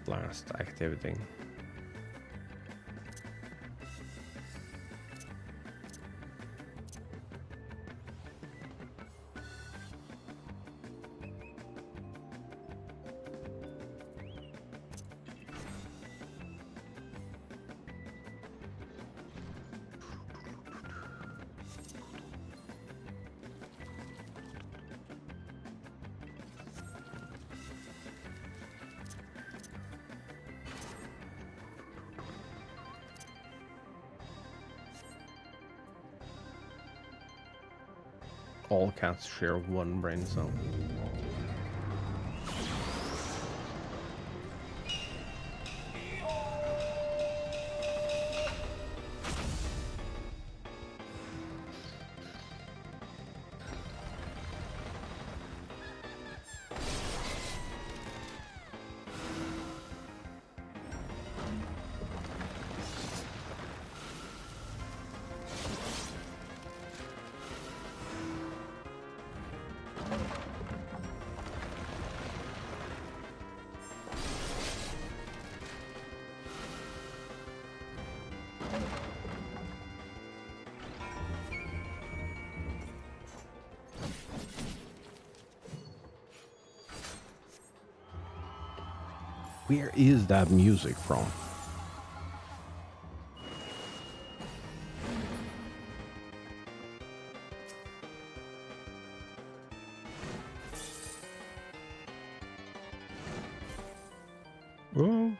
last activity. All cats share one brain cell. Where is that music from? Oh.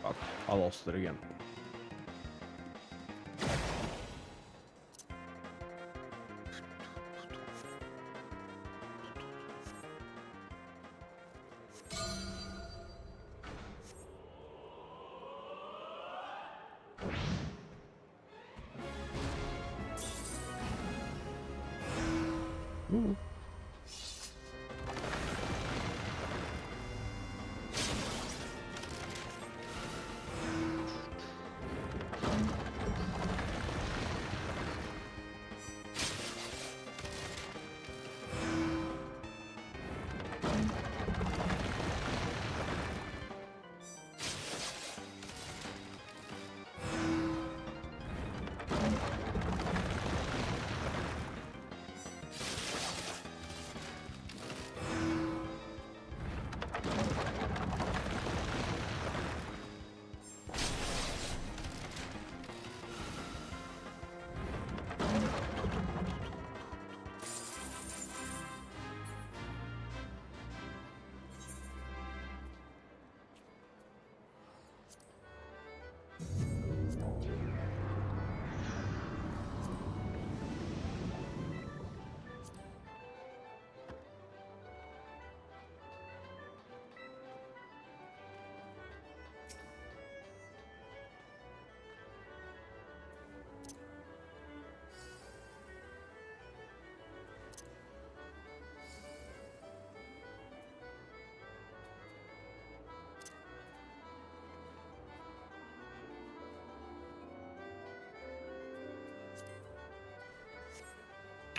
Fuck, I lost it again. Ooh.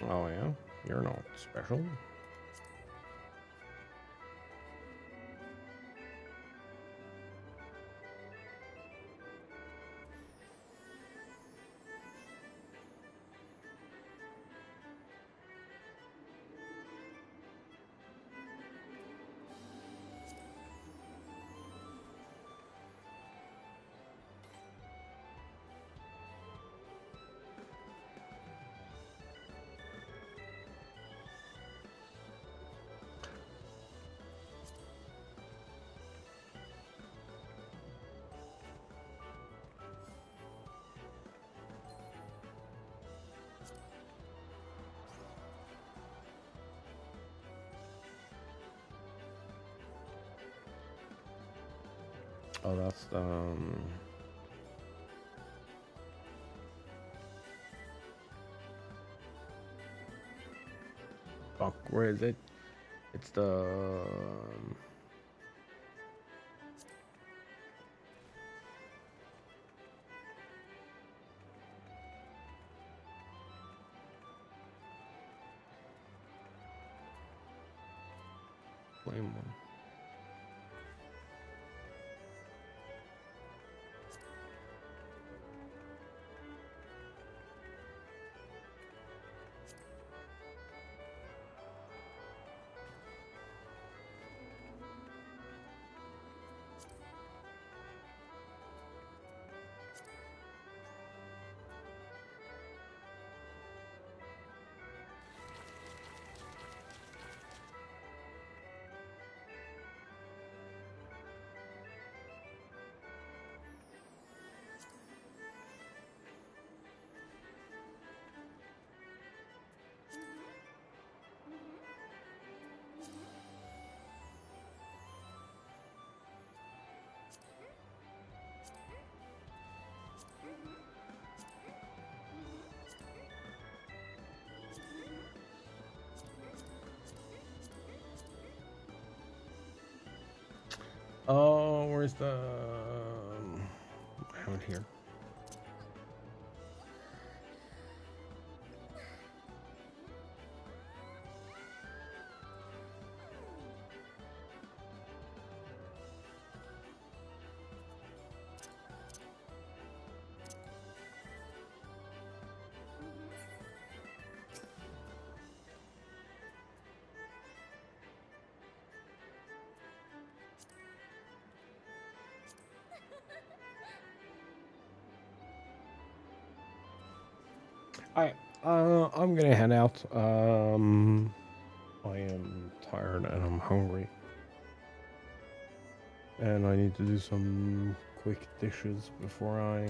Oh yeah, you're not special. Oh, that's fuck. Where is it? It's the flame one. Oh, where's the... I have it here. Alright, I'm gonna head out. I am tired and I'm hungry. And I need to do some quick dishes before I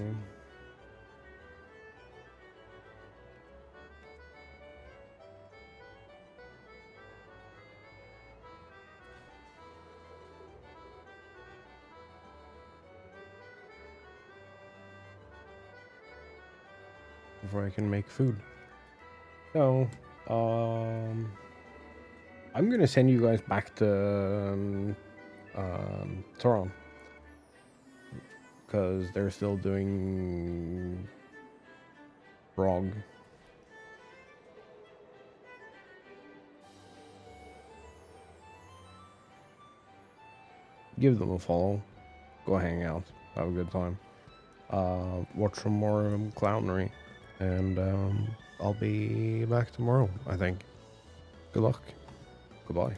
can make food. So, I'm gonna send you guys back to Toron, because they're still doing Brog. Give them a follow. Go hang out. Have a good time. Watch some more clownery. And I'll be back tomorrow, I think. Good luck. Goodbye.